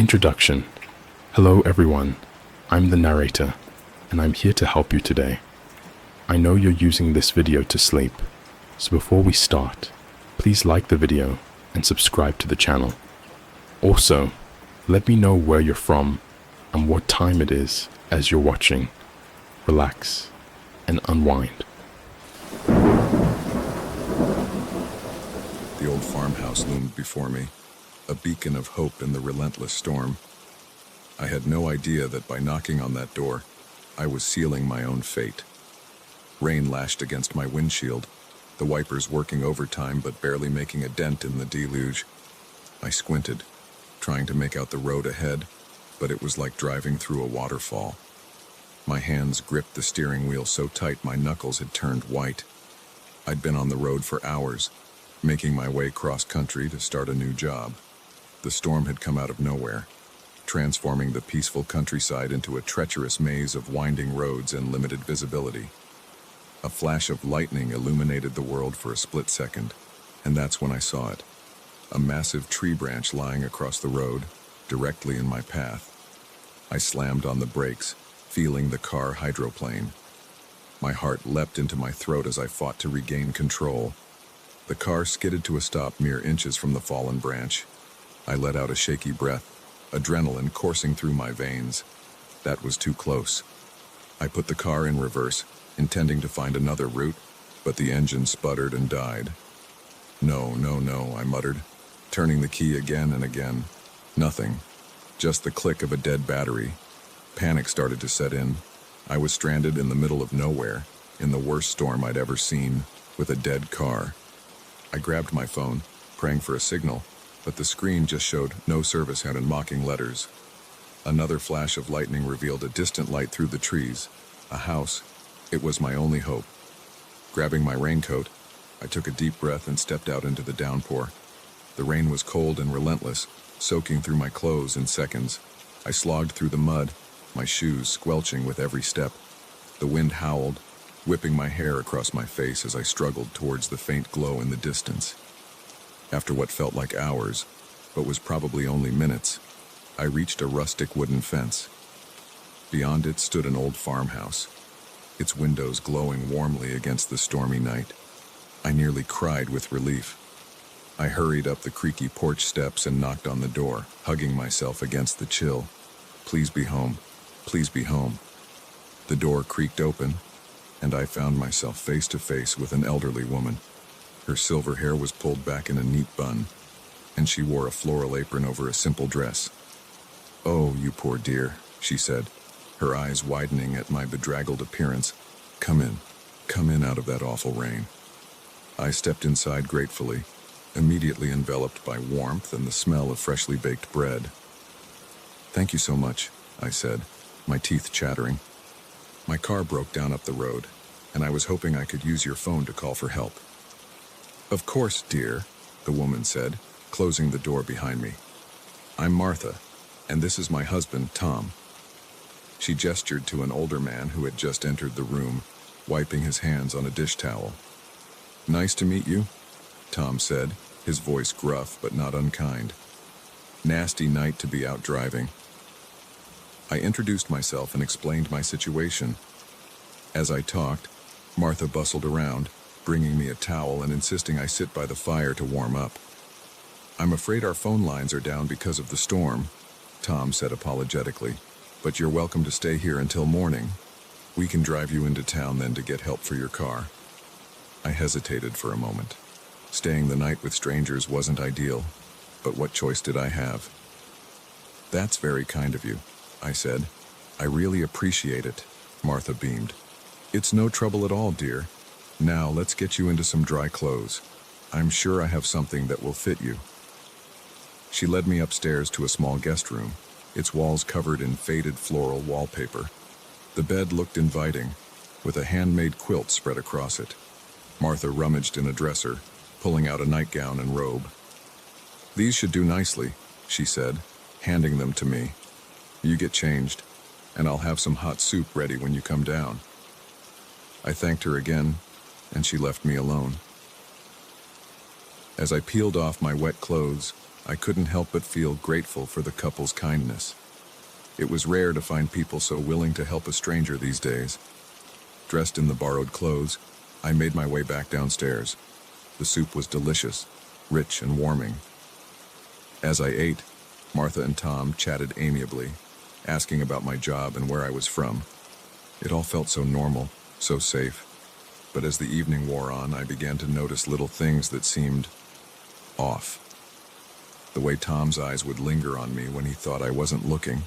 Introduction. Hello everyone, I'm the narrator, and I'm here to help you today. I know you're using this video to sleep, so before we start, please like the video and subscribe to the channel. Also, let me know where you're from and what time it is as you're watching. Relax and unwind. The old farmhouse loomed before me, a beacon of hope in the relentless storm. I had no idea that by knocking on that door, I was sealing my own fate. Rain lashed against my windshield, the wipers working overtime but barely making a dent in the deluge. I squinted, trying to make out the road ahead, but it was like driving through a waterfall. My hands gripped the steering wheel so tight my knuckles had turned white. I'd been on the road for hours, making my way cross-country to start a new job. The storm had come out of nowhere, transforming the peaceful countryside into a treacherous maze of winding roads and limited visibility. A flash of lightning illuminated the world for a split second, and that's when I saw it. A massive tree branch lying across the road, directly in my path. I slammed on the brakes, feeling the car hydroplane. My heart leapt into my throat as I fought to regain control. The car skidded to a stop mere inches from the fallen branch. I let out a shaky breath, adrenaline coursing through my veins. That was too close. I put the car in reverse, intending to find another route, but the engine sputtered and died. No, I muttered, turning the key again and again. Nothing. Just the click of a dead battery. Panic started to set in. I was stranded in the middle of nowhere, in the worst storm I'd ever seen, with a dead car. I grabbed my phone, praying for a signal, but the screen just showed no service out in mocking letters. Another flash of lightning revealed a distant light through the trees. A house. It was my only hope. Grabbing my raincoat, I took a deep breath and stepped out into the downpour. The rain was cold and relentless, soaking through my clothes in seconds. I slogged through the mud, my shoes squelching with every step. The wind howled, whipping my hair across my face as I struggled towards the faint glow in the distance. After what felt like hours, but was probably only minutes, I reached a rustic wooden fence. Beyond it stood an old farmhouse, its windows glowing warmly against the stormy night. I nearly cried with relief. I hurried up the creaky porch steps and knocked on the door, hugging myself against the chill. Please be home. Please be home. The door creaked open, and I found myself face to face with an elderly woman. Her silver hair was pulled back in a neat bun, and she wore a floral apron over a simple dress. "Oh, you poor dear," she said, her eyes widening at my bedraggled appearance. Come in out of that awful rain." I stepped inside gratefully, immediately enveloped by warmth and the smell of freshly baked bread. "Thank you so much," I said, my teeth chattering. "My car broke down up the road, and I was hoping I could use your phone to call for help." "Of course, dear," the woman said, closing the door behind me. "I'm Martha, and this is my husband, Tom." She gestured to an older man who had just entered the room, wiping his hands on a dish towel. "Nice to meet you," Tom said, his voice gruff but not unkind. "Nasty night to be out driving." I introduced myself and explained my situation. As I talked, Martha bustled around, bringing me a towel and insisting I sit by the fire to warm up. "I'm afraid our phone lines are down because of the storm," Tom said apologetically, "but you're welcome to stay here until morning. We can drive you into town then to get help for your car." I hesitated for a moment. Staying the night with strangers wasn't ideal, but what choice did I have? "That's very kind of you," I said. "I really appreciate it," Martha beamed. "It's no trouble at all, dear. Now let's get you into some dry clothes. I'm sure I have something that will fit you." She led me upstairs to a small guest room, its walls covered in faded floral wallpaper. The bed looked inviting, with a handmade quilt spread across it. Martha rummaged in a dresser, pulling out a nightgown and robe. "These should do nicely," she said, handing them to me. "You get changed, and I'll have some hot soup ready when you come down." I thanked her again, and she left me alone. As I peeled off my wet clothes, I couldn't help but feel grateful for the couple's kindness. It was rare to find people so willing to help a stranger these days. Dressed in the borrowed clothes, I made my way back downstairs. The soup was delicious, rich and warming. As I ate, Martha and Tom chatted amiably, asking about my job and where I was from. It all felt so normal, so safe. But as the evening wore on, I began to notice little things that seemed off. The way Tom's eyes would linger on me when he thought I wasn't looking.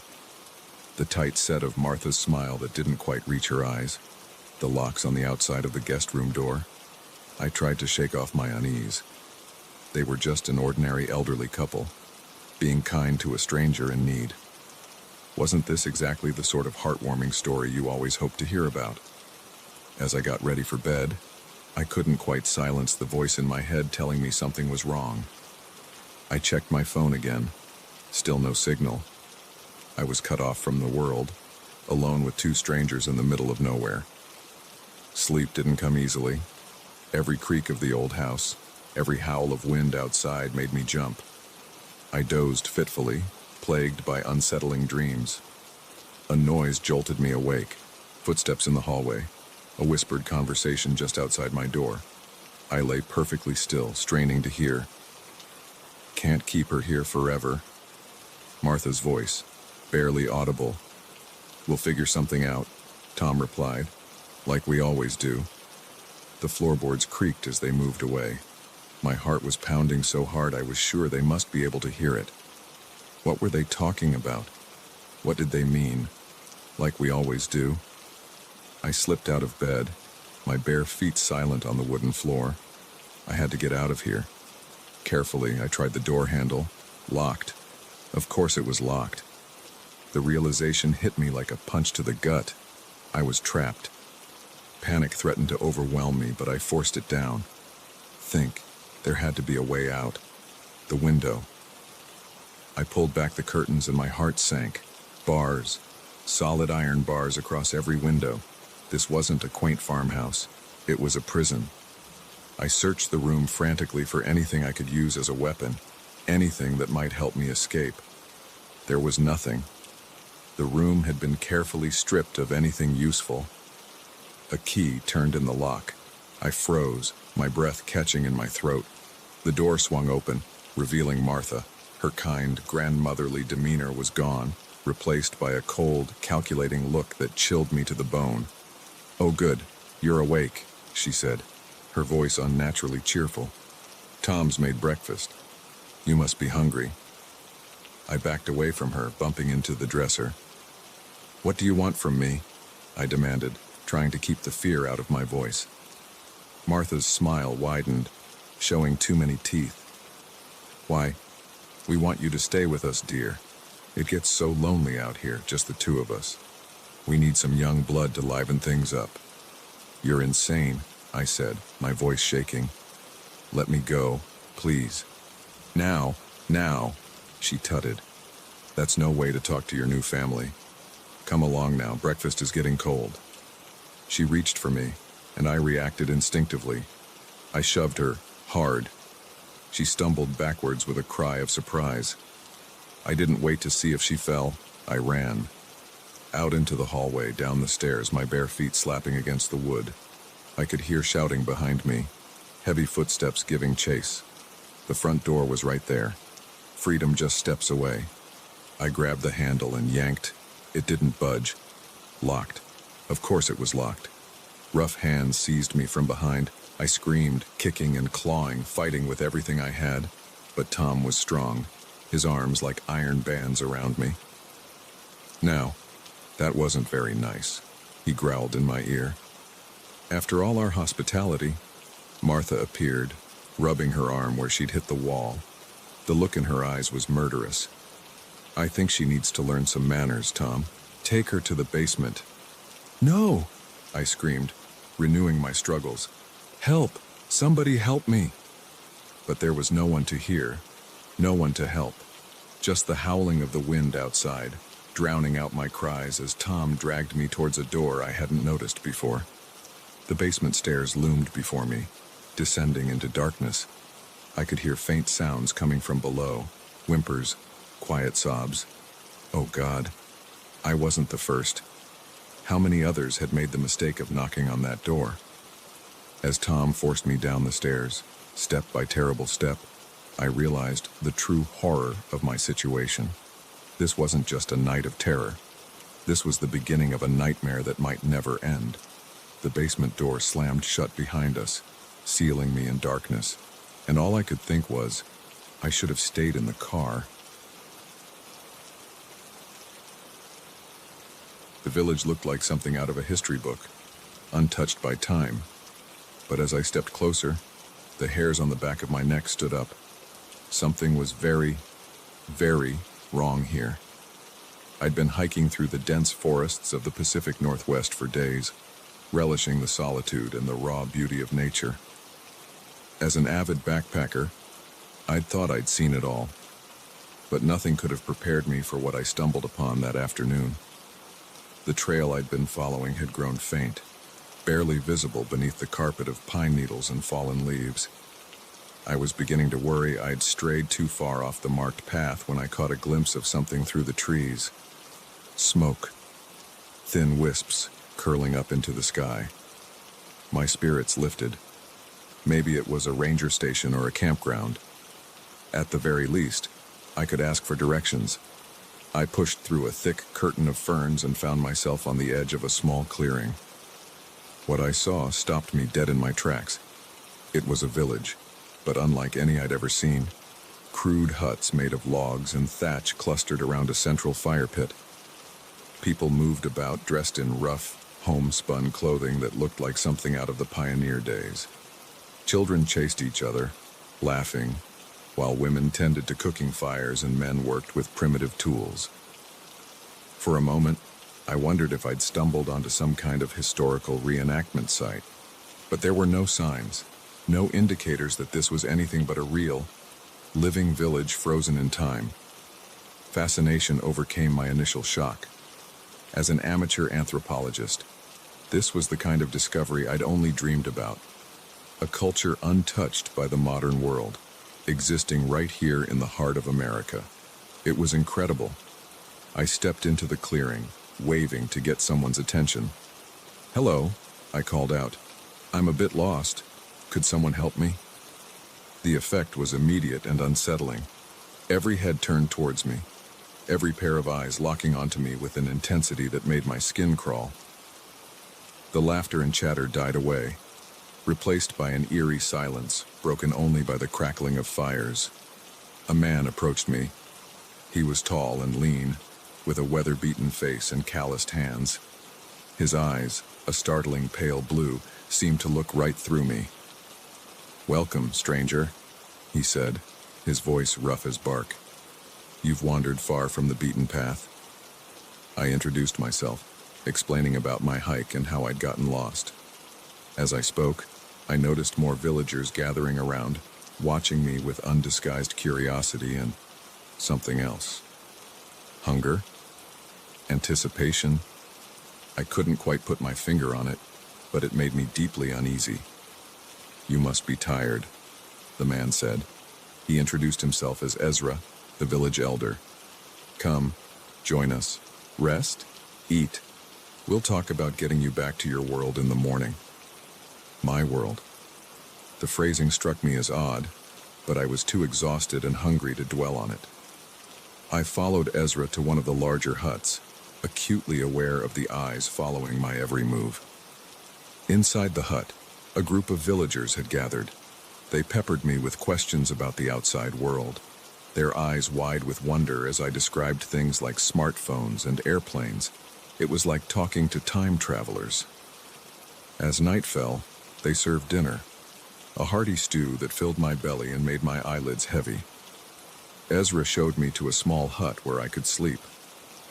The tight set of Martha's smile that didn't quite reach her eyes. The locks on the outside of the guest room door. I tried to shake off my unease. They were just an ordinary elderly couple, being kind to a stranger in need. Wasn't this exactly the sort of heartwarming story you always hoped to hear about? As I got ready for bed, I couldn't quite silence the voice in my head telling me something was wrong. I checked my phone again. Still no signal. I was cut off from the world, alone with two strangers in the middle of nowhere. Sleep didn't come easily. Every creak of the old house, every howl of wind outside made me jump. I dozed fitfully, plagued by unsettling dreams. A noise jolted me awake. Footsteps in the hallway. A whispered conversation just outside my door. I lay perfectly still, straining to hear. Can't keep her here forever. Martha's voice, barely audible. We'll figure something out, Tom replied, like we always do. The floorboards creaked as they moved away. My heart was pounding so hard I was sure they must be able to hear it. What were they talking about? What did they mean? Like we always do? I slipped out of bed, my bare feet silent on the wooden floor. I had to get out of here. Carefully, I tried the door handle. Locked. Of course it was locked. The realization hit me like a punch to the gut. I was trapped. Panic threatened to overwhelm me, but I forced it down. There had to be a way out. The window. I pulled back the curtains and my heart sank. Bars. Solid iron bars across every window. This wasn't a quaint farmhouse. It was a prison. I searched the room frantically for anything I could use as a weapon. Anything that might help me escape. There was nothing. The room had been carefully stripped of anything useful. A key turned in the lock. I froze, my breath catching in my throat. The door swung open, revealing Martha. Her kind, grandmotherly demeanor was gone, replaced by a cold, calculating look that chilled me to the bone. "Oh good, you're awake," she said, her voice unnaturally cheerful. "Tom's made breakfast. You must be hungry." I backed away from her, bumping into the dresser. "What do you want from me?" I demanded, trying to keep the fear out of my voice. Martha's smile widened, showing too many teeth. "Why, we want you to stay with us, dear. It gets so lonely out here, just the two of us. We need some young blood to liven things up." "You're insane," I said, my voice shaking. "Let me go, please." Now, she tutted. "That's no way to talk to your new family. Come along now, breakfast is getting cold." She reached for me, and I reacted instinctively. I shoved her, hard. She stumbled backwards with a cry of surprise. I didn't wait to see if she fell. I ran. Out into the hallway, down the stairs, my bare feet slapping against the wood. I could hear shouting behind me, heavy footsteps giving chase. The front door was right there. Freedom just steps away. I grabbed the handle and yanked. It didn't budge. Locked. Of course it was locked. Rough hands seized me from behind. I screamed, kicking and clawing, fighting with everything I had. But Tom was strong, his arms like iron bands around me. "Now, that wasn't very nice," he growled in my ear. After all our hospitality, Martha appeared, rubbing her arm where she'd hit the wall. The look in her eyes was murderous. "I think she needs to learn some manners, Tom. Take her to the basement." "No!" I screamed, renewing my struggles. "Help! Somebody help me!" But there was no one to hear, no one to help. Just the howling of the wind outside, drowning out my cries as Tom dragged me towards a door I hadn't noticed before. The basement stairs loomed before me, descending into darkness. I could hear faint sounds coming from below, whimpers, quiet sobs. Oh God, I wasn't the first. How many others had made the mistake of knocking on that door? As Tom forced me down the stairs, step by terrible step, I realized the true horror of my situation. This wasn't just a night of terror. This was the beginning of a nightmare that might never end. The basement door slammed shut behind us, sealing me in darkness, and all I could think was, I should have stayed in the car. The village looked like something out of a history book, untouched by time. But as I stepped closer, the hairs on the back of my neck stood up. Something was very, very wrong here. I'd been hiking through the dense forests of the Pacific Northwest for days, relishing the solitude and the raw beauty of nature. As an avid backpacker, I'd thought I'd seen it all, but nothing could have prepared me for what I stumbled upon that afternoon. The trail I'd been following had grown faint, barely visible beneath the carpet of pine needles and fallen leaves. I was beginning to worry I'd strayed too far off the marked path when I caught a glimpse of something through the trees. Smoke. Thin wisps curling up into the sky. My spirits lifted. Maybe it was a ranger station or a campground. At the very least, I could ask for directions. I pushed through a thick curtain of ferns and found myself on the edge of a small clearing. What I saw stopped me dead in my tracks. It was a village, but unlike any I'd ever seen. Crude huts made of logs and thatch clustered around a central fire pit. People moved about dressed in rough, homespun clothing that looked like something out of the pioneer days. Children chased each other, laughing, while women tended to cooking fires and men worked with primitive tools. For a moment, I wondered if I'd stumbled onto some kind of historical reenactment site. But there were no signs, no indicators that this was anything but a real, living village frozen in time. Fascination overcame my initial shock. As an amateur anthropologist, this was the kind of discovery I'd only dreamed about. A culture untouched by the modern world, existing right here in the heart of America. It was incredible. I stepped into the clearing, waving to get someone's attention. "Hello," I called out. "I'm a bit lost. Could someone help me?" The effect was immediate and unsettling. Every head turned towards me, every pair of eyes locking onto me with an intensity that made my skin crawl. The laughter and chatter died away, replaced by an eerie silence broken only by the crackling of fires. A man approached me. He was tall and lean, with a weather-beaten face and calloused hands. His eyes, a startling pale blue, seemed to look right through me. "Welcome, stranger," he said, his voice rough as bark. "You've wandered far from the beaten path." I introduced myself, explaining about my hike and how I'd gotten lost. As I spoke, I noticed more villagers gathering around, watching me with undisguised curiosity and something else. Hunger? Anticipation? I couldn't quite put my finger on it, but it made me deeply uneasy. "You must be tired," the man said. He introduced himself as Ezra, the village elder. "Come, join us. Rest, eat. We'll talk about getting you back to your world in the morning." My world. The phrasing struck me as odd, but I was too exhausted and hungry to dwell on it. I followed Ezra to one of the larger huts, acutely aware of the eyes following my every move. Inside the hut, a group of villagers had gathered. They peppered me with questions about the outside world, their eyes wide with wonder as I described things like smartphones and airplanes. It was like talking to time travelers. As night fell, they served dinner, a hearty stew that filled my belly and made my eyelids heavy. Ezra showed me to a small hut where I could sleep,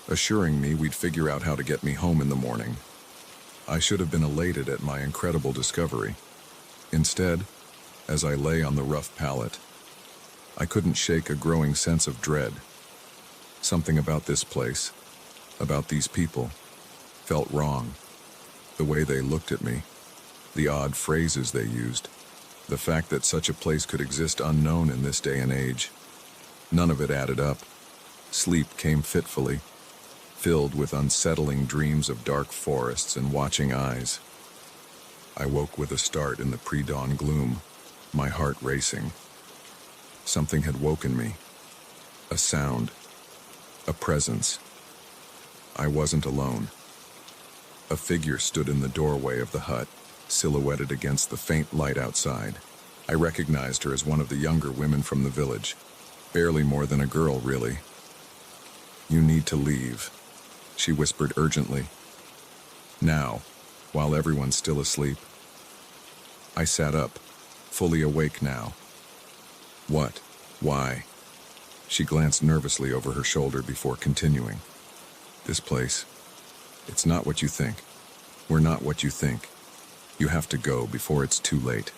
assuring me we'd figure out how to get me home in the morning. I should have been elated at my incredible discovery. Instead, as I lay on the rough pallet, I couldn't shake a growing sense of dread. Something about this place, about these people, felt wrong. The way they looked at me, the odd phrases they used, The fact that such a place could exist unknown in this day and age. None of it added up. Sleep came fitfully, filled with unsettling dreams of dark forests and watching eyes. I woke with a start in the pre-dawn gloom, my heart racing. Something had woken me. A sound. A presence. I wasn't alone. A figure stood in the doorway of the hut, silhouetted against the faint light outside. I recognized her as one of the younger women from the village. Barely more than a girl, really. "You need to leave," she whispered urgently. "Now, while everyone's still asleep." I sat up, fully awake now. "What? Why?" She glanced nervously over her shoulder before continuing. "This place, it's not what you think. We're not what you think. You have to go before it's too late."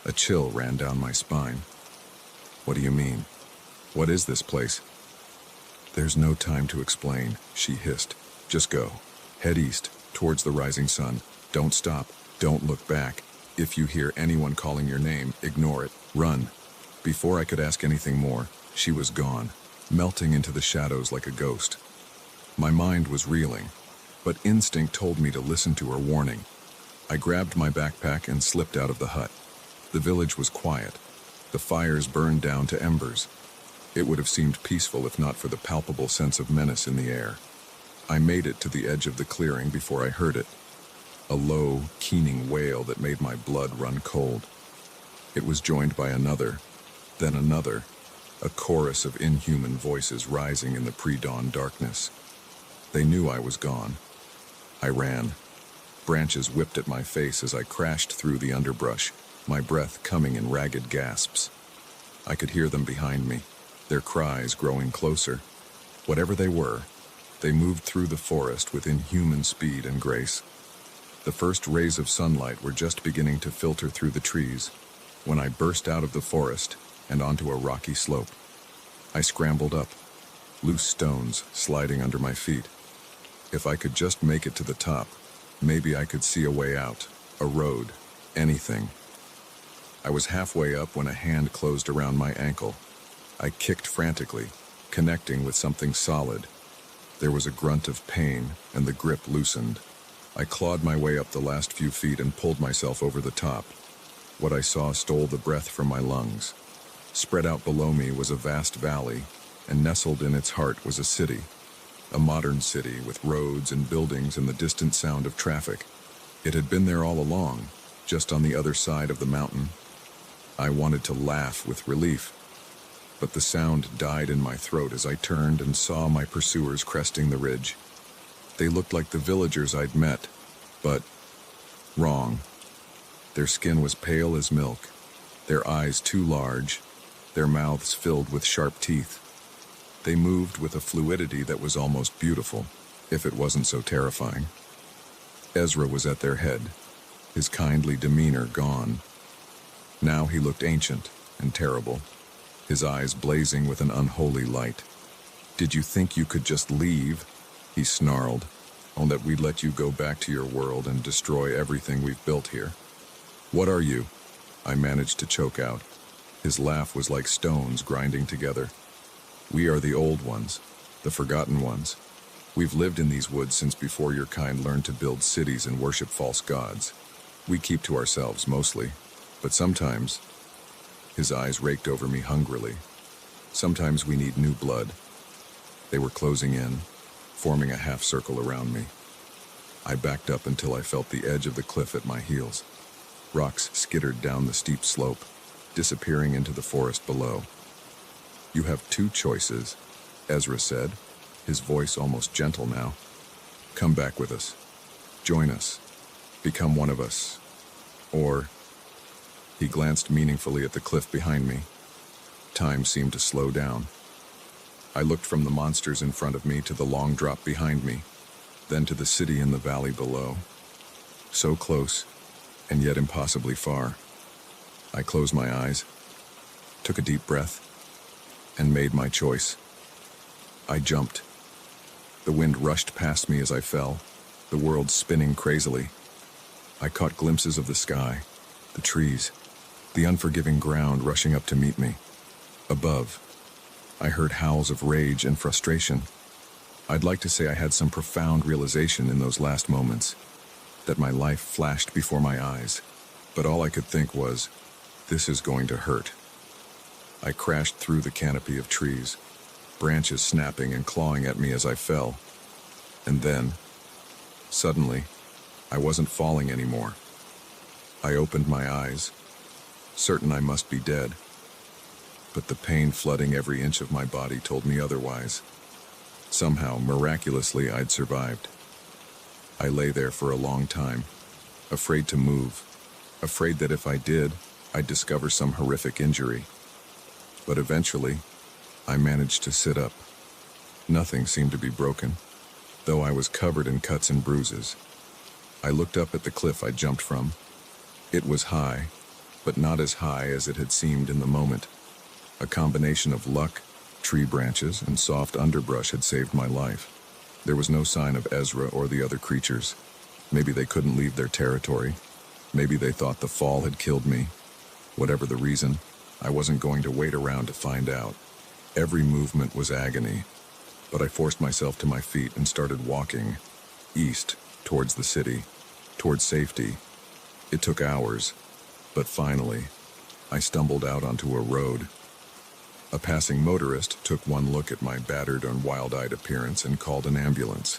A chill ran down my spine. "What do you mean? What is this place?" "There's no time to explain," she hissed. "Just go. Head east, towards the rising sun. Don't stop. Don't look back. If you hear anyone calling your name, ignore it. Run." Before I could ask anything more, she was gone, melting into the shadows like a ghost. My mind was reeling, but instinct told me to listen to her warning. I grabbed my backpack and slipped out of the hut. The village was quiet. The fires burned down to embers. It would have seemed peaceful if not for the palpable sense of menace in the air. I made it to the edge of the clearing before I heard it. A low, keening wail that made my blood run cold. It was joined by another, then another, a chorus of inhuman voices rising in the pre-dawn darkness. They knew I was gone. I ran. Branches whipped at my face as I crashed through the underbrush, my breath coming in ragged gasps. I could hear them behind me, their cries growing closer. Whatever they were, they moved through the forest with inhuman speed and grace. The first rays of sunlight were just beginning to filter through the trees when I burst out of the forest and onto a rocky slope. I scrambled up, loose stones sliding under my feet. If I could just make it to the top, maybe I could see a way out, a road, anything. I was halfway up when a hand closed around my ankle. I kicked frantically, connecting with something solid. There was a grunt of pain, and the grip loosened. I clawed my way up the last few feet and pulled myself over the top. What I saw stole the breath from my lungs. Spread out below me was a vast valley, and nestled in its heart was a city. A modern city with roads and buildings and the distant sound of traffic. It had been there all along, just on the other side of the mountain. I wanted to laugh with relief, but the sound died in my throat as I turned and saw my pursuers cresting the ridge. They looked like the villagers I'd met, but wrong. Their skin was pale as milk, their eyes too large, their mouths filled with sharp teeth. They moved with a fluidity that was almost beautiful, if it wasn't so terrifying. Ezra was at their head, his kindly demeanor gone. Now he looked ancient and terrible, his eyes blazing with an unholy light. "Did you think you could just leave?" he snarled, "on that we'd let you go back to your world and destroy everything we've built here?" "What are you?" I managed to choke out. His laugh was like stones grinding together. "We are the old ones, the forgotten ones. We've lived in these woods since before your kind learned to build cities and worship false gods. We keep to ourselves mostly, but sometimes..." His eyes raked over me hungrily. "Sometimes we need new blood." They were closing in, forming a half circle around me. I backed up until I felt the edge of the cliff at my heels. Rocks skittered down the steep slope, disappearing into the forest below. "You have two choices," Ezra said, his voice almost gentle now. "Come back with us. Join us. Become one of us. Or..." He glanced meaningfully at the cliff behind me. Time seemed to slow down. I looked from the monsters in front of me to the long drop behind me, then to the city in the valley below. So close, and yet impossibly far. I closed my eyes, took a deep breath, and made my choice. I jumped. The wind rushed past me as I fell, the world spinning crazily. I caught glimpses of the sky, the trees, the unforgiving ground rushing up to meet me. Above, I heard howls of rage and frustration. I'd like to say I had some profound realization in those last moments, that my life flashed before my eyes, but all I could think was, this is going to hurt. I crashed through the canopy of trees, branches snapping and clawing at me as I fell. And then, suddenly, I wasn't falling anymore. I opened my eyes, certain I must be dead, but the pain flooding every inch of my body told me otherwise. Somehow, miraculously, I'd survived. I lay there for a long time, afraid to move, afraid that if I did, I'd discover some horrific injury. But eventually, I managed to sit up. Nothing seemed to be broken, though I was covered in cuts and bruises. I looked up at the cliff I jumped from. It was high, but not as high as it had seemed in the moment. A combination of luck, tree branches, and soft underbrush had saved my life. There was no sign of Ezra or the other creatures. Maybe they couldn't leave their territory. Maybe they thought the fall had killed me. Whatever the reason, I wasn't going to wait around to find out. Every movement was agony, but I forced myself to my feet and started walking east, towards the city, towards safety. It took hours, but finally, I stumbled out onto a road. A passing motorist took one look at my battered and wild-eyed appearance and called an ambulance.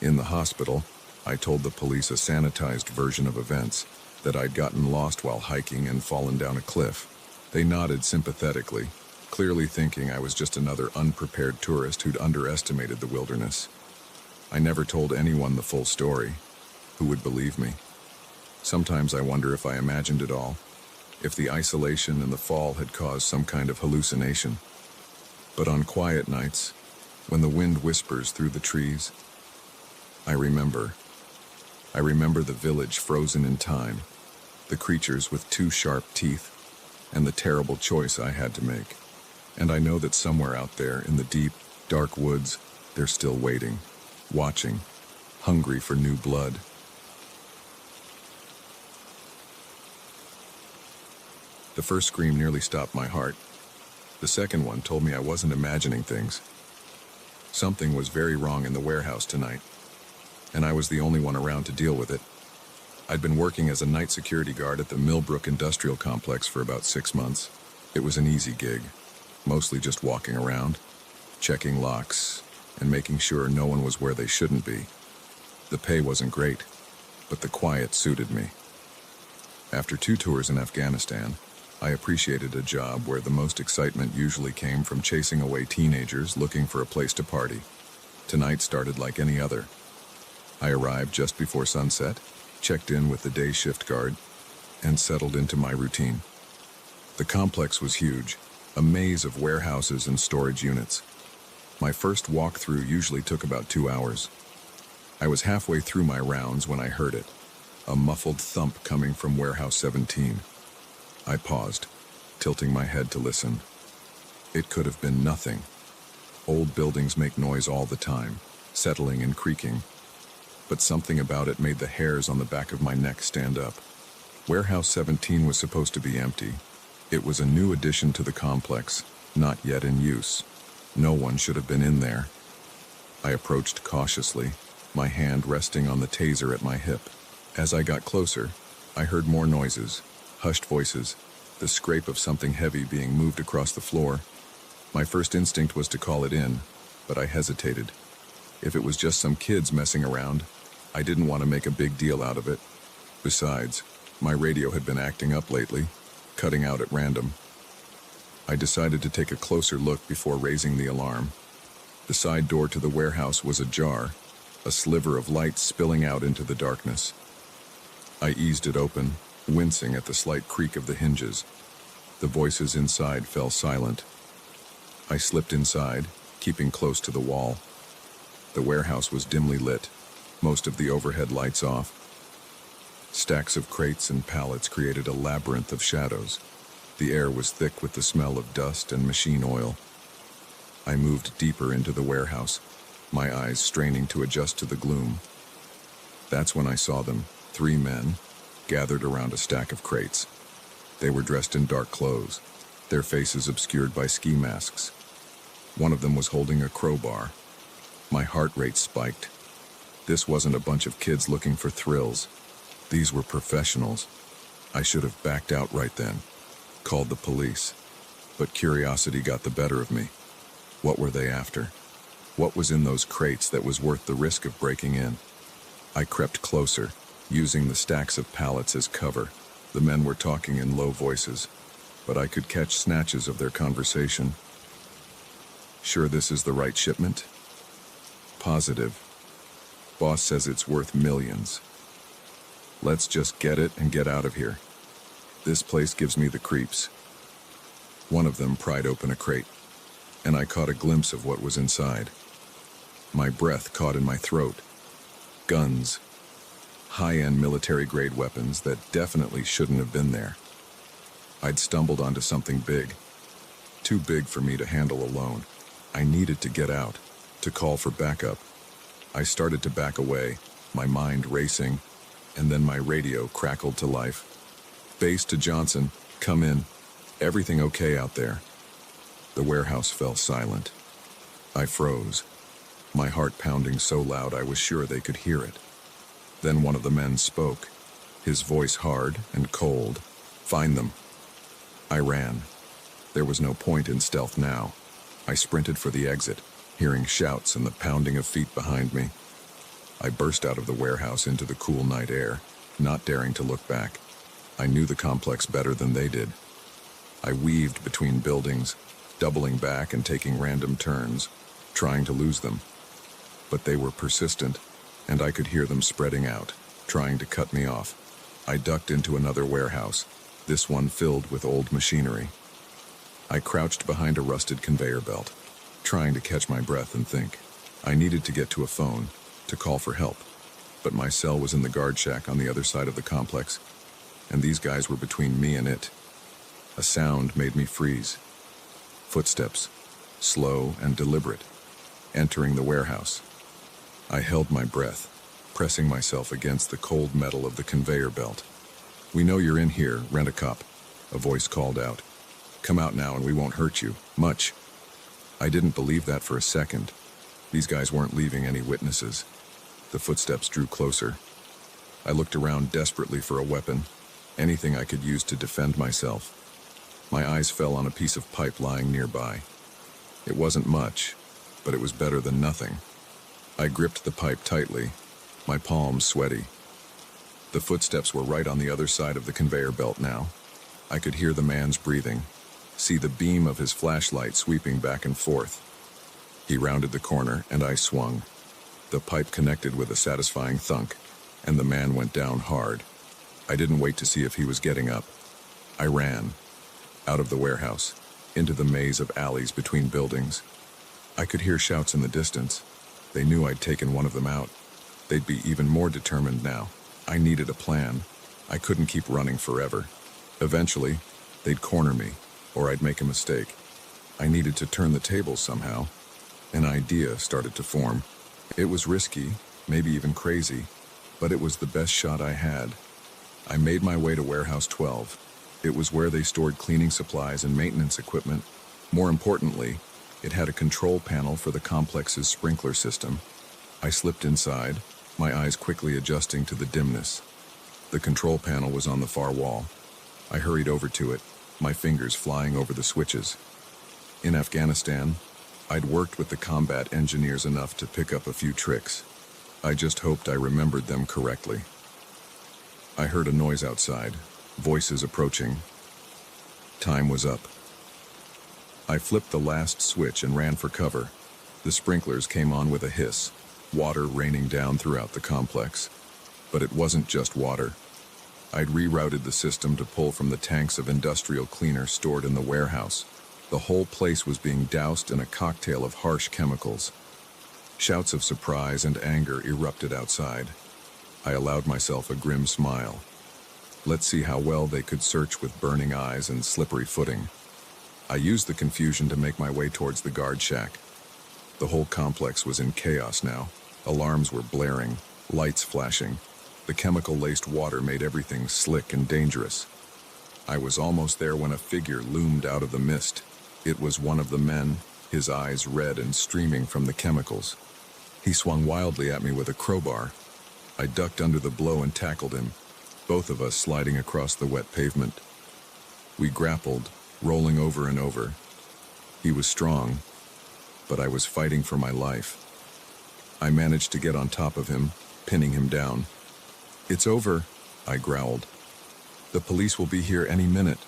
In the hospital, I told the police a sanitized version of events, that I'd gotten lost while hiking and fallen down a cliff. They nodded sympathetically, clearly thinking I was just another unprepared tourist who'd underestimated the wilderness. I never told anyone the full story. Who would believe me? Sometimes I wonder if I imagined it all, if the isolation and the fall had caused some kind of hallucination. But on quiet nights, when the wind whispers through the trees, I remember. I remember the village frozen in time, the creatures with two sharp teeth, and the terrible choice I had to make. And I know that somewhere out there in the deep, dark woods, they're still waiting, watching, hungry for new blood. The first scream nearly stopped my heart. The second one told me I wasn't imagining things. Something was very wrong in the warehouse tonight, and I was the only one around to deal with it. I'd been working as a night security guard at the Millbrook Industrial Complex for about 6 months. It was an easy gig, mostly just walking around, checking locks, and making sure no one was where they shouldn't be. The pay wasn't great, but the quiet suited me. After 2 tours in Afghanistan, I appreciated a job where the most excitement usually came from chasing away teenagers looking for a place to party. Tonight started like any other. I arrived just before sunset, checked in with the day shift guard, and settled into my routine. The complex was huge, a maze of warehouses and storage units. My first walkthrough usually took about 2 hours. I was halfway through my rounds when I heard it, a muffled thump coming from Warehouse 17. I paused, tilting my head to listen. It could have been nothing. Old buildings make noise all the time, settling and creaking. But something about it made the hairs on the back of my neck stand up. Warehouse 17 was supposed to be empty. It was a new addition to the complex, not yet in use. No one should have been in there. I approached cautiously, my hand resting on the taser at my hip. As I got closer, I heard more noises, hushed voices, the scrape of something heavy being moved across the floor. My first instinct was to call it in, but I hesitated. If it was just some kids messing around, I didn't want to make a big deal out of it. Besides, my radio had been acting up lately, cutting out at random. I decided to take a closer look before raising the alarm. The side door to the warehouse was ajar, a sliver of light spilling out into the darkness. I eased it open, wincing at the slight creak of the hinges. The voices inside fell silent. I slipped inside, keeping close to the wall. The warehouse was dimly lit, most of the overhead lights off. Stacks of crates and pallets created a labyrinth of shadows. The air was thick with the smell of dust and machine oil. I moved deeper into the warehouse, my eyes straining to adjust to the gloom. That's when I saw them, 3 men, gathered around a stack of crates. They were dressed in dark clothes, their faces obscured by ski masks. One of them was holding a crowbar. My heart rate spiked. This wasn't a bunch of kids looking for thrills. These were professionals. I should have backed out right then, called the police. But curiosity got the better of me. What were they after? What was in those crates that was worth the risk of breaking in? I crept closer, using the stacks of pallets as cover. The men were talking in low voices, but I could catch snatches of their conversation. Sure this is the right shipment? Positive. Boss says it's worth millions. Let's just get it and get out of here. This place gives me the creeps. One of them pried open a crate, and I caught a glimpse of what was inside. My breath caught in my throat. Guns. High-end military-grade weapons that definitely shouldn't have been there. I'd stumbled onto something big. Too big for me to handle alone. I needed to get out, to call for backup. I started to back away, my mind racing, and then my radio crackled to life. Base to Johnson, come in. Everything okay out there? The warehouse fell silent. I froze, my heart pounding so loud I was sure they could hear it. Then one of the men spoke, his voice hard and cold. Find them. I ran. There was no point in stealth now. I sprinted for the exit, hearing shouts and the pounding of feet behind me. I burst out of the warehouse into the cool night air, not daring to look back. I knew the complex better than they did. I weaved between buildings, doubling back and taking random turns, trying to lose them. But they were persistent, and I could hear them spreading out, trying to cut me off. I ducked into another warehouse, this one filled with old machinery. I crouched behind a rusted conveyor belt, trying to catch my breath and think. I needed to get to a phone, to call for help, but my cell was in the guard shack on the other side of the complex, and these guys were between me and it. A sound made me freeze. Footsteps, slow and deliberate, entering the warehouse. I held my breath, pressing myself against the cold metal of the conveyor belt. We know you're in here, Rent-A-Cop, a voice called out. Come out now and we won't hurt you, much. I didn't believe that for a second. These guys weren't leaving any witnesses. The footsteps drew closer. I looked around desperately for a weapon, anything I could use to defend myself. My eyes fell on a piece of pipe lying nearby. It wasn't much, but it was better than nothing. I gripped the pipe tightly, my palms sweaty. The footsteps were right on the other side of the conveyor belt now. I could hear the man's breathing, see the beam of his flashlight sweeping back and forth. He rounded the corner, and I swung. The pipe connected with a satisfying thunk, and the man went down hard. I didn't wait to see if he was getting up. I ran, out of the warehouse, into the maze of alleys between buildings. I could hear shouts in the distance. They knew I'd taken one of them out. They'd be even more determined now. I needed a plan. I couldn't keep running forever. Eventually, they'd corner me, or I'd make a mistake. I needed to turn the tables somehow. An idea started to form. It was risky, maybe even crazy, but it was the best shot I had. I made my way to Warehouse 12. It was where they stored cleaning supplies and maintenance equipment. More importantly, it had a control panel for the complex's sprinkler system. I slipped inside, my eyes quickly adjusting to the dimness. The control panel was on the far wall. I hurried over to it, my fingers flying over the switches. In Afghanistan, I'd worked with the combat engineers enough to pick up a few tricks. I just hoped I remembered them correctly. I heard a noise outside, voices approaching. Time was up. I flipped the last switch and ran for cover. The sprinklers came on with a hiss, water raining down throughout the complex. But it wasn't just water. I'd rerouted the system to pull from the tanks of industrial cleaner stored in the warehouse. The whole place was being doused in a cocktail of harsh chemicals. Shouts of surprise and anger erupted outside. I allowed myself a grim smile. Let's see how well they could search with burning eyes and slippery footing. I used the confusion to make my way towards the guard shack. The whole complex was in chaos now. Alarms were blaring, lights flashing. The chemical-laced water made everything slick and dangerous. I was almost there when a figure loomed out of the mist. It was one of the men, his eyes red and streaming from the chemicals. He swung wildly at me with a crowbar. I ducked under the blow and tackled him, both of us sliding across the wet pavement. We grappled, rolling over and over. He was strong, but I was fighting for my life. I managed to get on top of him, pinning him down. "It's over," I growled. "The police will be here any minute."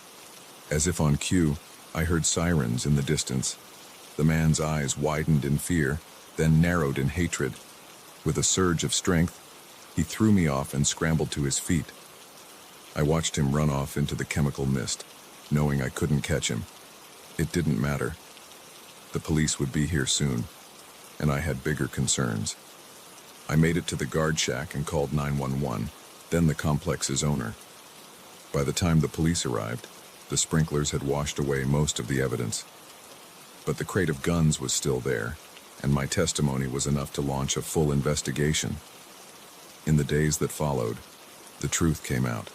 As if on cue, I heard sirens in the distance. The man's eyes widened in fear, then narrowed in hatred. With a surge of strength, he threw me off and scrambled to his feet. I watched him run off into the chemical mist, knowing I couldn't catch him. It didn't matter. The police would be here soon, and I had bigger concerns. I made it to the guard shack and called 911, then the complex's owner. By the time the police arrived, the sprinklers had washed away most of the evidence. But the crate of guns was still there, and my testimony was enough to launch a full investigation. In the days that followed, the truth came out.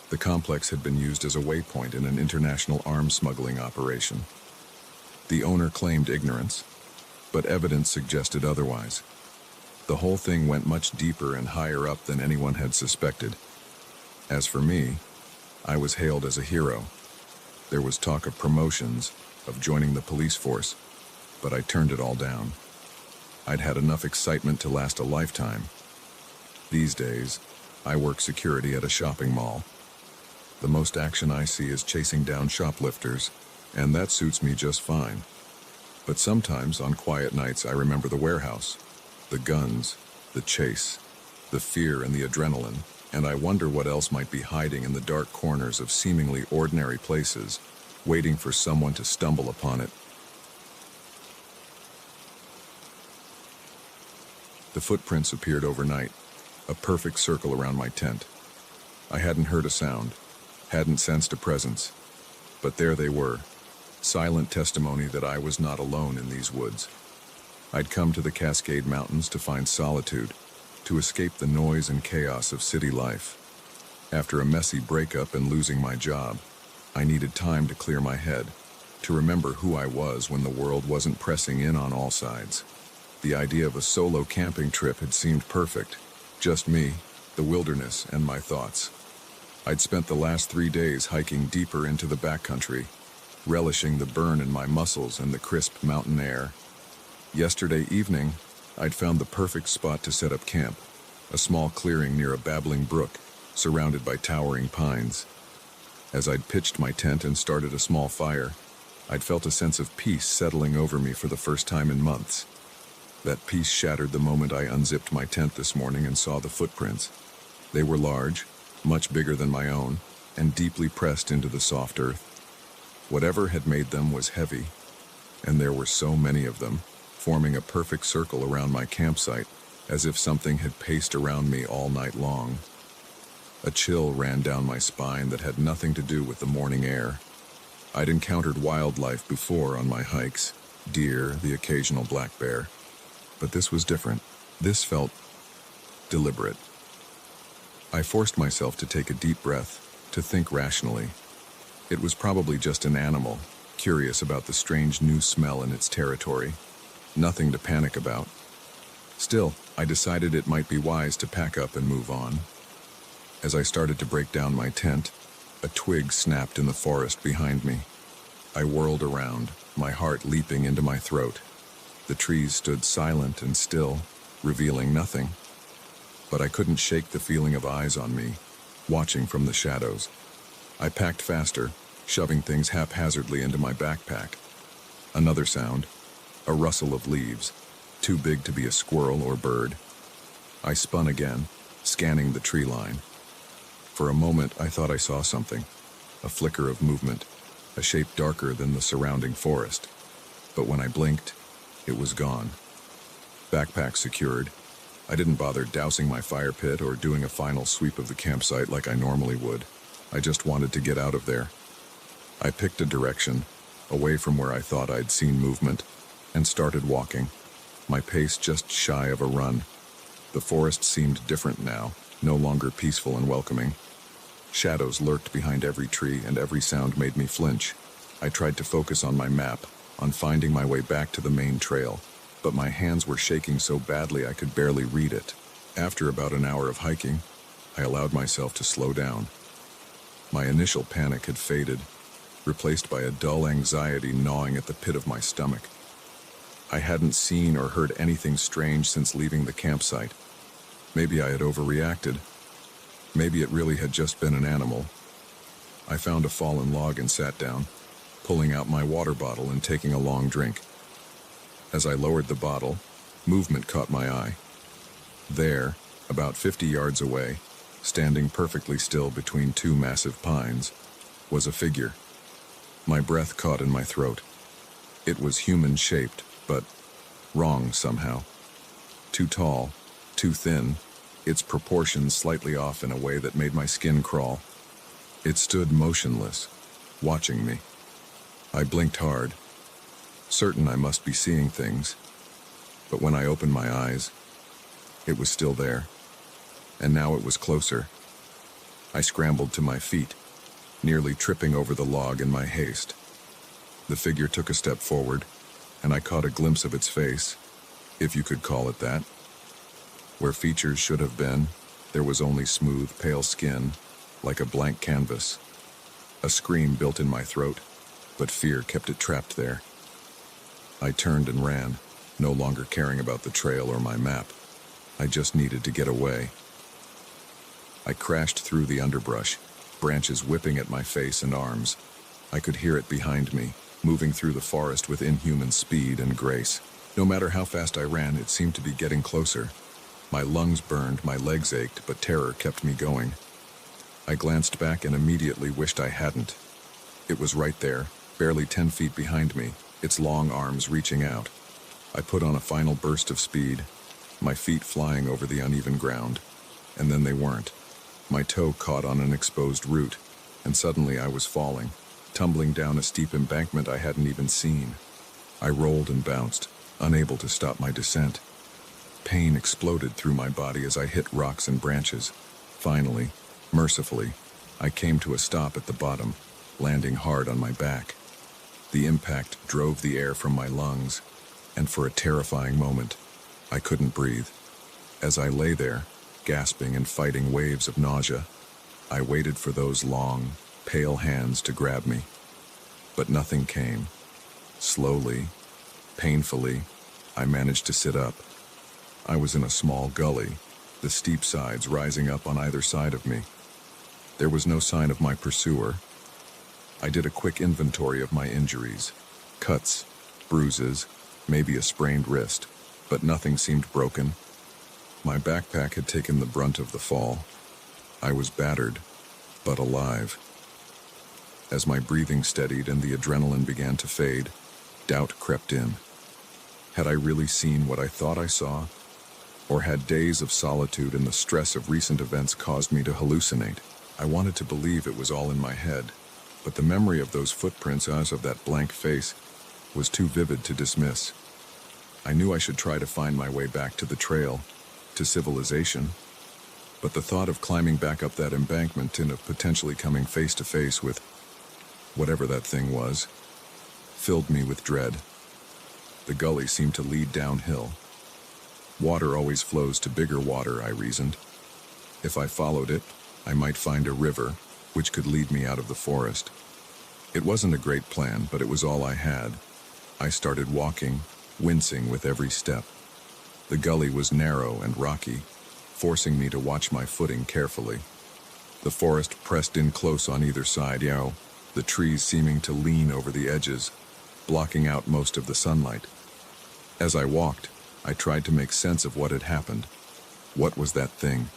The complex had been used as a waypoint in an international arms smuggling operation. The owner claimed ignorance, but evidence suggested otherwise. The whole thing went much deeper and higher up than anyone had suspected. As for me, I was hailed as a hero. There was talk of promotions, of joining the police force, but I turned it all down. I'd had enough excitement to last a lifetime. These days, I work security at a shopping mall. The most action I see is chasing down shoplifters, and that suits me just fine. But sometimes, on quiet nights, I remember the warehouse, the guns, the chase, the fear and the adrenaline, and I wonder what else might be hiding in the dark corners of seemingly ordinary places, waiting for someone to stumble upon it. The footprints appeared overnight, a perfect circle around my tent. I hadn't heard a sound, hadn't sensed a presence, but there they were, silent testimony that I was not alone in these woods. I'd come to the Cascade Mountains to find solitude, to escape the noise and chaos of city life. After a messy breakup and losing my job, I needed time to clear my head, to remember who I was when the world wasn't pressing in on all sides. The idea of a solo camping trip had seemed perfect. Just me, the wilderness, and my thoughts. I'd spent the last 3 days hiking deeper into the backcountry, relishing the burn in my muscles and the crisp mountain air. Yesterday evening, I'd found the perfect spot to set up camp, a small clearing near a babbling brook, surrounded by towering pines. As I'd pitched my tent and started a small fire, I'd felt a sense of peace settling over me for the first time in months. That peace shattered the moment I unzipped my tent this morning and saw the footprints. They were large, much bigger than my own, and deeply pressed into the soft earth. Whatever had made them was heavy, and there were so many of them, forming a perfect circle around my campsite, as if something had paced around me all night long. A chill ran down my spine that had nothing to do with the morning air. I'd encountered wildlife before on my hikes, deer, the occasional black bear. But this was different. This felt deliberate. I forced myself to take a deep breath, to think rationally. It was probably just an animal, curious about the strange new smell in its territory. Nothing to panic about. Still, I decided it might be wise to pack up and move on. As I started to break down my tent, a twig snapped in the forest behind me. I whirled around, my heart leaping into my throat. The trees stood silent and still, revealing nothing. But I couldn't shake the feeling of eyes on me, watching from the shadows. I packed faster, shoving things haphazardly into my backpack. Another sound, a rustle of leaves, too big to be a squirrel or bird. I spun again, scanning the tree line. For a moment, I thought I saw something, a flicker of movement, a shape darker than the surrounding forest. But when I blinked, it was gone. Backpack secured, I didn't bother dousing my fire pit or doing a final sweep of the campsite like I normally would. I just wanted to get out of there. I picked a direction, away from where I thought I'd seen movement, and started walking, my pace just shy of a run. The forest seemed different now, no longer peaceful and welcoming. Shadows lurked behind every tree, and every sound made me flinch. I tried to focus on my map, on finding my way back to the main trail, but my hands were shaking so badly I could barely read it. After about an hour of hiking, I allowed myself to slow down. My initial panic had faded, replaced by a dull anxiety gnawing at the pit of my stomach. I hadn't seen or heard anything strange since leaving the campsite. Maybe I had overreacted. Maybe it really had just been an animal. I found a fallen log and sat down, pulling out my water bottle and taking a long drink. As I lowered the bottle, movement caught my eye. There, about 50 yards away, standing perfectly still between two massive pines, was a figure. My breath caught in my throat. It was human-shaped, but wrong somehow. Too tall, too thin, its proportions slightly off in a way that made my skin crawl. It stood motionless, watching me. I blinked hard, certain I must be seeing things, but when I opened my eyes, it was still there, and now it was closer. I scrambled to my feet, nearly tripping over the log in my haste. The figure took a step forward, and I caught a glimpse of its face, if you could call it that. Where features should have been, there was only smooth, pale skin, like a blank canvas. A scream built in my throat, but fear kept it trapped there. I turned and ran, no longer caring about the trail or my map. I just needed to get away. I crashed through the underbrush, branches whipping at my face and arms. I could hear it behind me, moving through the forest with inhuman speed and grace. No matter how fast I ran, it seemed to be getting closer. My lungs burned, my legs ached, but terror kept me going. I glanced back and immediately wished I hadn't. It was right there, barely 10 feet behind me, its long arms reaching out. I put on a final burst of speed, my feet flying over the uneven ground, and then they weren't. My toe caught on an exposed root, and suddenly I was falling, tumbling down a steep embankment I hadn't even seen. I rolled and bounced, unable to stop my descent. Pain exploded through my body as I hit rocks and branches. Finally, mercifully, I came to a stop at the bottom, landing hard on my back. The impact drove the air from my lungs, and for a terrifying moment, I couldn't breathe. As I lay there, gasping and fighting waves of nausea, I waited for those long, pale hands to grab me. But nothing came. Slowly, painfully, I managed to sit up. I was in a small gully, the steep sides rising up on either side of me. There was no sign of my pursuer. I did a quick inventory of my injuries. Cuts, bruises, maybe a sprained wrist, but nothing seemed broken. My backpack had taken the brunt of the fall. I was battered, but alive. As my breathing steadied and the adrenaline began to fade, doubt crept in. Had I really seen what I thought I saw? Or had days of solitude and the stress of recent events caused me to hallucinate? I wanted to believe it was all in my head, but the memory of those footprints as of that blank face was too vivid to dismiss. I knew I should try to find my way back to the trail, to civilization, but the thought of climbing back up that embankment and of potentially coming face to face with whatever that thing was filled me with dread. The gully seemed to lead downhill. Water always flows to bigger water, I reasoned. If I followed it, I might find a river, which could lead me out of the forest. It wasn't a great plan, but it was all I had. I started walking, wincing with every step. The gully was narrow and rocky, forcing me to watch my footing carefully. The forest pressed in close on either side, the trees seeming to lean over the edges, blocking out most of the sunlight. As I walked, I tried to make sense of what had happened. What was that thing?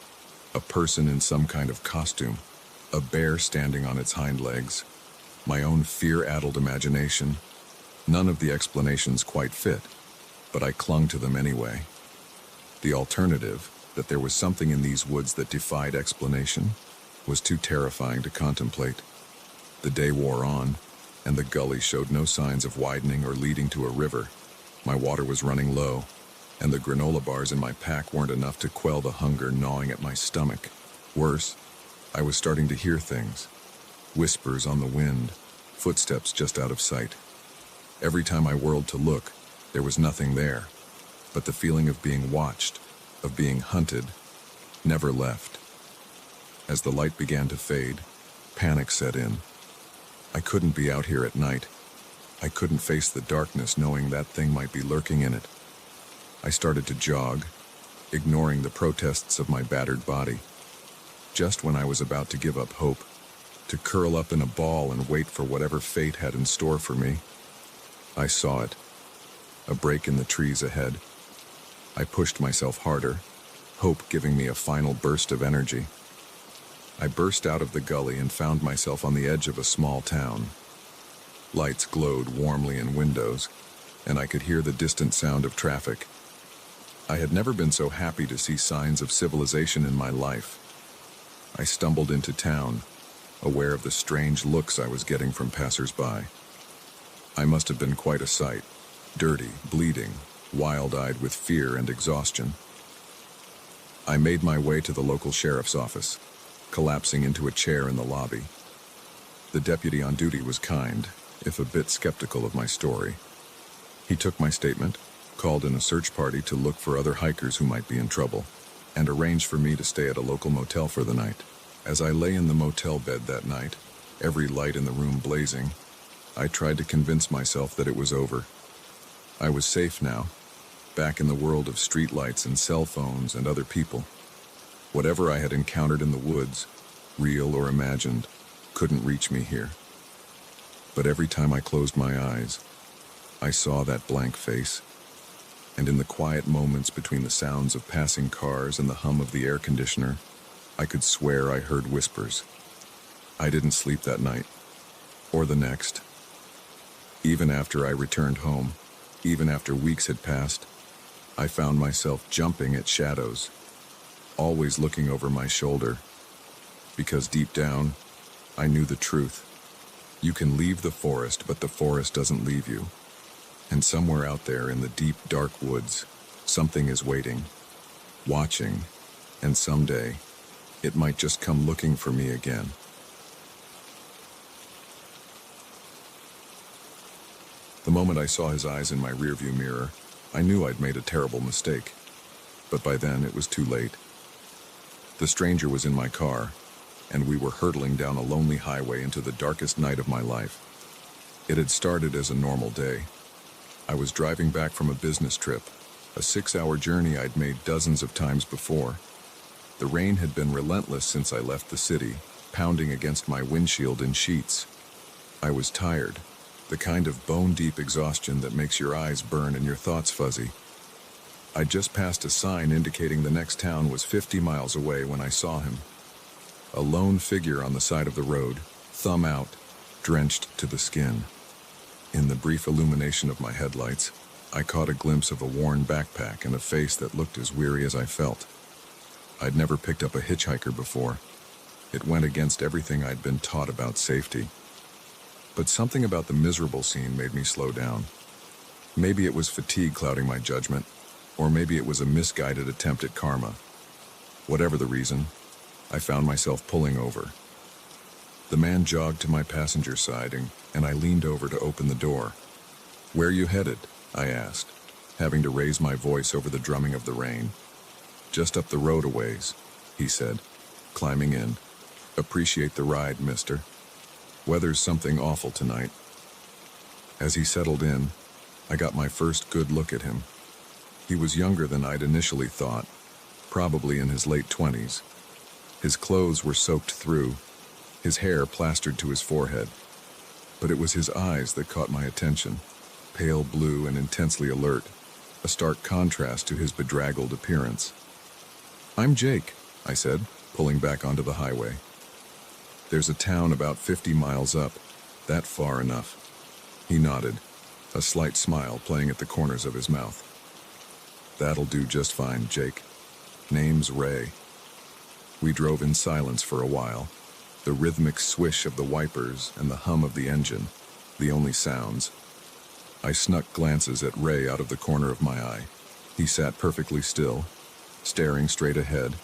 A person in some kind of costume? A bear standing on its hind legs? My own fear-addled imagination? None of the explanations quite fit, but I clung to them anyway. The alternative, that there was something in these woods that defied explanation, was too terrifying to contemplate. The day wore on, and the gully showed no signs of widening or leading to a river. My water was running low, and the granola bars in my pack weren't enough to quell the hunger gnawing at my stomach. Worse, I was starting to hear things. Whispers on the wind, footsteps just out of sight. Every time I whirled to look, there was nothing there, but the feeling of being watched, of being hunted, never left. As the light began to fade, panic set in. I couldn't be out here at night. I couldn't face the darkness knowing that thing might be lurking in it. I started to jog, ignoring the protests of my battered body. Just when I was about to give up hope, to curl up in a ball and wait for whatever fate had in store for me, I saw it, a break in the trees ahead. I pushed myself harder, hope giving me a final burst of energy. I burst out of the gully and found myself on the edge of a small town. Lights glowed warmly in windows, and I could hear the distant sound of traffic. I had never been so happy to see signs of civilization in my life. I stumbled into town, aware of the strange looks I was getting from passers-by. I must have been quite a sight, dirty, bleeding, wild-eyed with fear and exhaustion. I made my way to the local sheriff's office, collapsing into a chair in the lobby. The deputy on duty was kind, if a bit skeptical of my story. He took my statement, called in a search party to look for other hikers who might be in trouble, and arranged for me to stay at a local motel for the night. As I lay in the motel bed that night, every light in the room blazing, I tried to convince myself that it was over. I was safe now, back in the world of streetlights and cell phones and other people. Whatever I had encountered in the woods, real or imagined, couldn't reach me here. But every time I closed my eyes, I saw that blank face, and in the quiet moments between the sounds of passing cars and the hum of the air conditioner, I could swear I heard whispers. I didn't sleep that night, or the next. Even after I returned home, even after weeks had passed, I found myself jumping at shadows, always looking over my shoulder, because deep down, I knew the truth. You can leave the forest, but the forest doesn't leave you. And somewhere out there in the deep, dark woods, something is waiting, watching, and someday, it might just come looking for me again. The moment I saw his eyes in my rearview mirror, I knew I'd made a terrible mistake. But by then, it was too late. The stranger was in my car, and we were hurtling down a lonely highway into the darkest night of my life. It had started as a normal day. I was driving back from a business trip, a 6-hour journey I'd made dozens of times before. The rain had been relentless since I left the city, pounding against my windshield in sheets. I was tired, the kind of bone-deep exhaustion that makes your eyes burn and your thoughts fuzzy. I'd just passed a sign indicating the next town was 50 miles away when I saw him. A lone figure on the side of the road, thumb out, drenched to the skin. In the brief illumination of my headlights, I caught a glimpse of a worn backpack and a face that looked as weary as I felt. I'd never picked up a hitchhiker before. It went against everything I'd been taught about safety. But something about the miserable scene made me slow down. Maybe it was fatigue clouding my judgment, or maybe it was a misguided attempt at karma. Whatever the reason, I found myself pulling over. The man jogged to my passenger side, and I leaned over to open the door. "Where you headed?" I asked, having to raise my voice over the drumming of the rain. "Just up the road a ways," he said, climbing in. "Appreciate the ride, mister. Weather's something awful tonight." As he settled in, I got my first good look at him. He was younger than I'd initially thought, probably in his late 20s. His clothes were soaked through, his hair plastered to his forehead. But it was his eyes that caught my attention, pale blue and intensely alert, a stark contrast to his bedraggled appearance. "I'm Jake," I said, pulling back onto the highway. "There's a town about 50 miles up, that far enough." He nodded, a slight smile playing at the corners of his mouth. "That'll do just fine, Jake. Name's Ray." We drove in silence for a while, the rhythmic swish of the wipers and the hum of the engine, the only sounds. I snuck glances at Ray out of the corner of my eye. He sat perfectly still, staring straight ahead,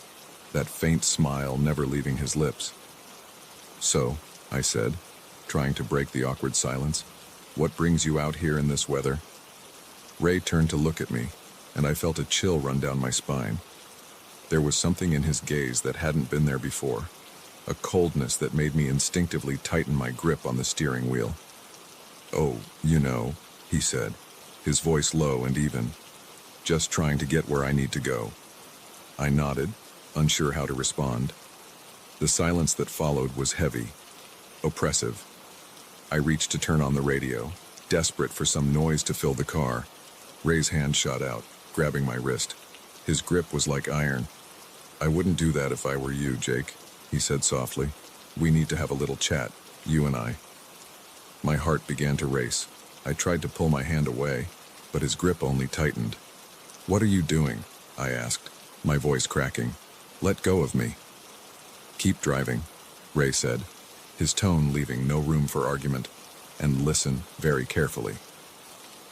that faint smile never leaving his lips. "So," I said, trying to break the awkward silence, "what brings you out here in this weather?" Ray turned to look at me, and I felt a chill run down my spine. There was something in his gaze that hadn't been there before, a coldness that made me instinctively tighten my grip on the steering wheel. "Oh, he said, his voice low and even. "Just trying to get where I need to go." I nodded, unsure how to respond. The silence that followed was heavy, oppressive. I reached to turn on the radio, desperate for some noise to fill the car. Ray's hand shot out, grabbing my wrist. His grip was like iron. "I wouldn't do that if I were you, Jake," he said softly. "We need to have a little chat, you and I." My heart began to race. I tried to pull my hand away, but his grip only tightened. "What are you doing?" I asked, my voice cracking. "Let go of me." "Keep driving," Ray said, his tone leaving no room for argument, "and listen very carefully."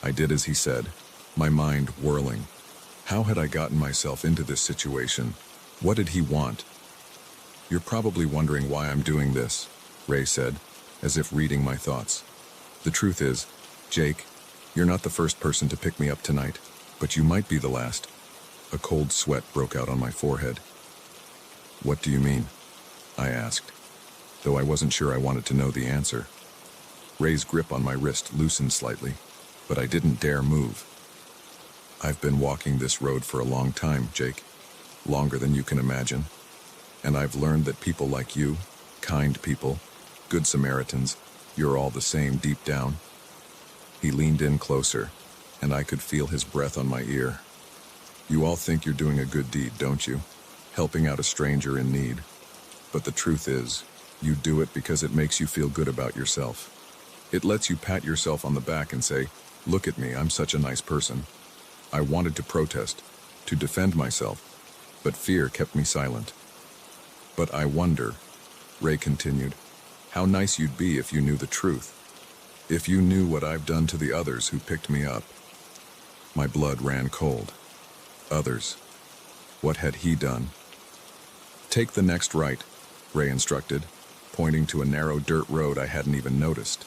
I did as he said, my mind whirling. How had I gotten myself into this situation? What did he want? "You're probably wondering why I'm doing this," Ray said, as if reading my thoughts. "The truth is, Jake, you're not the first person to pick me up tonight, but you might be the last." A cold sweat broke out on my forehead. "What do you mean?" I asked, though I wasn't sure I wanted to know the answer. Ray's grip on my wrist loosened slightly, but I didn't dare move. "I've been walking this road for a long time, Jake, longer than you can imagine, and I've learned that people like you, kind people, good Samaritans, you're all the same deep down." He leaned in closer, and I could feel his breath on my ear. "You all think you're doing a good deed, don't you? Helping out a stranger in need. But the truth is, you do it because it makes you feel good about yourself. It lets you pat yourself on the back and say, 'Look at me, I'm such a nice person.' I wanted to protest, to defend myself, but fear kept me silent." "But I wonder," Ray continued, "how nice you'd be if you knew the truth. If you knew what I've done to the others who picked me up." My blood ran cold. Others. What had he done? "Take the next right," Ray instructed, pointing to a narrow dirt road I hadn't even noticed.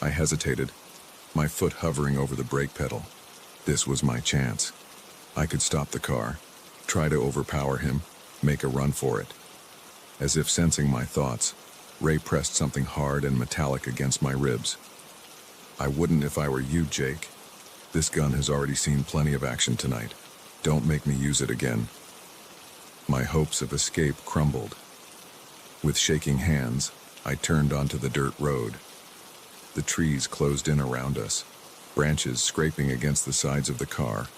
I hesitated, my foot hovering over the brake pedal. This was my chance. I could stop the car, try to overpower him, make a run for it. As if sensing my thoughts, Ray pressed something hard and metallic against my ribs. "I wouldn't if I were you, Jake. This gun has already seen plenty of action tonight. Don't make me use it again." My hopes of escape crumbled. With shaking hands, I turned onto the dirt road. The trees closed in around us, branches scraping against the sides of the car.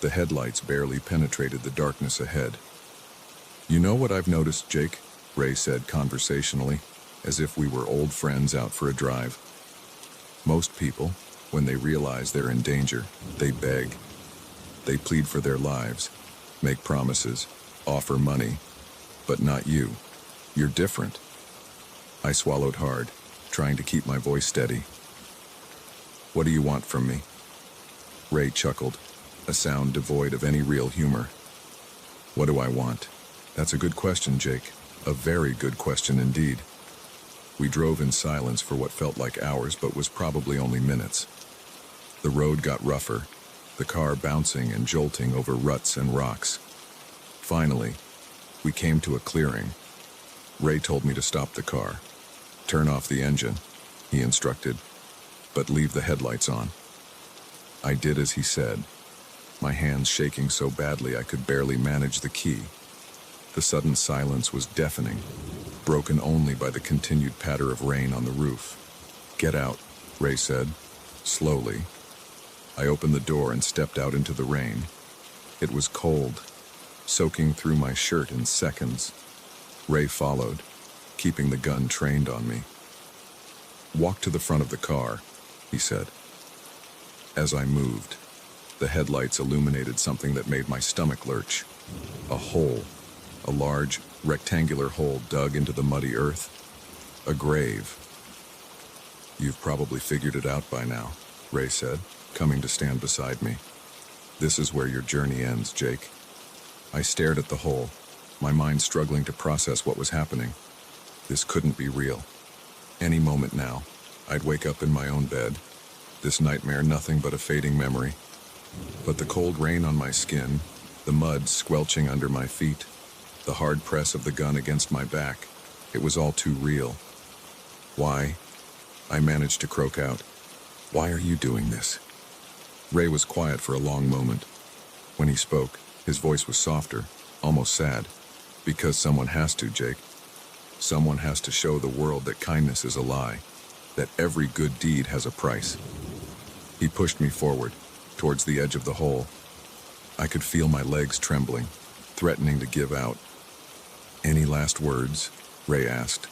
The headlights barely penetrated the darkness ahead. "You know what I've noticed, Jake?" Ray said conversationally, as if we were old friends out for a drive. "Most people, when they realize they're in danger, they beg. They plead for their lives, make promises, offer money. But not you. You're different." I swallowed hard, trying to keep my voice steady. "What do you want from me?" Ray chuckled, a sound devoid of any real humor. "What do I want? That's a good question, Jake. A very good question indeed." We drove in silence for what felt like hours but was probably only minutes. The road got rougher, the car bouncing and jolting over ruts and rocks. Finally, we came to a clearing. Ray told me to stop the car. "Turn off the engine," he instructed, "but leave the headlights on." I did as he said, my hands shaking so badly I could barely manage the key. The sudden silence was deafening, broken only by the continued patter of rain on the roof. "Get out," Ray said, slowly. I opened the door and stepped out into the rain. It was cold, soaking through my shirt in seconds. Ray followed, keeping the gun trained on me. "Walk to the front of the car," he said. As I moved, the headlights illuminated something that made my stomach lurch. A hole, a large, rectangular hole dug into the muddy earth. A grave. "You've probably figured it out by now," Ray said, coming to stand beside me. "This is where your journey ends, Jake." I stared at the hole, my mind struggling to process what was happening. This couldn't be real. Any moment now, I'd wake up in my own bed. This nightmare nothing but a fading memory. But the cold rain on my skin, the mud squelching under my feet, the hard press of the gun against my back, it was all too real. Why? I managed to croak out. Why are you doing this? Ray was quiet for a long moment. When he spoke, his voice was softer, almost sad. Because someone has to, Jake. Someone has to show the world that kindness is a lie, that every good deed has a price. He pushed me forward, towards the edge of the hole. I could feel my legs trembling, threatening to give out. Any last words? Ray asked.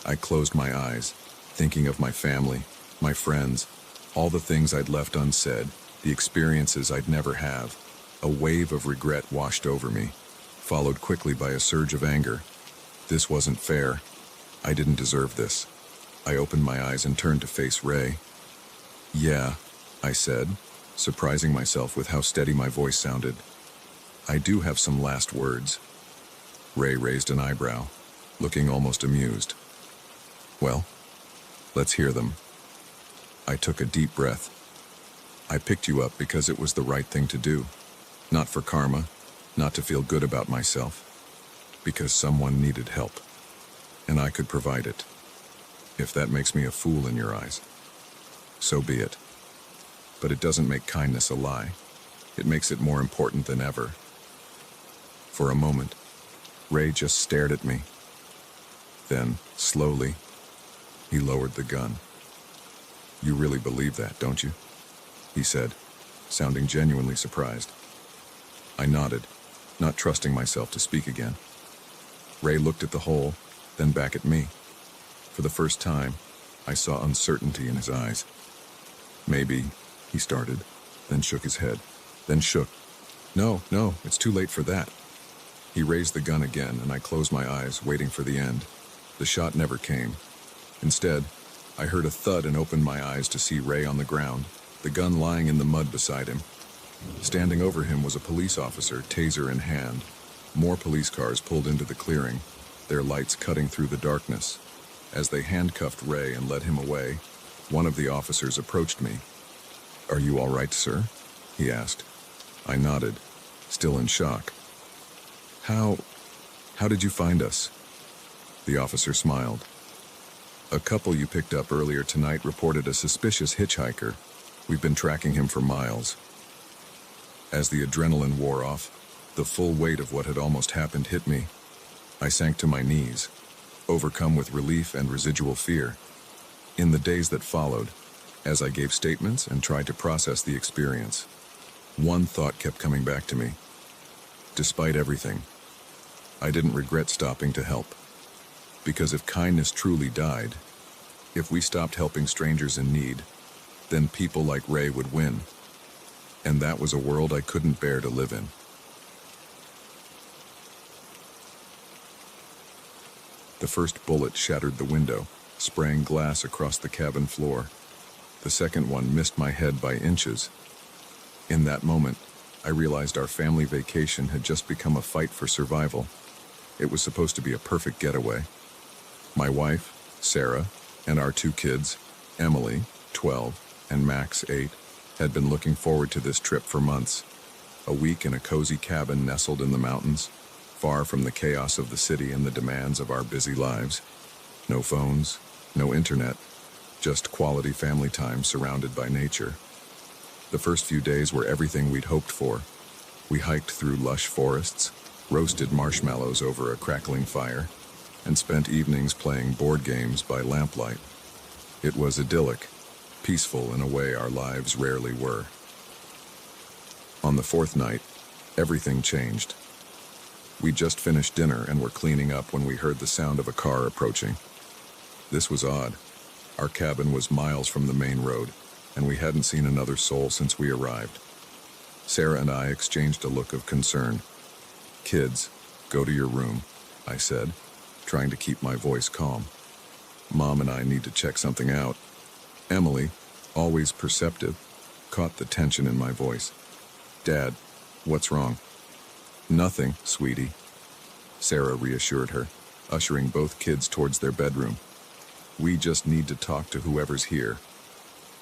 I closed my eyes, thinking of my family, my friends, all the things I'd left unsaid, the experiences I'd never have. A wave of regret washed over me, followed quickly by a surge of anger. This wasn't fair. I didn't deserve this. I opened my eyes and turned to face Ray. Yeah, I said, surprising myself with how steady my voice sounded. I do have some last words. Ray raised an eyebrow, looking almost amused. Well, let's hear them. I took a deep breath. I picked you up because it was the right thing to do. Not for karma, not to feel good about myself. Because someone needed help. And I could provide it. If that makes me a fool in your eyes, so be it. But it doesn't make kindness a lie. It makes it more important than ever. For a moment, Ray just stared at me. Then, slowly, he lowered the gun. You really believe that, don't you? He said, sounding genuinely surprised. I nodded, not trusting myself to speak again. Ray looked at the hole, then back at me. For the first time, I saw uncertainty in his eyes. Maybe, he started, then shook his head, then shook. No, it's too late for that. He raised the gun again, and I closed my eyes, waiting for the end. The shot never came. Instead, I heard a thud and opened my eyes to see Ray on the ground, the gun lying in the mud beside him. Standing over him was a police officer, taser in hand. More police cars pulled into the clearing, their lights cutting through the darkness. As they handcuffed Ray and led him away, one of the officers approached me. Are you all right, sir? He asked. I nodded, still in shock. How did you find us? The officer smiled. A couple you picked up earlier tonight reported a suspicious hitchhiker. We've been tracking him for miles. As the adrenaline wore off, the full weight of what had almost happened hit me. I sank to my knees, overcome with relief and residual fear. In the days that followed, as I gave statements and tried to process the experience, one thought kept coming back to me. Despite everything, I didn't regret stopping to help. Because if kindness truly died, if we stopped helping strangers in need, then people like Ray would win. And that was a world I couldn't bear to live in. The first bullet shattered the window, spraying glass across the cabin floor. The second one missed my head by inches. In that moment, I realized our family vacation had just become a fight for survival. It was supposed to be a perfect getaway. My wife, Sarah, and our two kids, Emily, 12, and Max, 8, had been looking forward to this trip for months. A week in a cozy cabin nestled in the mountains, far from the chaos of the city and the demands of our busy lives. No phones, no internet, just quality family time surrounded by nature. The first few days were everything we'd hoped for. We hiked through lush forests, roasted marshmallows over a crackling fire, and spent evenings playing board games by lamplight. It was idyllic, peaceful in a way our lives rarely were. On the fourth night, everything changed. We'd just finished dinner and were cleaning up when we heard the sound of a car approaching. This was odd. Our cabin was miles from the main road, and we hadn't seen another soul since we arrived. Sarah and I exchanged a look of concern. Kids, go to your room, I said, trying to keep my voice calm. Mom and I need to check something out. Emily, always perceptive, caught the tension in my voice. Dad, what's wrong? Nothing, sweetie. Sarah reassured her. ushering both kids towards their bedroom. "We just need to talk to whoever's here.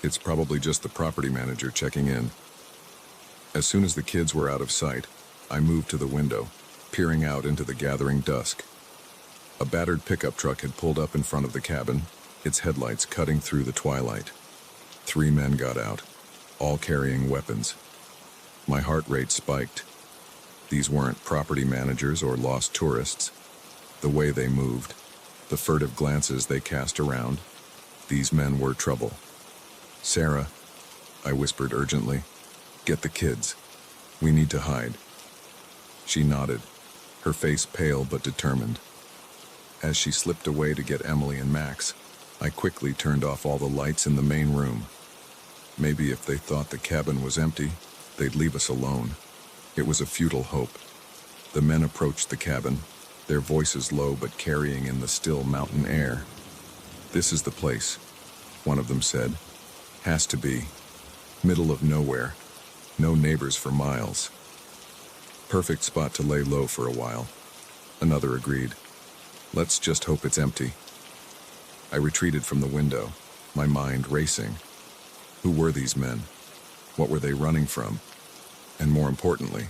It's probably just the property manager checking in." As soon as the kids were out of sight, I moved to the window, peering out into the gathering dusk. A battered pickup truck had pulled up in front of the cabin, its headlights cutting through the twilight. 3 men got out, all carrying weapons. My heart rate spiked. These weren't property managers or lost tourists. The way they moved, the furtive glances they cast around, these men were trouble. "Sarah," I whispered urgently, "get the kids. We need to hide." She nodded, her face pale but determined. As she slipped away to get Emily and Max, I quickly turned off all the lights in the main room. Maybe if they thought the cabin was empty, they'd leave us alone. It was a futile hope. The men approached the cabin, their voices low but carrying in the still mountain air. "This is the place," one of them said. "Has to be. Middle of nowhere. No neighbors for miles. Perfect spot to lay low for a while," another agreed. "Let's just hope it's empty." I retreated from the window, my mind racing. Who were these men? What were they running from? And more importantly,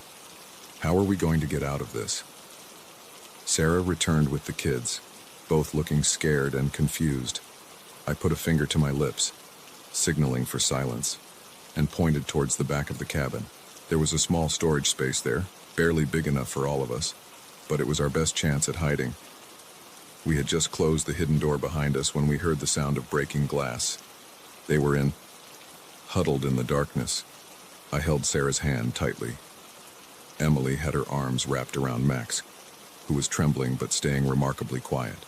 how are we going to get out of this? Sarah returned with the kids, both looking scared and confused. I put a finger to my lips, signaling for silence, and pointed towards the back of the cabin. There was a small storage space there, barely big enough for all of us, but it was our best chance at hiding. We had just closed the hidden door behind us when we heard the sound of breaking glass. They were in. Huddled in the darkness, I held Sarah's hand tightly. Emily had her arms wrapped around Max, who was trembling but staying remarkably quiet.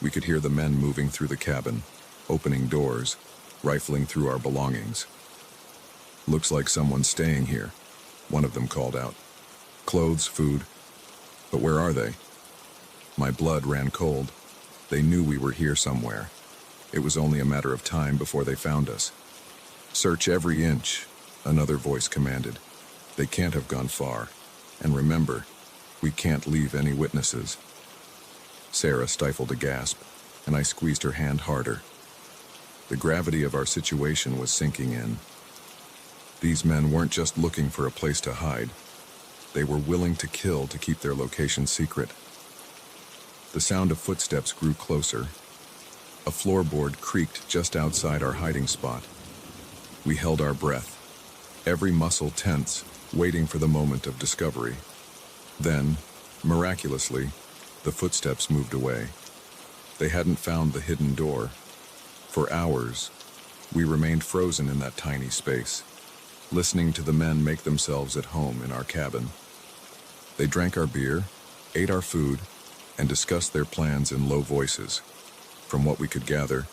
We could hear the men moving through the cabin, opening doors, rifling through our belongings. "Looks like someone's staying here," one of them called out. "Clothes, food. But where are they?" My blood ran cold. They knew we were here somewhere. It was only a matter of time before they found us. "Search every inch," another voice commanded. "They can't have gone far. And remember, we can't leave any witnesses." Sarah stifled a gasp, and I squeezed her hand harder. The gravity of our situation was sinking in. These men weren't just looking for a place to hide. They were willing to kill to keep their location secret. The sound of footsteps grew closer. A floorboard creaked just outside our hiding spot. We held our breath, every muscle tense, waiting for the moment of discovery. Then, miraculously, the footsteps moved away. They hadn't found the hidden door. For hours, we remained frozen in that tiny space, listening to the men make themselves at home in our cabin. They drank our beer, ate our food, and discussed their plans in low voices. From what we could gather,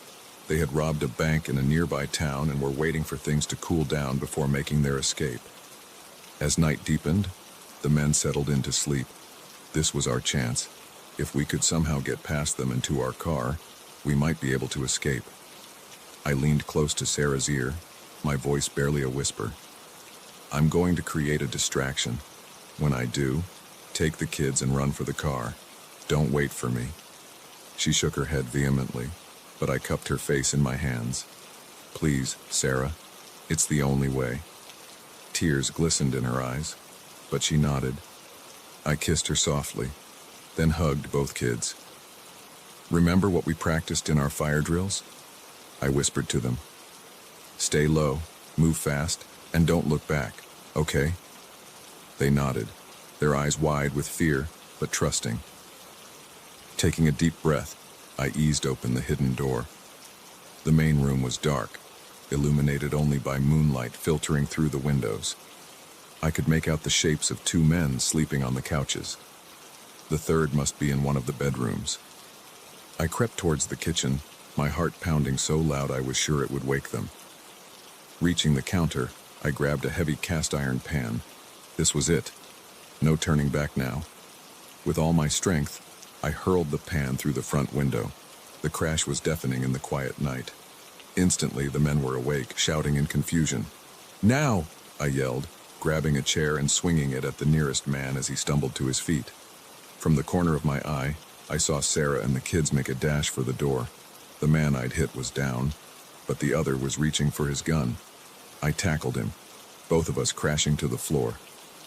they had robbed a bank in a nearby town and were waiting for things to cool down before making their escape. As night deepened, the men settled into sleep. This was our chance. If we could somehow get past them and to our car, we might be able to escape. I leaned close to Sarah's ear, my voice barely a whisper. "I'm going to create a distraction. When I do, take the kids and run for the car. Don't wait for me." She shook her head vehemently, but I cupped her face in my hands. "Please, Sarah, it's the only way." Tears glistened in her eyes, but she nodded. I kissed her softly, then hugged both kids. "Remember what we practiced in our fire drills?" I whispered to them. "Stay low, move fast, and don't look back, okay?" They nodded, their eyes wide with fear, but trusting. Taking a deep breath, I eased open the hidden door. The main room was dark, illuminated only by moonlight filtering through the windows. I could make out the shapes of 2 men sleeping on the couches. The third must be in one of the bedrooms. I crept towards the kitchen, my heart pounding so loud I was sure it would wake them. Reaching the counter, I grabbed a heavy cast-iron pan. This was it. No turning back now. With all my strength, I hurled the pan through the front window. The crash was deafening in the quiet night. Instantly, the men were awake, shouting in confusion. "Now!" I yelled, grabbing a chair and swinging it at the nearest man as he stumbled to his feet. From the corner of my eye, I saw Sarah and the kids make a dash for the door. The man I'd hit was down, but the other was reaching for his gun. I tackled him, both of us crashing to the floor.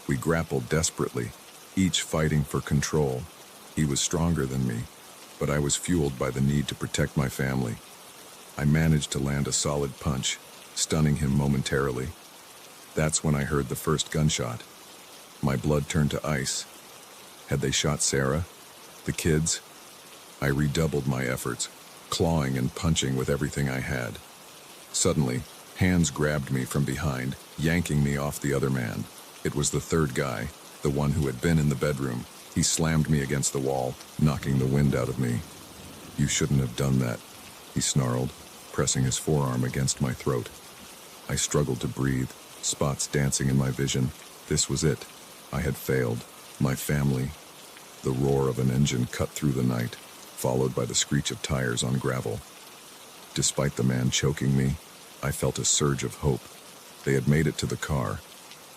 We grappled desperately, each fighting for control. He was stronger than me, but I was fueled by the need to protect my family. I managed to land a solid punch, stunning him momentarily. That's when I heard the first gunshot. My blood turned to ice. Had they shot Sarah? The kids? I redoubled my efforts, clawing and punching with everything I had. Suddenly, hands grabbed me from behind, yanking me off the other man. It was the third guy, the one who had been in the bedroom. He slammed me against the wall, knocking the wind out of me. "You shouldn't have done that," he snarled, pressing his forearm against my throat. I struggled to breathe, spots dancing in my vision. This was it. I had failed. My family. The roar of an engine cut through the night, followed by the screech of tires on gravel. Despite the man choking me, I felt a surge of hope. They had made it to the car.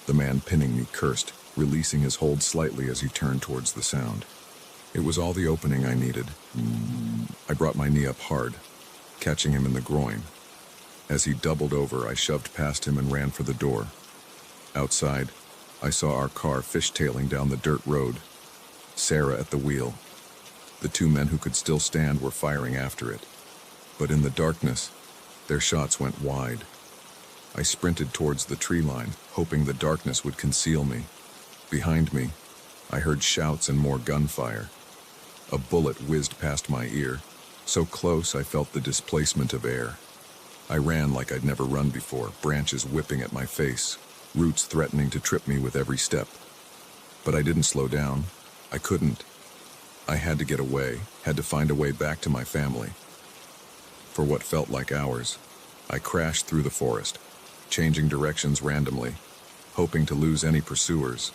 The man pinning me cursed, releasing his hold slightly as he turned towards the sound. It was all the opening I needed. I brought my knee up hard, catching him in the groin. As he doubled over, I shoved past him and ran for the door. Outside, I saw our car fishtailing down the dirt road, Sarah at the wheel. The two men who could still stand were firing after it. But in the darkness, their shots went wide. I sprinted towards the tree line, hoping the darkness would conceal me. Behind me, I heard shouts and more gunfire. A bullet whizzed past my ear, so close I felt the displacement of air. I ran like I'd never run before, branches whipping at my face, roots threatening to trip me with every step. But I didn't slow down. I couldn't. I had to get away, had to find a way back to my family. For what felt like hours, I crashed through the forest, changing directions randomly, hoping to lose any pursuers.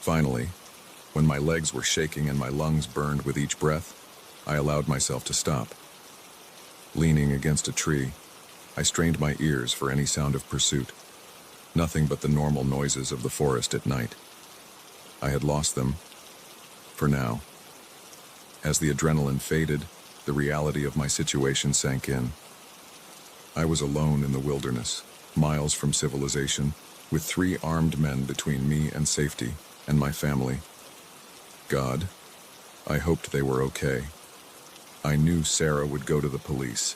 Finally, when my legs were shaking and my lungs burned with each breath, I allowed myself to stop. Leaning against a tree, I strained my ears for any sound of pursuit. Nothing but the normal noises of the forest at night. I had lost them, for now. As the adrenaline faded, the reality of my situation sank in. I was alone in the wilderness, miles from civilization, with 3 armed men between me and safety, and my family. God, I hoped they were okay. I knew Sarah would go to the police.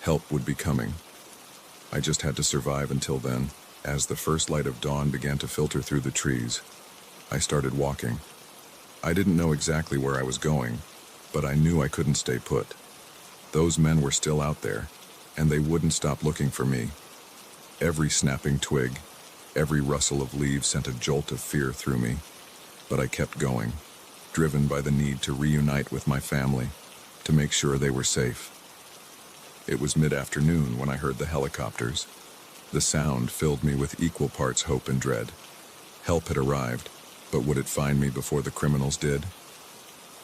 Help would be coming. I just had to survive until then. As the first light of dawn began to filter through the trees, I started walking. I didn't know exactly where I was going, but I knew I couldn't stay put. Those men were still out there, and they wouldn't stop looking for me. Every snapping twig, every rustle of leaves sent a jolt of fear through me, but I kept going, driven by the need to reunite with my family, to make sure they were safe. It was mid-afternoon when I heard the helicopters. The sound filled me with equal parts hope and dread. Help had arrived, but would it find me before the criminals did?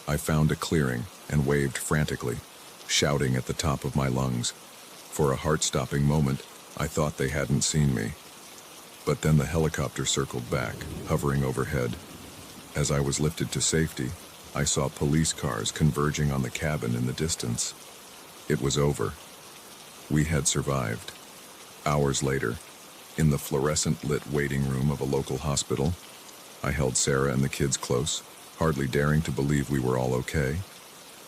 I found a clearing and waved frantically, shouting at the top of my lungs. For a heart-stopping moment, I thought they hadn't seen me. But then the helicopter circled back, hovering overhead. As I was lifted to safety, I saw police cars converging on the cabin in the distance. It was over. We had survived. Hours later, in the fluorescent-lit waiting room of a local hospital, I held Sarah and the kids close, hardly daring to believe we were all okay.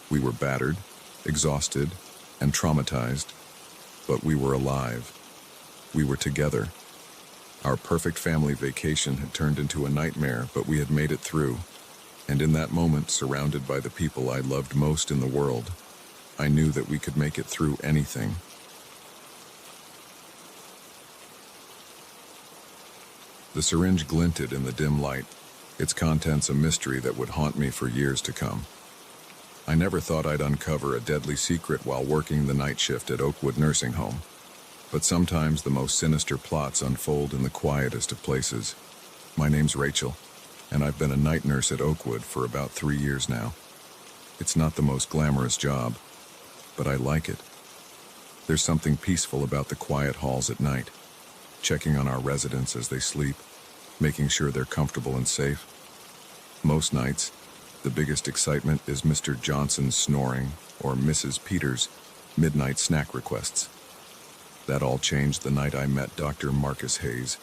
We were battered, exhausted, and traumatized, but we were alive. We were together. Our perfect family vacation had turned into a nightmare, but we had made it through. And in that moment, surrounded by the people I loved most in the world, I knew that we could make it through anything. The syringe glinted in the dim light, its contents a mystery that would haunt me for years to come. I never thought I'd uncover a deadly secret while working the night shift at Oakwood Nursing Home. But sometimes the most sinister plots unfold in the quietest of places. My name's Rachel, and I've been a night nurse at Oakwood for about 3 years now. It's not the most glamorous job, but I like it. There's something peaceful about the quiet halls at night, checking on our residents as they sleep, making sure they're comfortable and safe. Most nights, The biggest excitement is Mr. Johnson's snoring or Mrs. Peters' midnight snack requests. That all changed the night I met Dr. Marcus Hayes.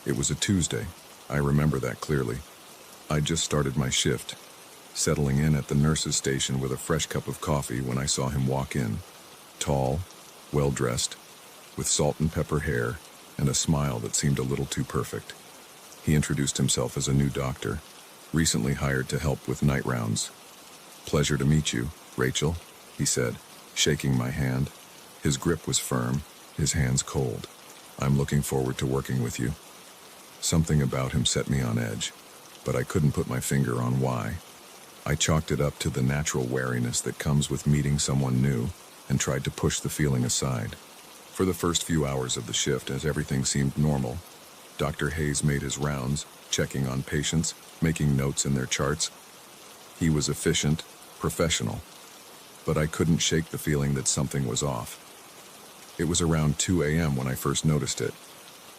It was a Tuesday. I remember that clearly. I'd just started my shift, settling in at the nurse's station with a fresh cup of coffee when I saw him walk in. Tall, well-dressed, with salt and pepper hair and a smile that seemed a little too perfect. He introduced himself as a new doctor, recently hired to help with night rounds. "Pleasure to meet you, Rachel," he said, shaking my hand. His grip was firm, his hands cold. "I'm looking forward to working with you." Something about him set me on edge, but I couldn't put my finger on why. I chalked it up to the natural wariness that comes with meeting someone new and tried to push the feeling aside. For the first few hours of the shift, as everything seemed normal, Dr. Hayes made his rounds, checking on patients, making notes in their charts. He was efficient, professional, but I couldn't shake the feeling that something was off. It was around 2 a.m. when I first noticed it.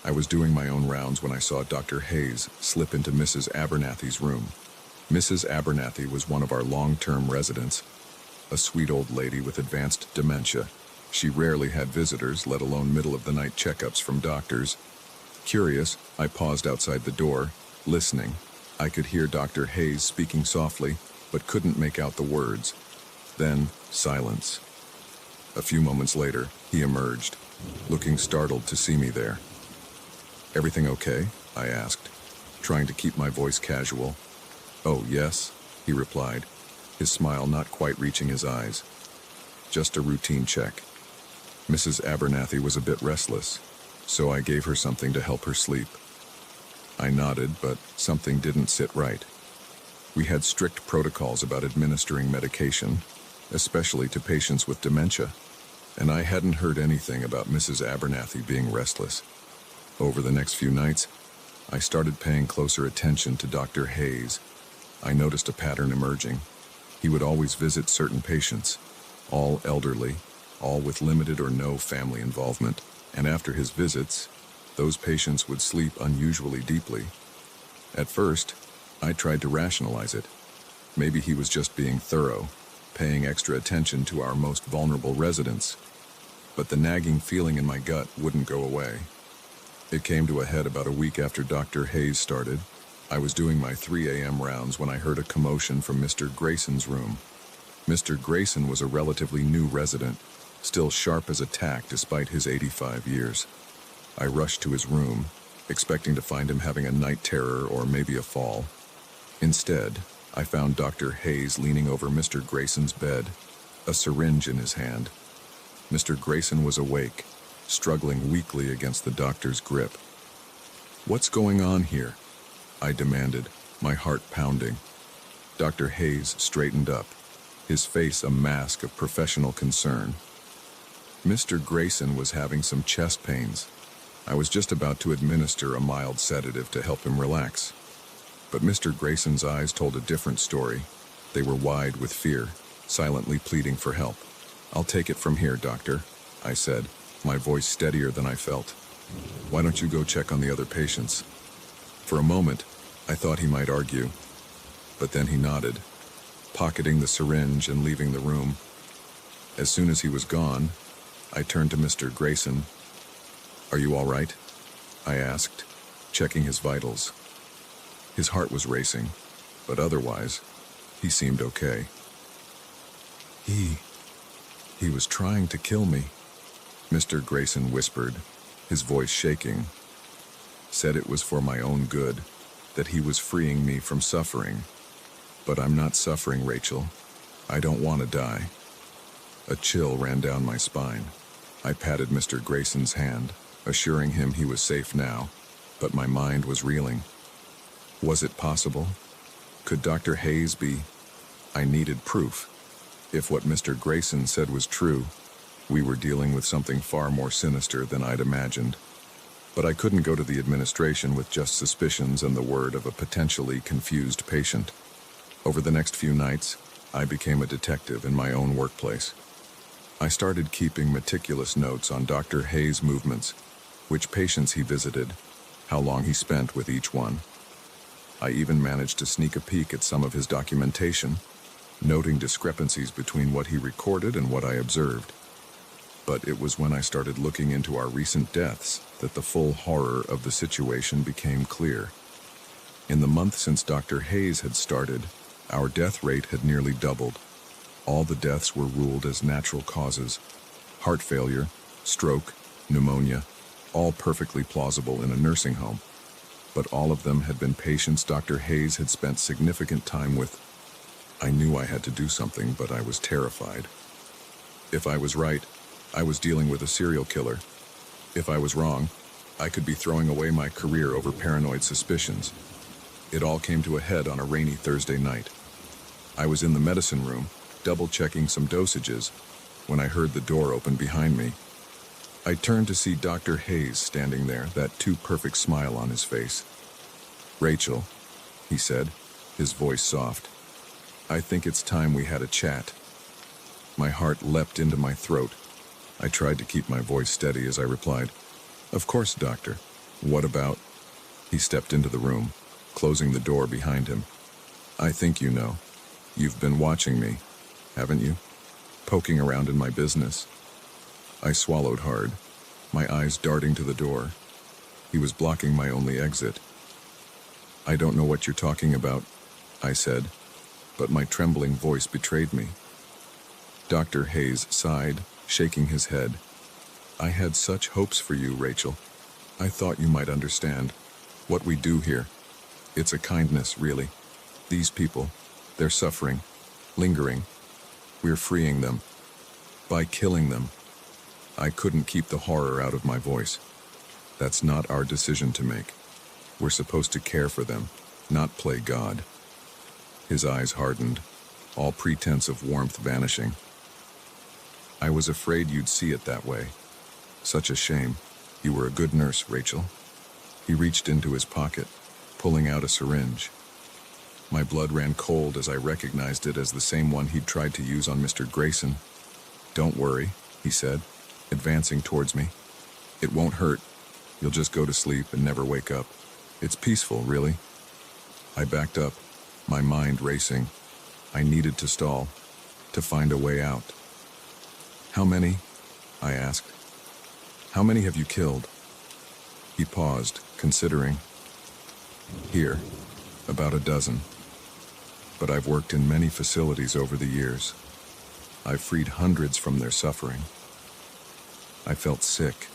I was doing my own rounds when I saw Dr. Hayes slip into Mrs. Abernathy's room. Mrs. Abernathy was one of our long-term residents, a sweet old lady with advanced dementia. She rarely had visitors, let alone middle-of-the-night checkups from doctors. Curious, I paused outside the door, listening. I could hear Dr. Hayes speaking softly, but couldn't make out the words. Then, silence. A few moments later, he emerged, looking startled to see me there. "Everything okay?" I asked, trying to keep my voice casual. "Oh, yes," he replied, his smile not quite reaching his eyes. "Just a routine check." Mrs. Abernathy was a bit restless, so I gave her something to help her sleep. I nodded, but something didn't sit right. We had strict protocols about administering medication, especially to patients with dementia, and I hadn't heard anything about Mrs. Abernathy being restless. Over the next few nights, I started paying closer attention to Dr. Hayes. I noticed a pattern emerging. He would always visit certain patients, all elderly, all with limited or no family involvement, and after his visits, those patients would sleep unusually deeply. At first, I tried to rationalize it. Maybe he was just being thorough, paying extra attention to our most vulnerable residents. But the nagging feeling in my gut wouldn't go away. It came to a head about a week after Dr. Hayes started. I was doing my 3 a.m. rounds when I heard a commotion from Mr. Grayson's room. Mr. Grayson was a relatively new resident, still sharp as a tack despite his 85 years. I rushed to his room, expecting to find him having a night terror or maybe a fall. Instead, I found Dr. Hayes leaning over Mr. Grayson's bed, a syringe in his hand. Mr. Grayson was awake, struggling weakly against the doctor's grip. "What's going on here?" I demanded, my heart pounding. Dr. Hayes straightened up, his face a mask of professional concern. Mr. Grayson was having some chest pains. I was just about to administer a mild sedative to help him relax. But Mr. Grayson's eyes told a different story. They were wide with fear, silently pleading for help. "I'll take it from here, doctor," I said, my voice steadier than I felt. "Why don't you go check on the other patients?" For a moment, I thought he might argue, but then he nodded, pocketing the syringe and leaving the room. As soon as he was gone, I turned to Mr. Grayson. "Are you all right?" I asked, checking his vitals. His heart was racing, but otherwise, he seemed okay. He was trying to kill me," Mr. Grayson whispered, his voice shaking. "Said it was for my own good, that he was freeing me from suffering. But I'm not suffering, Rachel. I don't want to die." A chill ran down my spine. I patted Mr. Grayson's hand, assuring him he was safe now, but my mind was reeling. Was it possible? Could Dr. Hayes be? I needed proof. If what Mr. Grayson said was true, we were dealing with something far more sinister than I'd imagined. But I couldn't go to the administration with just suspicions and the word of a potentially confused patient. Over the next few nights, I became a detective in my own workplace. I started keeping meticulous notes on Dr. Hayes' movements, which patients he visited, how long he spent with each one. I even managed to sneak a peek at some of his documentation, noting discrepancies between what he recorded and what I observed. But it was when I started looking into our recent deaths that the full horror of the situation became clear. In the month since Dr. Hayes had started, our death rate had nearly doubled. All the deaths were ruled as natural causes: heart failure, stroke, pneumonia, all perfectly plausible in a nursing home. But all of them had been patients Dr. Hayes had spent significant time with. I knew I had to do something, but I was terrified. If I was right, I was dealing with a serial killer. If I was wrong, I could be throwing away my career over paranoid suspicions. It all came to a head on a rainy Thursday night. I was in the medicine room, double-checking some dosages, when I heard the door open behind me. I turned to see Dr. Hayes standing there, that too-perfect smile on his face. "Rachel," he said, his voice soft, "I think it's time we had a chat." My heart leapt into my throat. I tried to keep my voice steady as I replied, "Of course, doctor. What about—" He stepped into the room, closing the door behind him. "I think you know. You've been watching me, haven't you? Poking around in my business." I swallowed hard, my eyes darting to the door. He was blocking my only exit. "I don't know what you're talking about," I said, but my trembling voice betrayed me. Dr. Hayes sighed, shaking his head. "I had such hopes for you, Rachel. I thought you might understand. What we do here, it's a kindness, really. These people, they're suffering, lingering. We're freeing them. By killing them." I couldn't keep the horror out of my voice. "That's not our decision to make. We're supposed to care for them, not play God." His eyes hardened, all pretense of warmth vanishing. "I was afraid you'd see it that way. Such a shame. You were a good nurse, Rachel." He reached into his pocket, pulling out a syringe. My blood ran cold as I recognized it as the same one he'd tried to use on Mr. Grayson. "Don't worry," he said, advancing towards me. "It won't hurt. You'll just go to sleep and never wake up. It's peaceful, really." I backed up, my mind racing. I needed to stall, to find a way out. "How many?" I asked. "How many have you killed?" He paused, considering. "Here, about a dozen. But I've worked in many facilities over the years. I've freed hundreds from their suffering." I felt sick.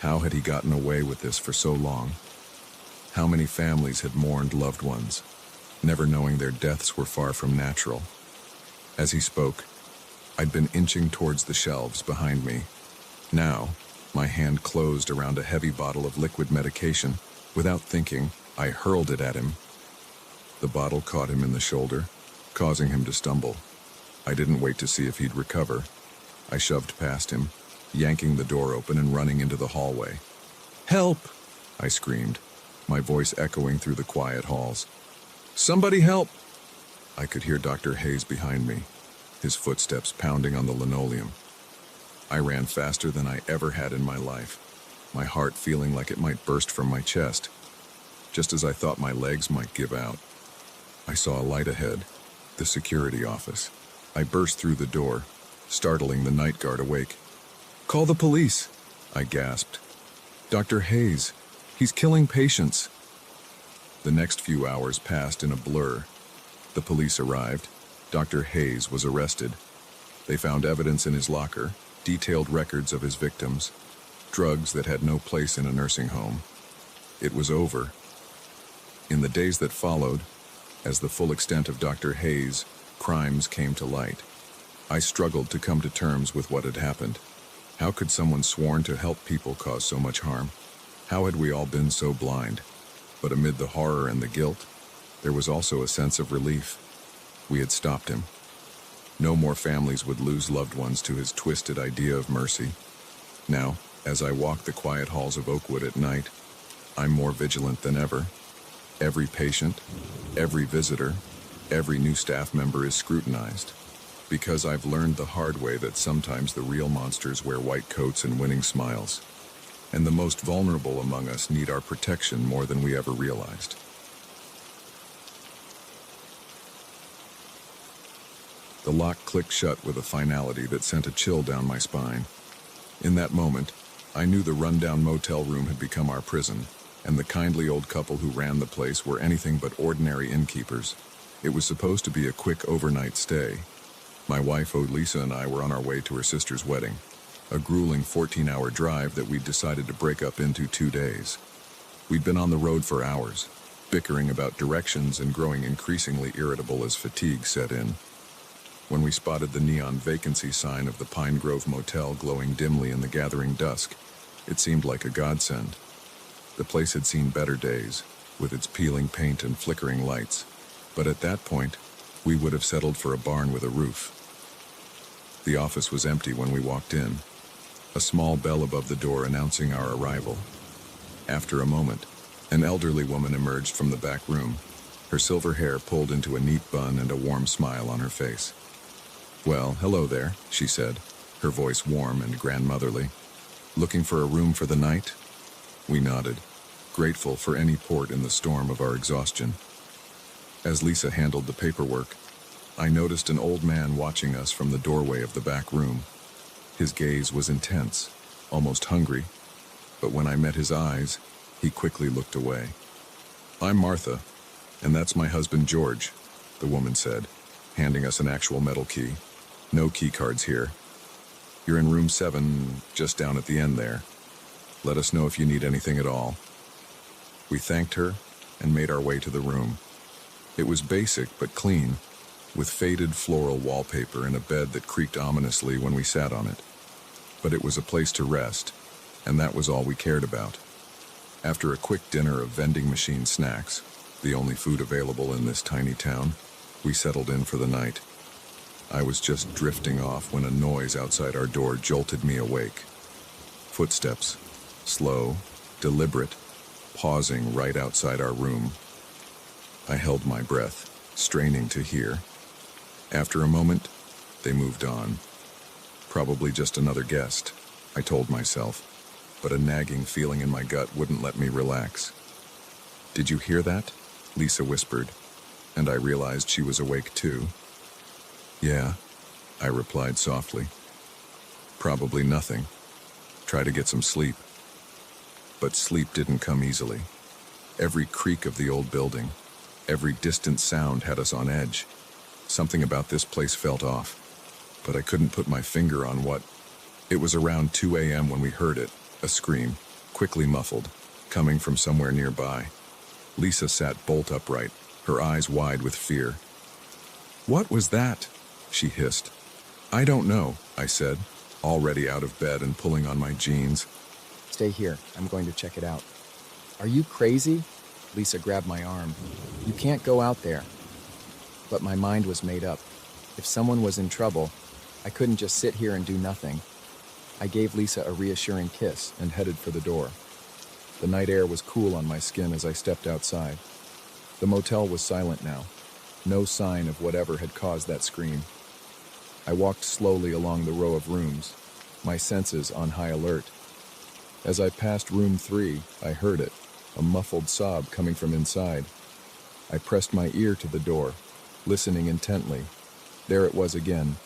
How had he gotten away with this for so long? How many families had mourned loved ones, never knowing their deaths were far from natural? As he spoke, I'd been inching towards the shelves behind me. Now, my hand closed around a heavy bottle of liquid medication. Without thinking, I hurled it at him. The bottle caught him in the shoulder, causing him to stumble. I didn't wait to see if he'd recover. I shoved past him, yanking the door open and running into the hallway. "Help!" I screamed, my voice echoing through the quiet halls. "Somebody help!" I could hear Dr. Hayes behind me, his footsteps pounding on the linoleum. I ran faster than I ever had in my life, my heart feeling like it might burst from my chest. Just as I thought my legs might give out, I saw a light ahead, the security office. I burst through the door, startling the night guard awake. "Call the police!" I gasped. "Dr. Hayes, he's killing patients." The next few hours passed in a blur. The police arrived. Dr. Hayes was arrested. They found evidence in his locker, detailed records of his victims, drugs that had no place in a nursing home. It was over. In the days that followed, as the full extent of Dr. Hayes' crimes came to light, I struggled to come to terms with what had happened. How could someone sworn to help people cause so much harm? How had we all been so blind? But amid the horror and the guilt, there was also a sense of relief. We had stopped him. No more families would lose loved ones to his twisted idea of mercy. Now, as I walk the quiet halls of Oakwood at night, I'm more vigilant than ever. Every patient, every visitor, every new staff member is scrutinized. Because I've learned the hard way that sometimes the real monsters wear white coats and winning smiles. And the most vulnerable among us need our protection more than we ever realized. The lock clicked shut with a finality that sent a chill down my spine. In that moment, I knew the rundown motel room had become our prison, and the kindly old couple who ran the place were anything but ordinary innkeepers. It was supposed to be a quick overnight stay. My wife, Lisa, and I were on our way to her sister's wedding, a grueling 14-hour drive that we'd decided to break up into 2 days. We'd been on the road for hours, bickering about directions and growing increasingly irritable as fatigue set in. When we spotted the neon vacancy sign of the Pine Grove Motel glowing dimly in the gathering dusk, it seemed like a godsend. The place had seen better days, with its peeling paint and flickering lights, but at that point, we would have settled for a barn with a roof. The office was empty when we walked in, a small bell above the door announcing our arrival. After a moment, an elderly woman emerged from the back room, her silver hair pulled into a neat bun and a warm smile on her face. "Well, hello there," she said, her voice warm and grandmotherly. "Looking for a room for the night?" We nodded, grateful for any port in the storm of our exhaustion. As Lisa handled the paperwork, I noticed an old man watching us from the doorway of the back room. His gaze was intense, almost hungry, but when I met his eyes, he quickly looked away. "I'm Martha, and that's my husband George," the woman said, handing us an actual metal key. "No key cards here. You're in room 7, just down at the end there. Let us know if you need anything at all." We thanked her and made our way to the room. It was basic but clean, with faded floral wallpaper and a bed that creaked ominously when we sat on it. But it was a place to rest, and that was all we cared about. After a quick dinner of vending machine snacks, the only food available in this tiny town, we settled in for the night. I was just drifting off when a noise outside our door jolted me awake. Footsteps, slow, deliberate, pausing right outside our room. I held my breath, straining to hear. After a moment, they moved on. Probably just another guest, I told myself, but a nagging feeling in my gut wouldn't let me relax. "Did you hear that?" Lisa whispered, and I realized she was awake too. "Yeah," I replied softly. "Probably nothing. Try to get some sleep." But sleep didn't come easily. Every creak of the old building, every distant sound had us on edge. Something about this place felt off, but I couldn't put my finger on what. It was around 2 a.m. when we heard it, a scream, quickly muffled, coming from somewhere nearby. Lisa sat bolt upright, her eyes wide with fear. "What was that?" she hissed. "I don't know," I said, already out of bed and pulling on my jeans. "Stay here. I'm going to check it out." "Are you crazy?" Lisa grabbed my arm. "You can't go out there." But my mind was made up. If someone was in trouble, I couldn't just sit here and do nothing. I gave Lisa a reassuring kiss and headed for the door. The night air was cool on my skin as I stepped outside. The motel was silent now. No sign of whatever had caused that scream. I walked slowly along the row of rooms, my senses on high alert. As I passed room 3, I heard it, a muffled sob coming from inside. I pressed my ear to the door, listening intently. There it was again,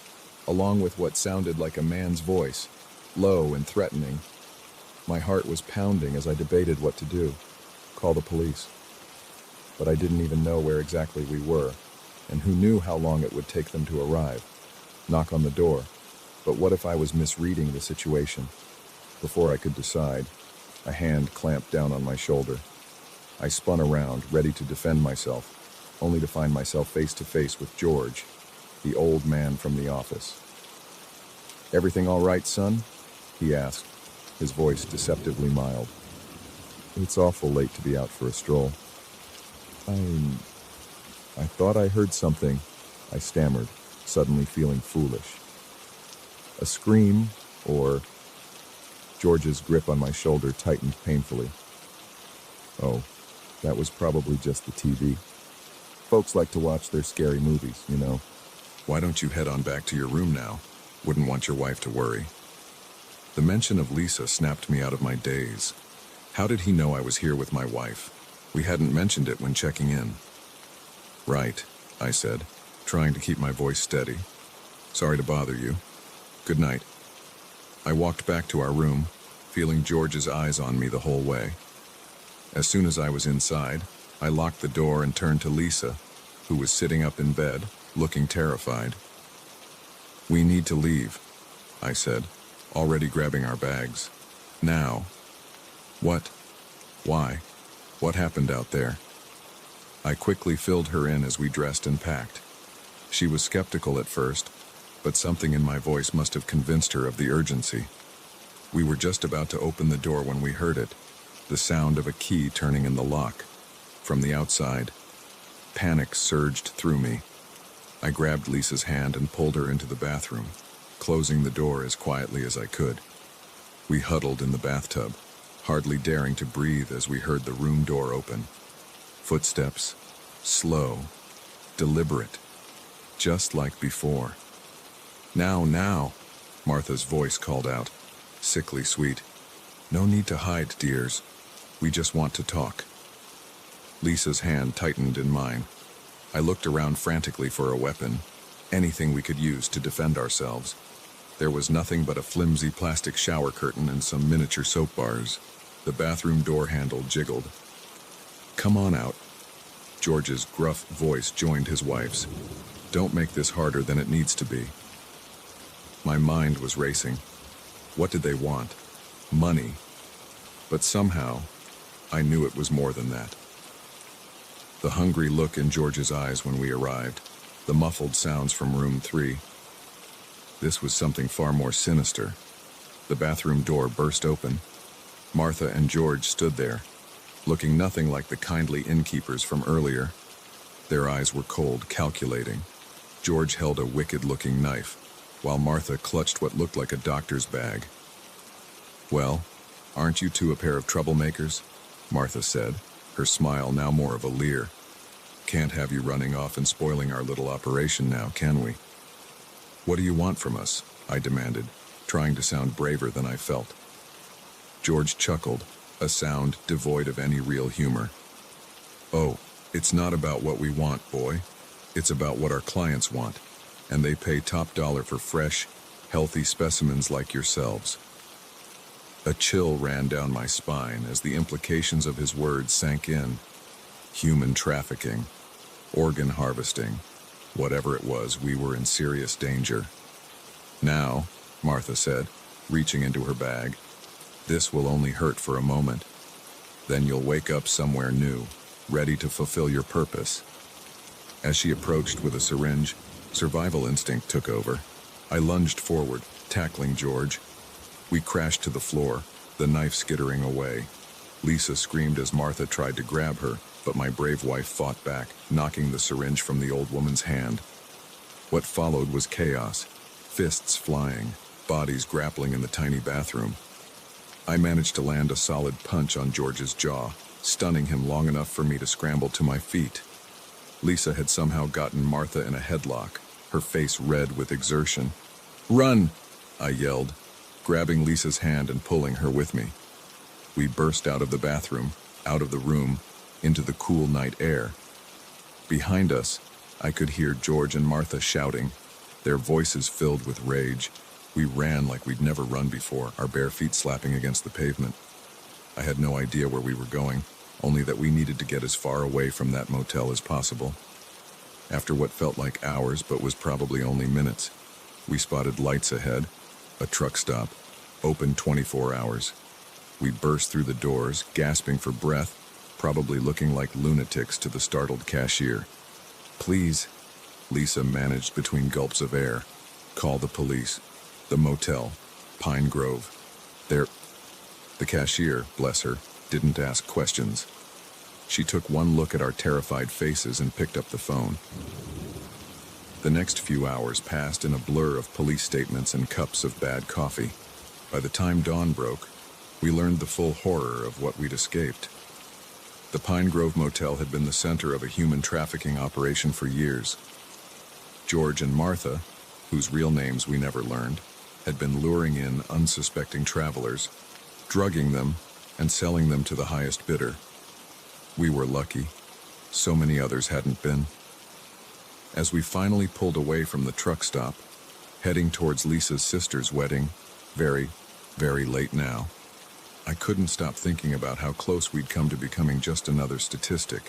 along with what sounded like a man's voice, low and threatening. My heart was pounding as I debated what to do. Call the police. But I didn't even know where exactly we were, and who knew how long it would take them to arrive. Knock on the door. But what if I was misreading the situation? Before I could decide, a hand clamped down on my shoulder. I spun around, ready to defend myself, only to find myself face to face with George, the old man from the office. "Everything all right, son?" he asked, his voice deceptively mild. "It's awful late to be out for a stroll." I thought I heard something," I stammered, suddenly feeling foolish. "A scream, or..." George's grip on my shoulder tightened painfully. "Oh, that was probably just the TV. Folks like to watch their scary movies, you know." "Why don't you head on back to your room now? Wouldn't want your wife to worry." The mention of Lisa snapped me out of my daze. How did he know I was here with my wife? We hadn't mentioned it when checking in. "Right," I said, trying to keep my voice steady. Sorry to bother you. Good night. I walked back to our room, feeling George's eyes on me the whole way. As soon as I was inside, I locked the door and turned to Lisa, who was sitting up in bed, looking terrified. We need to leave, I said, already grabbing our bags. Now. What? Why? What happened out there? I quickly filled her in as we dressed and packed. She was skeptical at first, but something in my voice must have convinced her of the urgency. We were just about to open the door when we heard it, the sound of a key turning in the lock. From the outside, panic surged through me. I grabbed Lisa's hand and pulled her into the bathroom, closing the door as quietly as I could. We huddled in the bathtub, hardly daring to breathe as we heard the room door open. Footsteps, slow, deliberate, just like before. Now, Martha's voice called out, sickly sweet. No need to hide, dears. We just want to talk. Lisa's hand tightened in mine. I looked around frantically for a weapon, anything we could use to defend ourselves. There was nothing but a flimsy plastic shower curtain and some miniature soap bars. The bathroom door handle jiggled. Come on out. George's gruff voice joined his wife's. Don't make this harder than it needs to be. My mind was racing. What did they want? Money. But somehow, I knew it was more than that. The hungry look in George's eyes when we arrived, the muffled sounds from room 3. This was something far more sinister. The bathroom door burst open. Martha and George stood there, looking nothing like the kindly innkeepers from earlier. Their eyes were cold, calculating. George held a wicked-looking knife, while Martha clutched what looked like a doctor's bag. Well, aren't you two a pair of troublemakers? Martha said, her smile now more of a leer. Can't have you running off and spoiling our little operation now, can we? What do you want from us? I demanded, trying to sound braver than I felt. George chuckled, a sound devoid of any real humor. Oh, it's not about what we want, boy. It's about what our clients want, and they pay top dollar for fresh, healthy specimens like yourselves. A chill ran down my spine as the implications of his words sank in. Human trafficking, organ harvesting, whatever it was, we were in serious danger. Now, Martha said, reaching into her bag, this will only hurt for a moment. Then you'll wake up somewhere new, ready to fulfill your purpose. As she approached with a syringe, survival instinct took over. I lunged forward, tackling George. We crashed to the floor, the knife skittering away. Lisa screamed as Martha tried to grab her, but my brave wife fought back, knocking the syringe from the old woman's hand. What followed was chaos, fists flying, bodies grappling in the tiny bathroom. I managed to land a solid punch on George's jaw, stunning him long enough for me to scramble to my feet. Lisa had somehow gotten Martha in a headlock, her face red with exertion. "Run!" I yelled, grabbing Lisa's hand and pulling her with me. We burst out of the bathroom, out of the room, into the cool night air. Behind us, I could hear George and Martha shouting, their voices filled with rage. We ran like we'd never run before, our bare feet slapping against the pavement. I had no idea where we were going, only that we needed to get as far away from that motel as possible. After what felt like hours but was probably only minutes, we spotted lights ahead, a truck stop, open 24 hours. We burst through the doors, gasping for breath, probably looking like lunatics to the startled cashier. "Please," Lisa managed between gulps of air. "Call the police. The motel. Pine Grove. They're..." The cashier, bless her, didn't ask questions. She took one look at our terrified faces and picked up the phone. The next few hours passed in a blur of police statements and cups of bad coffee. By the time dawn broke, we learned the full horror of what we'd escaped. The Pine Grove Motel had been the center of a human trafficking operation for years. George and Martha, whose real names we never learned, had been luring in unsuspecting travelers, drugging them, and selling them to the highest bidder. We were lucky. So many others hadn't been. As we finally pulled away from the truck stop, heading towards Lisa's sister's wedding, very, very late now. I couldn't stop thinking about how close we'd come to becoming just another statistic,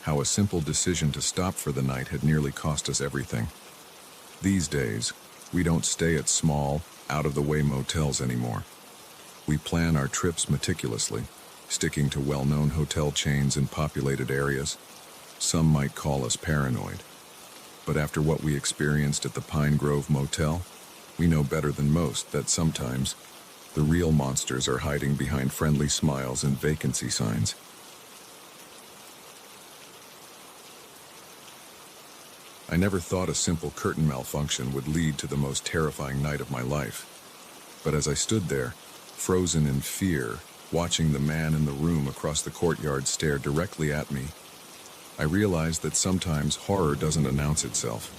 how a simple decision to stop for the night had nearly cost us everything. These days, we don't stay at small, out-of-the-way motels anymore. We plan our trips meticulously, sticking to well-known hotel chains in populated areas. Some might call us paranoid. But after what we experienced at the Pine Grove Motel, we know better than most that sometimes the real monsters are hiding behind friendly smiles and vacancy signs. I never thought a simple curtain malfunction would lead to the most terrifying night of my life. But as I stood there, frozen in fear, watching the man in the room across the courtyard stare directly at me, I realized that sometimes horror doesn't announce itself.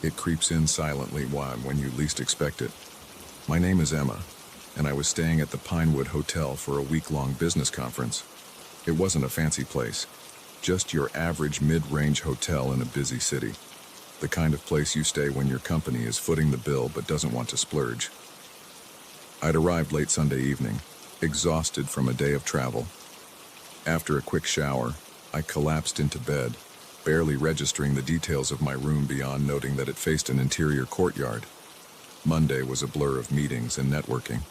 It creeps in silently when you least expect it. My name is Emma, and I was staying at the Pinewood Hotel for a week-long business conference. It wasn't a fancy place, just your average mid-range hotel in a busy city. The kind of place you stay when your company is footing the bill but doesn't want to splurge. I'd arrived late Sunday evening, exhausted from a day of travel. After a quick shower, I collapsed into bed, barely registering the details of my room beyond noting that it faced an interior courtyard. Monday was a blur of meetings and networking.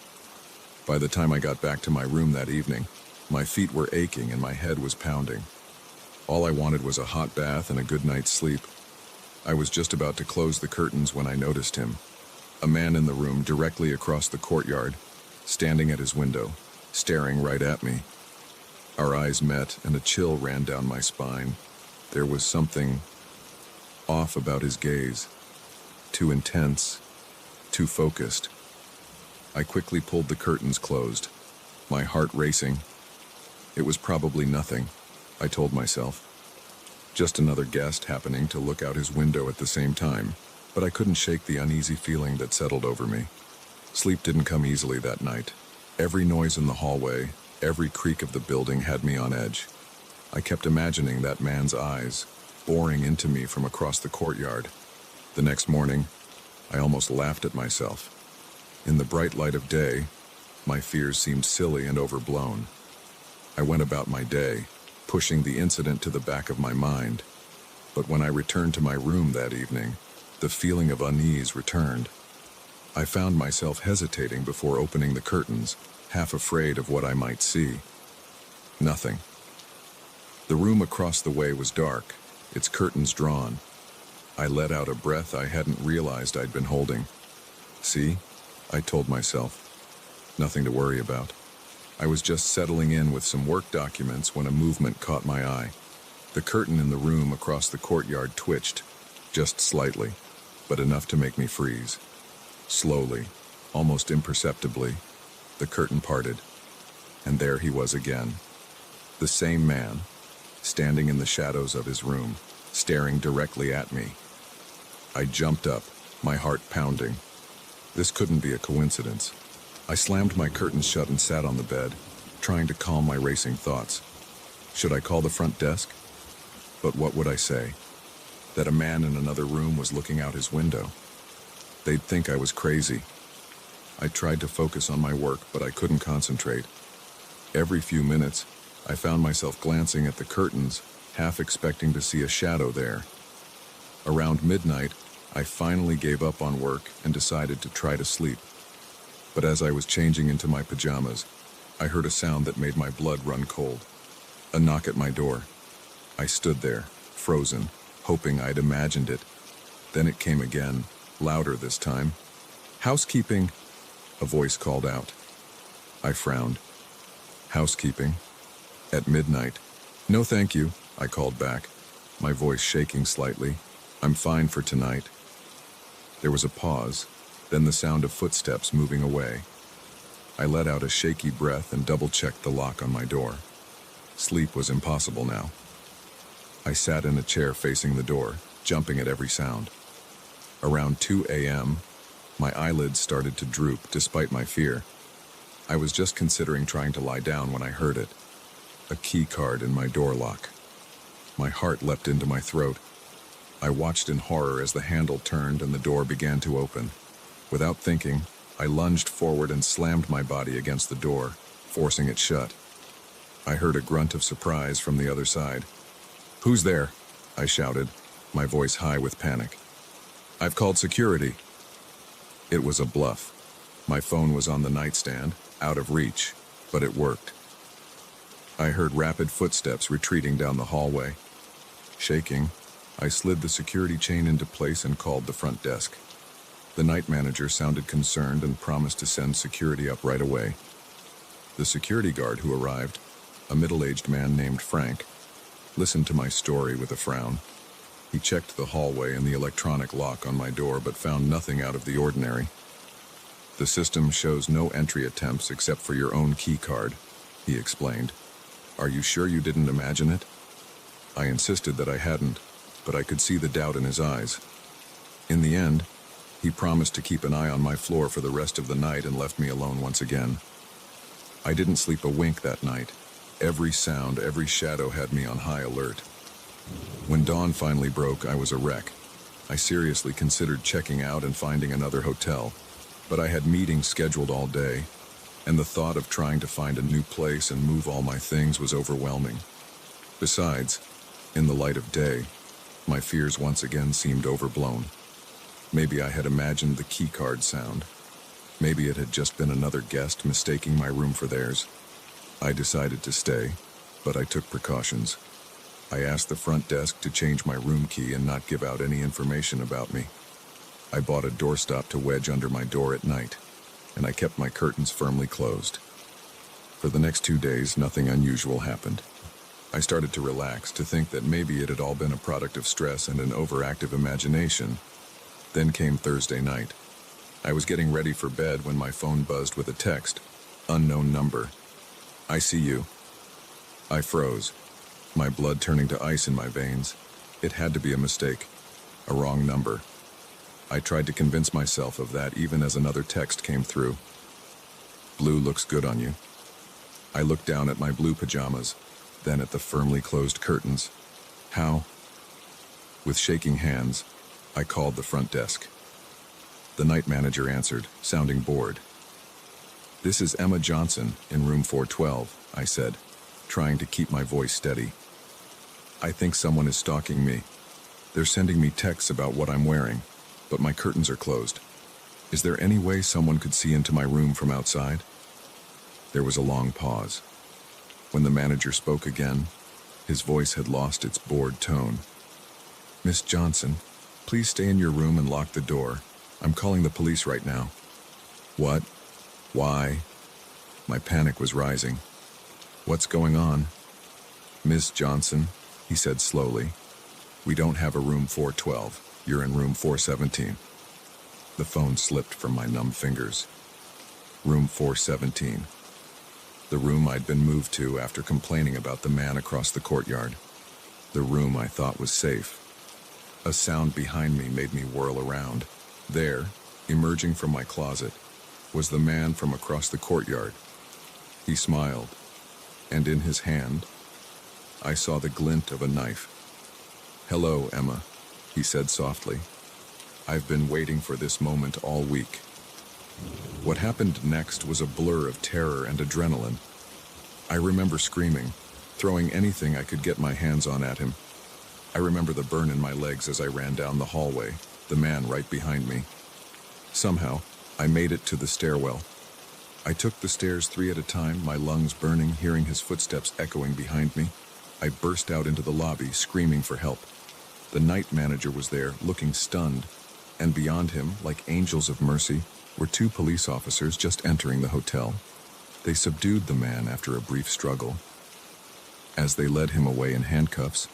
By the time I got back to my room that evening, my feet were aching and my head was pounding. All I wanted was a hot bath and a good night's sleep. I was just about to close the curtains when I noticed him, a man in the room directly across the courtyard, standing at his window, staring right at me. Our eyes met and a chill ran down my spine. There was something off about his gaze, too intense, too focused. I quickly pulled the curtains closed, my heart racing. It was probably nothing, I told myself. Just another guest happening to look out his window at the same time, but I couldn't shake the uneasy feeling that settled over me. Sleep didn't come easily that night. Every noise in the hallway, every creak of the building had me on edge. I kept imagining that man's eyes, boring into me from across the courtyard. The next morning, I almost laughed at myself. In the bright light of day, my fears seemed silly and overblown. I went about my day, pushing the incident to the back of my mind. But when I returned to my room that evening, the feeling of unease returned. I found myself hesitating before opening the curtains, half afraid of what I might see. Nothing. The room across the way was dark, its curtains drawn. I let out a breath I hadn't realized I'd been holding. See, I told myself. Nothing to worry about. I was just settling in with some work documents when a movement caught my eye. The curtain in the room across the courtyard twitched, just slightly, but enough to make me freeze. Slowly, almost imperceptibly, the curtain parted, and there he was again. The same man, standing in the shadows of his room, staring directly at me. I jumped up, my heart pounding. This couldn't be a coincidence. I slammed my curtains shut and sat on the bed, trying to calm my racing thoughts. Should I call the front desk? But what would I say? That a man in another room was looking out his window. They'd think I was crazy. I tried to focus on my work, but I couldn't concentrate. Every few minutes, I found myself glancing at the curtains, half expecting to see a shadow there. Around midnight, I finally gave up on work and decided to try to sleep. But as I was changing into my pajamas, I heard a sound that made my blood run cold. A knock at my door. I stood there, frozen, hoping I'd imagined it. Then it came again, louder this time. "Housekeeping," a voice called out. I frowned. "Housekeeping? At midnight?" "No, thank you," I called back, my voice shaking slightly. "I'm fine for tonight." There was a pause, then the sound of footsteps moving away. I let out a shaky breath and double-checked the lock on my door. Sleep was impossible now. I sat in a chair facing the door, jumping at every sound. Around 2 a.m., my eyelids started to droop despite my fear. I was just considering trying to lie down when I heard it. A key card in my door lock. My heart leapt into my throat. I watched in horror as the handle turned and the door began to open. Without thinking, I lunged forward and slammed my body against the door, forcing it shut. I heard a grunt of surprise from the other side. "Who's there?" I shouted, my voice high with panic. "I've called security." It was a bluff. My phone was on the nightstand, out of reach, but it worked. I heard rapid footsteps retreating down the hallway. Shaking, I slid the security chain into place and called the front desk. The night manager sounded concerned and promised to send security up right away. The security guard who arrived, a middle-aged man named Frank, listened to my story with a frown. He checked the hallway and the electronic lock on my door but found nothing out of the ordinary. "The system shows no entry attempts except for your own key card," he explained. "Are you sure you didn't imagine it?" I insisted that I hadn't, but I could see the doubt in his eyes. In the end, he promised to keep an eye on my floor for the rest of the night and left me alone once again. I didn't sleep a wink that night. Every sound, every shadow had me on high alert. When dawn finally broke, I was a wreck. I seriously considered checking out and finding another hotel, but I had meetings scheduled all day, and the thought of trying to find a new place and move all my things was overwhelming. Besides, in the light of day, my fears once again seemed overblown. Maybe I had imagined the keycard sound. Maybe it had just been another guest mistaking my room for theirs. I decided to stay, but I took precautions. I asked the front desk to change my room key and not give out any information about me. I bought a doorstop to wedge under my door at night, and I kept my curtains firmly closed. For the next 2 days, nothing unusual happened. I started to relax, to think that maybe it had all been a product of stress and an overactive imagination. Then came Thursday night. I was getting ready for bed when my phone buzzed with a text. "Unknown number. I see you." I froze, my blood turning to ice in my veins. It had to be a mistake, a wrong number. I tried to convince myself of that even as another text came through. "Blue looks good on you." I looked down at my blue pajamas, then at the firmly closed curtains. "How?" With shaking hands, I called the front desk. The night manager answered, sounding bored. "This is Emma Johnson in room 412, I said, trying to keep my voice steady. "I think someone is stalking me. They're sending me texts about what I'm wearing, but my curtains are closed. Is there any way someone could see into my room from outside?" There was a long pause. When the manager spoke again, his voice had lost its bored tone. "Miss Johnson, please stay in your room and lock the door. I'm calling the police right now." "What? Why?" My panic was rising. "What's going on?" "Miss Johnson," he said slowly, "we don't have a room 412. You're in room 417. The phone slipped from my numb fingers. Room 417. The room I'd been moved to after complaining about the man across the courtyard. The room I thought was safe. A sound behind me made me whirl around. There, emerging from my closet, was the man from across the courtyard. He smiled, and in his hand, I saw the glint of a knife. "Hello, Emma," he said softly. "I've been waiting for this moment all week." What happened next was a blur of terror and adrenaline. I remember screaming, throwing anything I could get my hands on at him. I remember the burn in my legs as I ran down the hallway, the man right behind me. Somehow, I made it to the stairwell. I took the stairs 3 at a time, my lungs burning, hearing his footsteps echoing behind me. I burst out into the lobby, screaming for help. The night manager was there, looking stunned, and beyond him, like angels of mercy, were 2 police officers just entering the hotel. They subdued the man after a brief struggle. As they led him away in handcuffs,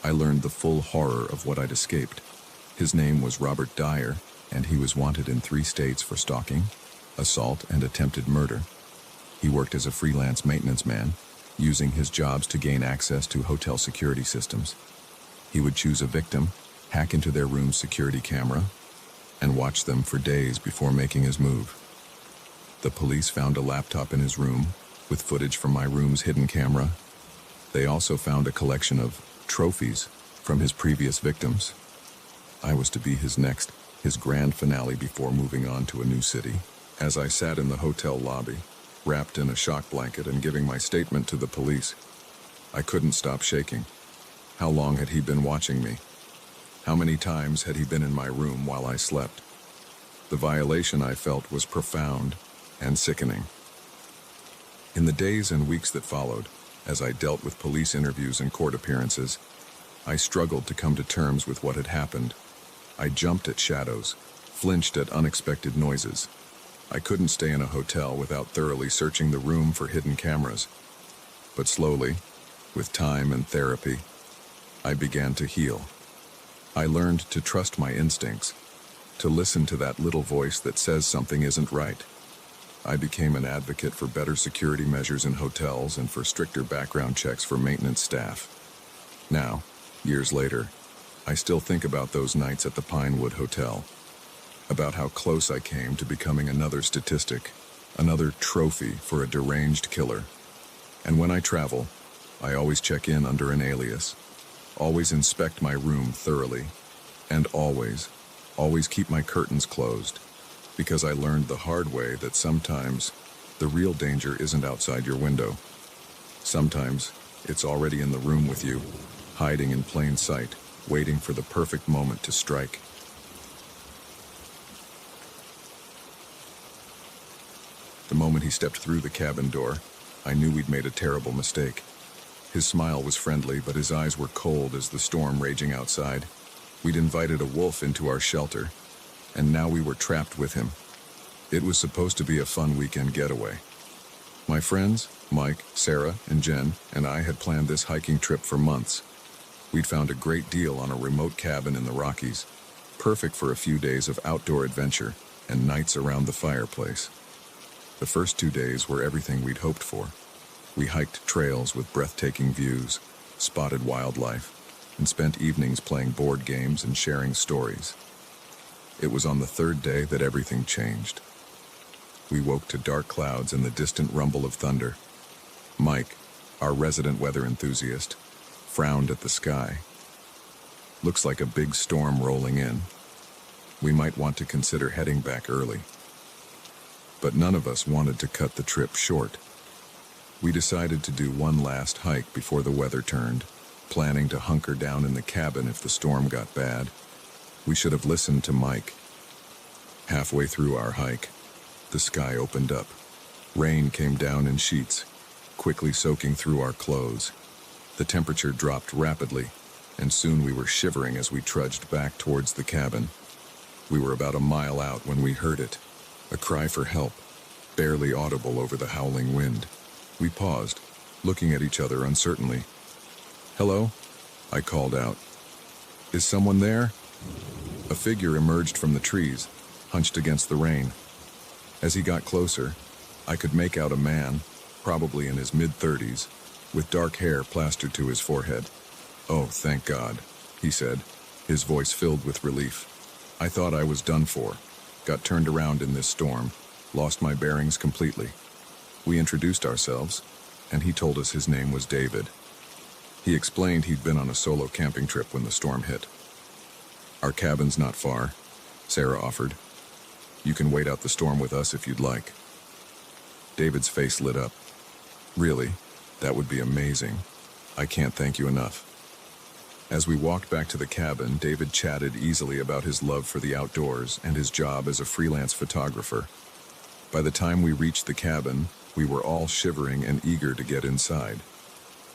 I learned the full horror of what I'd escaped. His name was Robert Dyer, and he was wanted in 3 states for stalking, assault, and attempted murder. He worked as a freelance maintenance man, using his jobs to gain access to hotel security systems. He would choose a victim, hack into their room's security camera, and watch them for days before making his move. The police found a laptop in his room, with footage from my room's hidden camera. They also found a collection of trophies from his previous victims. I was to be his next his grand finale before moving on to a new city. As I sat in the hotel lobby, wrapped in a shock blanket and giving my statement to the police, I couldn't stop shaking. How long had he been watching me? How many times had he been in my room while I slept? The violation I felt was profound and sickening. In the days and weeks that followed, as I dealt with police interviews and court appearances, I struggled to come to terms with what had happened. I jumped at shadows, flinched at unexpected noises. I couldn't stay in a hotel without thoroughly searching the room for hidden cameras. But slowly, with time and therapy, I began to heal. I learned to trust my instincts, to listen to that little voice that says something isn't right. I became an advocate for better security measures in hotels and for stricter background checks for maintenance staff. Now, years later, I still think about those nights at the Pinewood Hotel, about how close I came to becoming another statistic, another trophy for a deranged killer. And when I travel, I always check in under an alias, always inspect my room thoroughly, and always keep my curtains closed, because I learned the hard way that sometimes the real danger isn't outside your window. Sometimes it's already in the room with you, hiding in plain sight, waiting for the perfect moment to strike. The moment he stepped through the cabin door, I knew we'd made a terrible mistake. His smile was friendly, but his eyes were cold as the storm raging outside. We'd invited a wolf into our shelter, and now we were trapped with him. It was supposed to be a fun weekend getaway. My friends, Mike, Sarah, and Jen, and I had planned this hiking trip for months. We'd found a great deal on a remote cabin in the Rockies, perfect for a few days of outdoor adventure and nights around the fireplace. The first 2 days were everything we'd hoped for. We hiked trails with breathtaking views, spotted wildlife, and spent evenings playing board games and sharing stories. It was on the third day that everything changed. We woke to dark clouds and the distant rumble of thunder. Mike, our resident weather enthusiast, frowned at the sky. Looks like a big storm rolling in. We might want to consider heading back early. But none of us wanted to cut the trip short. We decided to do one last hike before the weather turned, planning to hunker down in the cabin if the storm got bad. We should have listened to Mike. Halfway through our hike, the sky opened up. Rain came down in sheets, quickly soaking through our clothes. The temperature dropped rapidly, and soon we were shivering as we trudged back towards the cabin. We were about a mile out when we heard it, a cry for help, barely audible over the howling wind. We paused, looking at each other uncertainly. "Hello?" I called out. "Is someone there?" A figure emerged from the trees, hunched against the rain. As he got closer, I could make out a man, probably in his mid-30s, with dark hair plastered to his forehead. "Oh, thank God," he said, his voice filled with relief. "I thought I was done for. Got turned around in this storm, lost my bearings completely." We introduced ourselves, and he told us his name was David. He explained he'd been on a solo camping trip when the storm hit. "Our cabin's not far," Sarah offered. "You can wait out the storm with us if you'd like." David's face lit up. "Really? That would be amazing. I can't thank you enough." As we walked back to the cabin, David chatted easily about his love for the outdoors and his job as a freelance photographer. By the time we reached the cabin, we were all shivering and eager to get inside.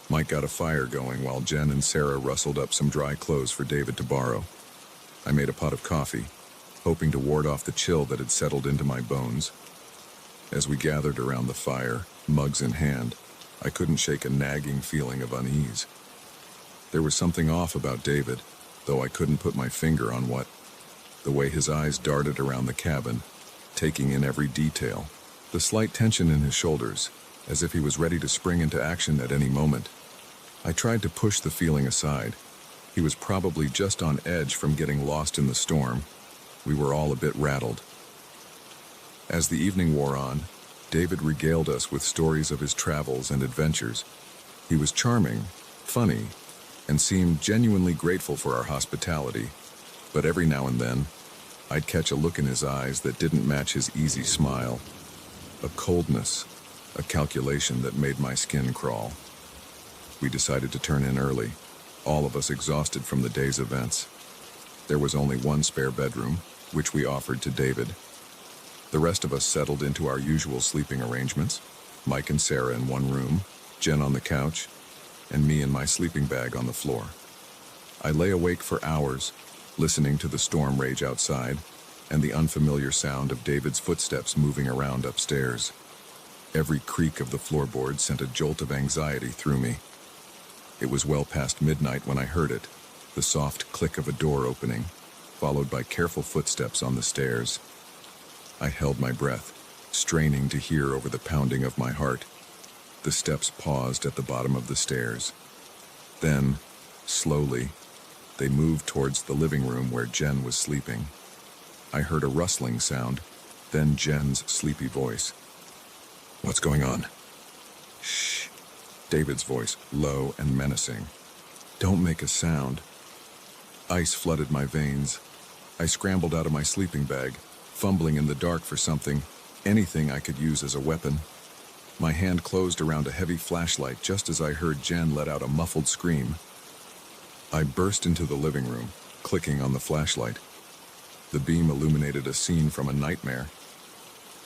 Mike got a fire going while Jen and Sarah rustled up some dry clothes for David to borrow. I made a pot of coffee, hoping to ward off the chill that had settled into my bones. As we gathered around the fire, mugs in hand, I couldn't shake a nagging feeling of unease. There was something off about David, though I couldn't put my finger on what. The way his eyes darted around the cabin, taking in every detail. The slight tension in his shoulders, as if he was ready to spring into action at any moment. I tried to push the feeling aside. He was probably just on edge from getting lost in the storm. We were all a bit rattled. As the evening wore on, David regaled us with stories of his travels and adventures. He was charming, funny, and seemed genuinely grateful for our hospitality. But every now and then, I'd catch a look in his eyes that didn't match his easy smile. A coldness, a calculation that made my skin crawl. We decided to turn in early, all of us exhausted from the day's events. There was only one spare bedroom, which we offered to David. The rest of us settled into our usual sleeping arrangements, Mike and Sarah in one room, Jen on the couch, and me in my sleeping bag on the floor. I lay awake for hours, listening to the storm rage outside and the unfamiliar sound of David's footsteps moving around upstairs. Every creak of the floorboard sent a jolt of anxiety through me. It was well past midnight when I heard it, the soft click of a door opening, followed by careful footsteps on the stairs. I held my breath, straining to hear over the pounding of my heart. The steps paused at the bottom of the stairs. Then, slowly, they moved towards the living room where Jen was sleeping. I heard a rustling sound, then Jen's sleepy voice. "What's going on?" "Shh." David's voice, low and menacing. "Don't make a sound." Ice flooded my veins. I scrambled out of my sleeping bag, fumbling in the dark for something, anything I could use as a weapon. My hand closed around a heavy flashlight just as I heard Jen let out a muffled scream. I burst into the living room, clicking on the flashlight. The beam illuminated a scene from a nightmare.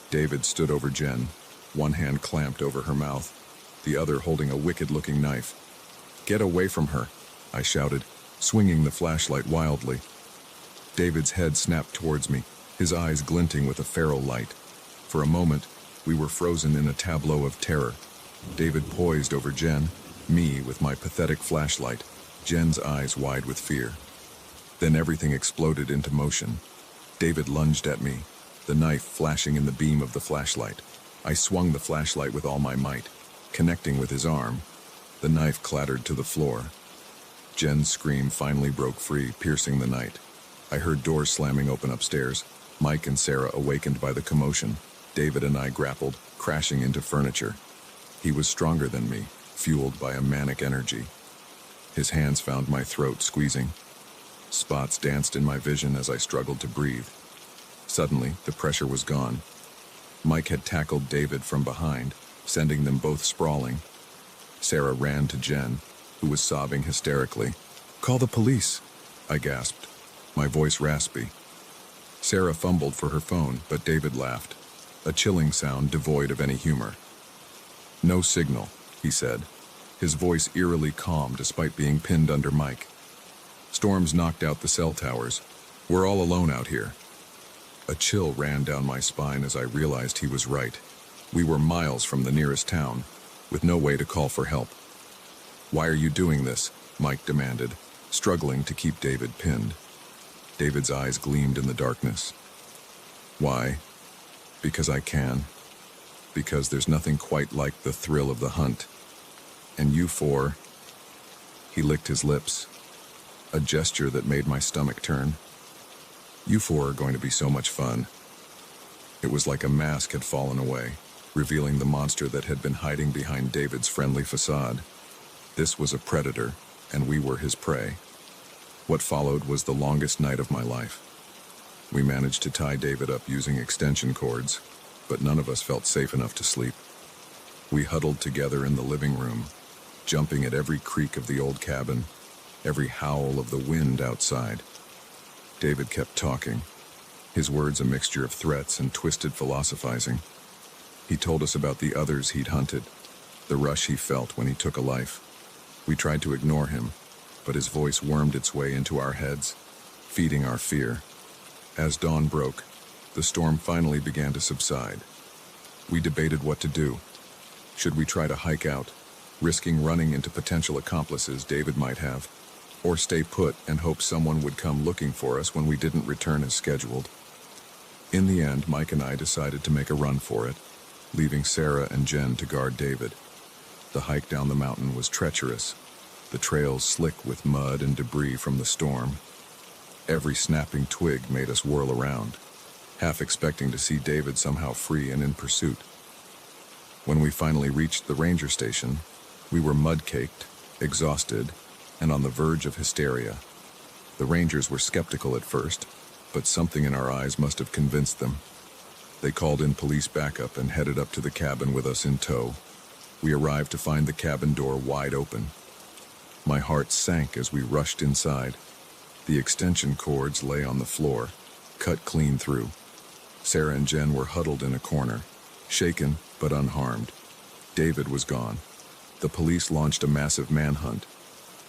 David stood over Jen, one hand clamped over her mouth, the other holding a wicked-looking knife. "Get away from her," I shouted, swinging the flashlight wildly. David's head snapped towards me, his eyes glinting with a feral light. For a moment, we were frozen in a tableau of terror. David poised over Jen, me with my pathetic flashlight, Jen's eyes wide with fear. Then everything exploded into motion. David lunged at me, the knife flashing in the beam of the flashlight. I swung the flashlight with all my might, connecting with his arm. The knife clattered to the floor. Jen's scream finally broke free, piercing the night. I heard doors slamming open upstairs, Mike and Sarah awakened by the commotion. David and I grappled, crashing into furniture. He was stronger than me, fueled by a manic energy. His hands found my throat, squeezing. Spots danced in my vision as I struggled to breathe. Suddenly, the pressure was gone. Mike had tackled David from behind, sending them both sprawling. Sarah ran to Jen, who was sobbing hysterically. "Call the police," I gasped, my voice raspy. Sarah fumbled for her phone, but David laughed, a chilling sound devoid of any humor. "No signal," he said, his voice eerily calm despite being pinned under Mike. "Storms knocked out the cell towers. We're all alone out here." A chill ran down my spine as I realized he was right. We were miles from the nearest town, with no way to call for help. "Why are you doing this?" Mike demanded, struggling to keep David pinned. David's eyes gleamed in the darkness. "Why? Because I can. Because there's nothing quite like the thrill of the hunt. And you four..." He licked his lips, a gesture that made my stomach turn. "You four are going to be so much fun." It was like a mask had fallen away, revealing the monster that had been hiding behind David's friendly facade. This was a predator, and we were his prey. What followed was the longest night of my life. We managed to tie David up using extension cords, but none of us felt safe enough to sleep. We huddled together in the living room, jumping at every creak of the old cabin, every howl of the wind outside. David kept talking, his words a mixture of threats and twisted philosophizing. He told us about the others he'd hunted, the rush he felt when he took a life. We tried to ignore him, but his voice wormed its way into our heads, feeding our fear. As dawn broke, the storm finally began to subside. We debated what to do. Should we try to hike out, risking running into potential accomplices David might have, or stay put and hope someone would come looking for us when we didn't return as scheduled? In the end, Mike and I decided to make a run for it, leaving Sarah and Jen to guard David. The hike down the mountain was treacherous, the trails slick with mud and debris from the storm. Every snapping twig made us whirl around, half expecting to see David somehow free and in pursuit. When we finally reached the ranger station, we were mud-caked, exhausted, and on the verge of hysteria. The rangers were skeptical at first, but something in our eyes must have convinced them. They called in police backup and headed up to the cabin with us in tow. We arrived to find the cabin door wide open. My heart sank as we rushed inside. The extension cords lay on the floor, cut clean through. Sarah and Jen were huddled in a corner, shaken but unharmed. David was gone. The police launched a massive manhunt,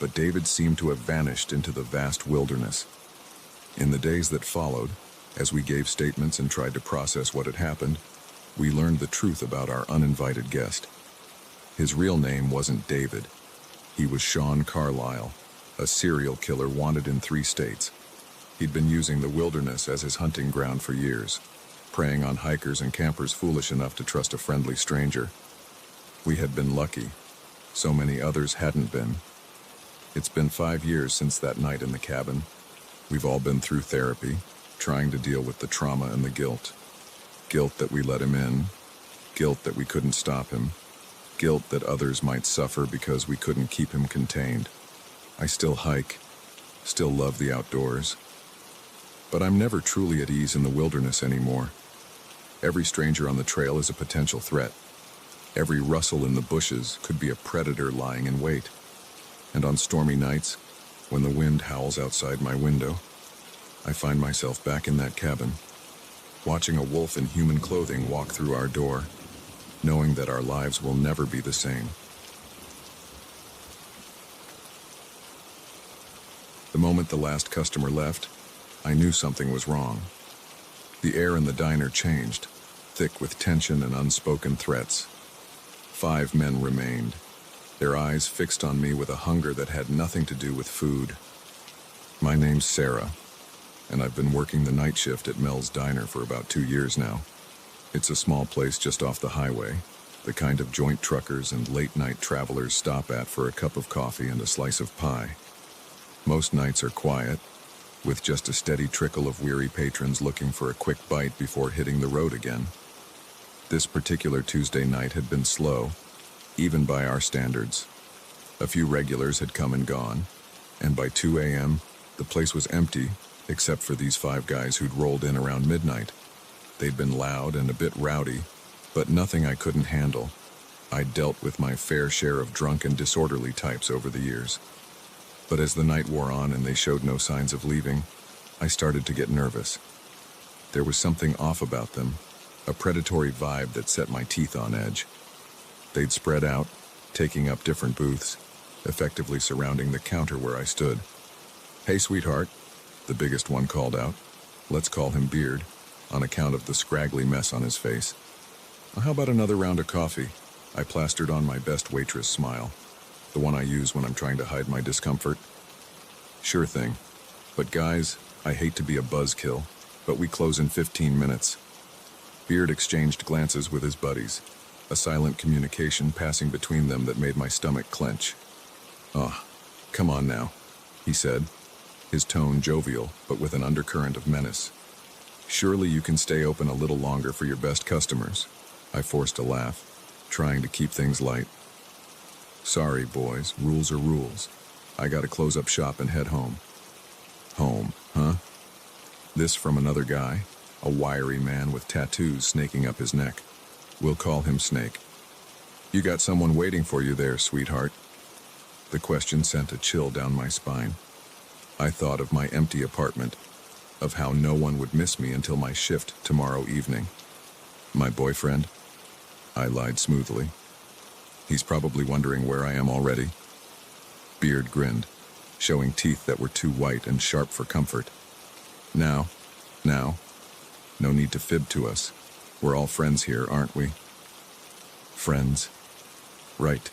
but David seemed to have vanished into the vast wilderness. In the days that followed, as we gave statements and tried to process what had happened, we learned the truth about our uninvited guest. His real name wasn't David. He was Sean Carlisle, a serial killer wanted in 3 states. He'd been using the wilderness as his hunting ground for years, preying on hikers and campers foolish enough to trust a friendly stranger. We had been lucky. So many others hadn't been. It's been 5 years since that night in the cabin. We've all been through therapy, trying to deal with the trauma and the guilt. Guilt that we let him in, guilt that we couldn't stop him, guilt that others might suffer because we couldn't keep him contained. I still hike, still love the outdoors, but I'm never truly at ease in the wilderness anymore. Every stranger on the trail is a potential threat. Every rustle in the bushes could be a predator lying in wait. And on stormy nights, when the wind howls outside my window, I find myself back in that cabin, watching a wolf in human clothing walk through our door, knowing that our lives will never be the same. The moment the last customer left, I knew something was wrong. The air in the diner changed, thick with tension and unspoken threats. 5 men remained, their eyes fixed on me with a hunger that had nothing to do with food. My name's Sarah, and I've been working the night shift at Mel's Diner for about 2 years now. It's a small place just off the highway, the kind of joint truckers and late-night travelers stop at for a cup of coffee and a slice of pie. Most nights are quiet, with just a steady trickle of weary patrons looking for a quick bite before hitting the road again. This particular Tuesday night had been slow, even by our standards. A few regulars had come and gone, and by 2 a.m., the place was empty, except for these 5 guys who'd rolled in around midnight. They'd been loud and a bit rowdy, but nothing I couldn't handle. I'd dealt with my fair share of drunk and disorderly types over the years. But as the night wore on and they showed no signs of leaving, I started to get nervous. There was something off about them, a predatory vibe that set my teeth on edge. They'd spread out, taking up different booths, effectively surrounding the counter where I stood. "Hey, sweetheart," the biggest one called out. Let's call him Beard, on account of the scraggly mess on his face. "How about another round of coffee?" I plastered on my best waitress smile, the one I use when I'm trying to hide my discomfort. "Sure thing. But guys, I hate to be a buzzkill, but we close in 15 minutes. Beard exchanged glances with his buddies, a silent communication passing between them that made my stomach clench. "Oh, come on now," he said, his tone jovial but with an undercurrent of menace. "Surely you can stay open a little longer for your best customers." I forced a laugh, trying to keep things light. "Sorry, boys, rules are rules. I gotta close up shop and head home." "Home, huh?" This from another guy, a wiry man with tattoos snaking up his neck. We'll call him Snake. "You got someone waiting for you there, sweetheart." The question sent a chill down my spine. I thought of my empty apartment, of how no one would miss me until my shift tomorrow evening. "My boyfriend?" I lied smoothly. "He's probably wondering where I am already." Beard grinned, showing teeth that were too white and sharp for comfort. Now, no need to fib to us. We're all friends here, aren't we?" Friends. Right.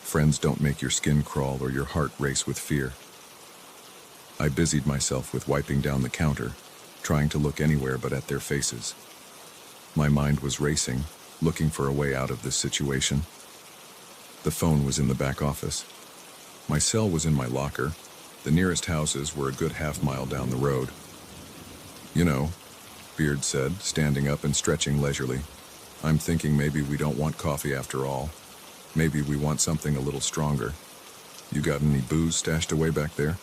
Friends don't make your skin crawl or your heart race with fear. I busied myself with wiping down the counter, trying to look anywhere but at their faces. My mind was racing, looking for a way out of this situation. The phone was in the back office. My cell was in my locker. The nearest houses were a good half-mile down the road. "You know," Beard said, standing up and stretching leisurely, "I'm thinking maybe we don't want coffee after all. Maybe we want something a little stronger. You got any booze stashed away back there?"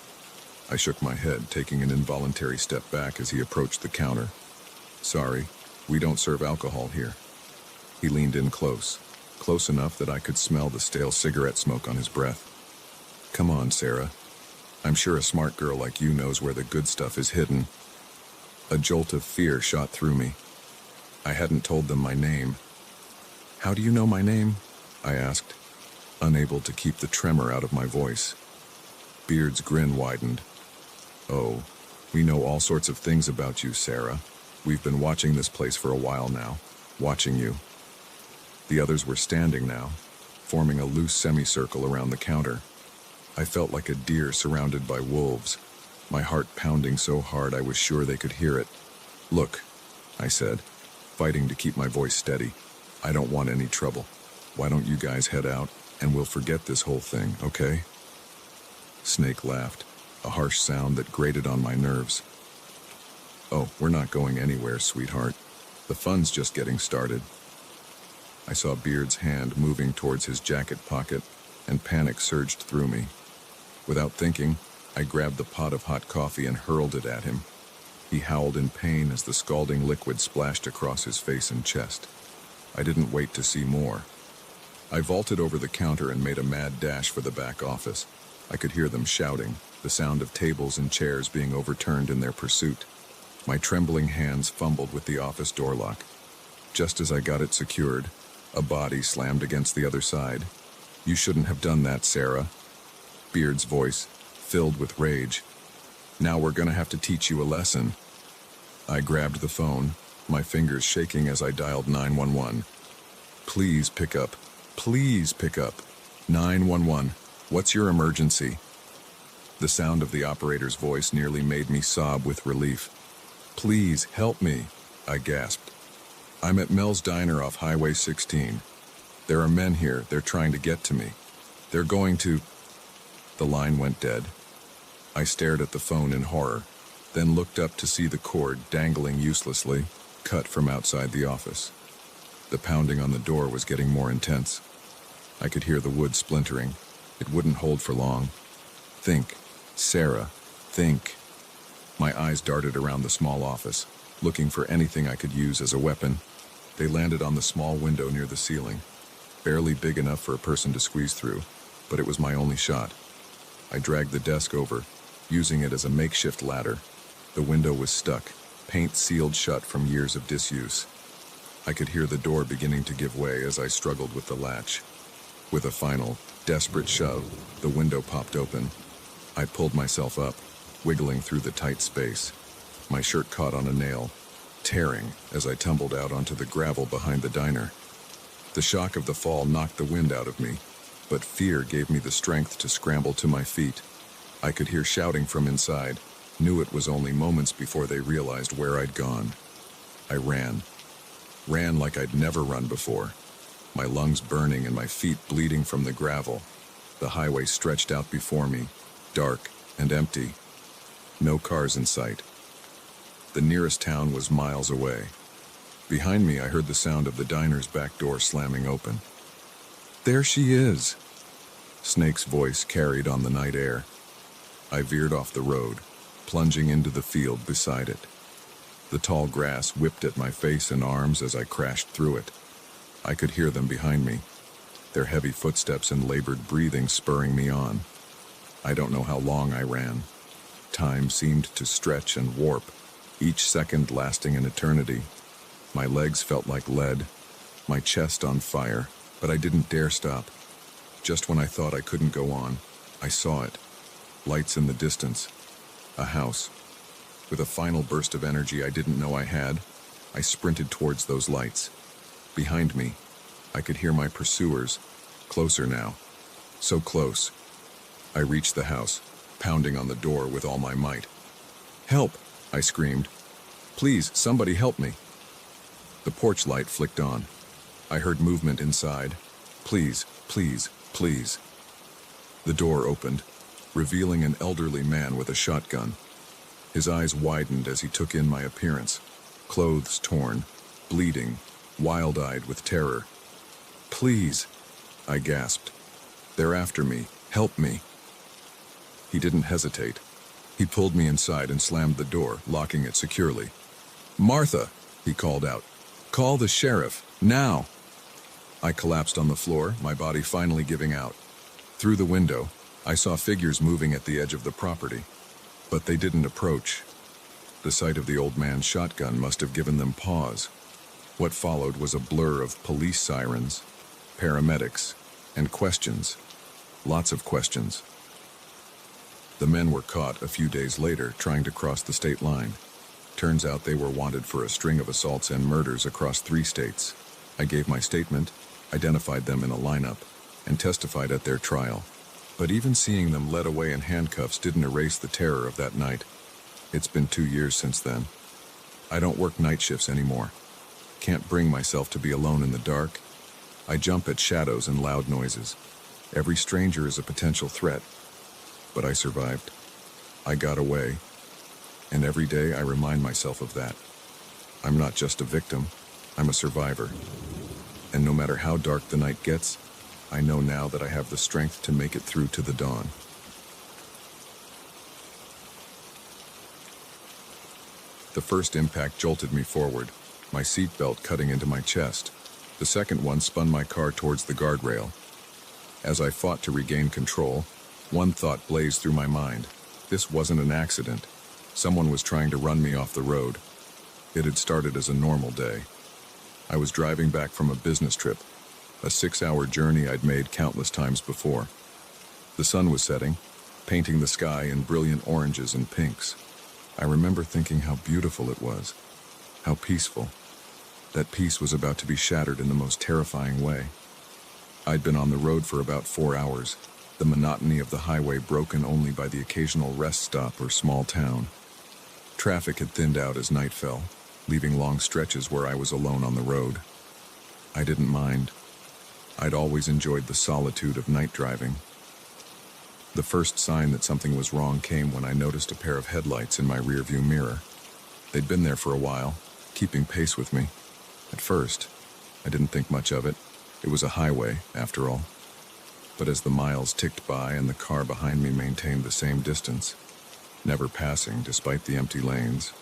I shook my head, taking an involuntary step back as he approached the counter. Sorry, we don't serve alcohol here. He leaned in close enough that I could smell the stale cigarette smoke on his breath. Come on, Sarah. I'm sure a smart girl like you knows where the good stuff is hidden. A jolt of fear shot through me. I hadn't told them my name. How do you know my name? I asked, unable to keep the tremor out of my voice. Beard's grin widened. Oh, we know all sorts of things about you, Sarah. We've been watching this place for a while now. Watching you. The others were standing now, forming a loose semicircle around the counter. I felt like a deer surrounded by wolves, my heart pounding so hard I was sure they could hear it. Look, I said, fighting to keep my voice steady. I don't want any trouble. Why don't you guys head out, and we'll forget this whole thing, okay? Snake laughed, a harsh sound that grated on my nerves. Oh, we're not going anywhere, sweetheart. The fun's just getting started. I saw Beard's hand moving towards his jacket pocket, and panic surged through me. Without thinking, I grabbed the pot of hot coffee and hurled it at him. He howled in pain as the scalding liquid splashed across his face and chest. I didn't wait to see more. I vaulted over the counter and made a mad dash for the back office. I could hear them shouting, the sound of tables and chairs being overturned in their pursuit. My trembling hands fumbled with the office door lock. Just as I got it secured, a body slammed against the other side. You shouldn't have done that, Sarah. Beard's voice, filled with rage. Now we're gonna have to teach you a lesson. I grabbed the phone, my fingers shaking as I dialed 911. Please pick up. Please pick up. 911. What's your emergency? The sound of the operator's voice nearly made me sob with relief. Please help me, I gasped. I'm at Mel's Diner off Highway 16. There are men here. They're trying to get to me. They're going to... The line went dead. I stared at the phone in horror, then looked up to see the cord dangling uselessly, cut from outside the office. The pounding on the door was getting more intense. I could hear the wood splintering. It wouldn't hold for long. Think, Sarah, think. My eyes darted around the small office, looking for anything I could use as a weapon. They landed on the small window near the ceiling, barely big enough for a person to squeeze through, but it was my only shot. I dragged the desk over, using it as a makeshift ladder. The window was stuck, paint sealed shut from years of disuse. I could hear the door beginning to give way as I struggled with the latch. With a final, desperate shove, the window popped open. I pulled myself up, wiggling through the tight space. My shirt caught on a nail, tearing as I tumbled out onto the gravel behind the diner. The shock of the fall knocked the wind out of me, but fear gave me the strength to scramble to my feet. I could hear shouting from inside, knew it was only moments before they realized where I'd gone. I ran like I'd never run before, my lungs burning and my feet bleeding from the gravel. The highway stretched out before me, dark and empty. No cars in sight. The nearest town was miles away. Behind me, I heard the sound of the diner's back door slamming open. There she is! Snake's voice carried on the night air. I veered off the road, plunging into the field beside it. The tall grass whipped at my face and arms as I crashed through it. I could hear them behind me, their heavy footsteps and labored breathing spurring me on. I don't know how long I ran. Time seemed to stretch and warp, each second lasting an eternity. My legs felt like lead, my chest on fire, but I didn't dare stop. Just when I thought I couldn't go on, I saw it. Lights in the distance. A house. With a final burst of energy I didn't know I had, I sprinted towards those lights. Behind me, I could hear my pursuers, closer now. So close. I reached the house, pounding on the door with all my might. Help! I screamed. Please, somebody help me. The porch light flicked on. I heard movement inside. Please, please, please. The door opened, revealing an elderly man with a shotgun. His eyes widened as he took in my appearance, clothes torn, bleeding, wild-eyed with terror. Please, I gasped. They're after me. Help me. He didn't hesitate. He pulled me inside and slammed the door, locking it securely. "Martha," he called out. "Call the sheriff, now!" I collapsed on the floor, my body finally giving out. Through the window, I saw figures moving at the edge of the property, but they didn't approach. The sight of the old man's shotgun must have given them pause. What followed was a blur of police sirens, paramedics, and questions. Lots of questions. The men were caught a few days later trying to cross the state line. Turns out they were wanted for a string of assaults and murders across 3 states. I gave my statement, identified them in a lineup, and testified at their trial. But even seeing them led away in handcuffs didn't erase the terror of that night. It's been 2 years since then. I don't work night shifts anymore. Can't bring myself to be alone in the dark. I jump at shadows and loud noises. Every stranger is a potential threat. But I survived. I got away. And every day I remind myself of that. I'm not just a victim, I'm a survivor. And no matter how dark the night gets, I know now that I have the strength to make it through to the dawn. The first impact jolted me forward, my seatbelt cutting into my chest. The second one spun my car towards the guardrail. As I fought to regain control, one thought blazed through my mind. This wasn't an accident. Someone was trying to run me off the road. It had started as a normal day. I was driving back from a business trip, a 6-hour journey I'd made countless times before. The sun was setting, painting the sky in brilliant oranges and pinks. I remember thinking how beautiful it was, how peaceful. That peace was about to be shattered in the most terrifying way. I'd been on the road for about 4 hours, the monotony of the highway broken only by the occasional rest stop or small town. Traffic had thinned out as night fell, leaving long stretches where I was alone on the road. I didn't mind. I'd always enjoyed the solitude of night driving. The first sign that something was wrong came when I noticed a pair of headlights in my rearview mirror. They'd been there for a while, keeping pace with me. At first, I didn't think much of it. It was a highway, after all. But as the miles ticked by and the car behind me maintained the same distance, never passing despite the empty lanes,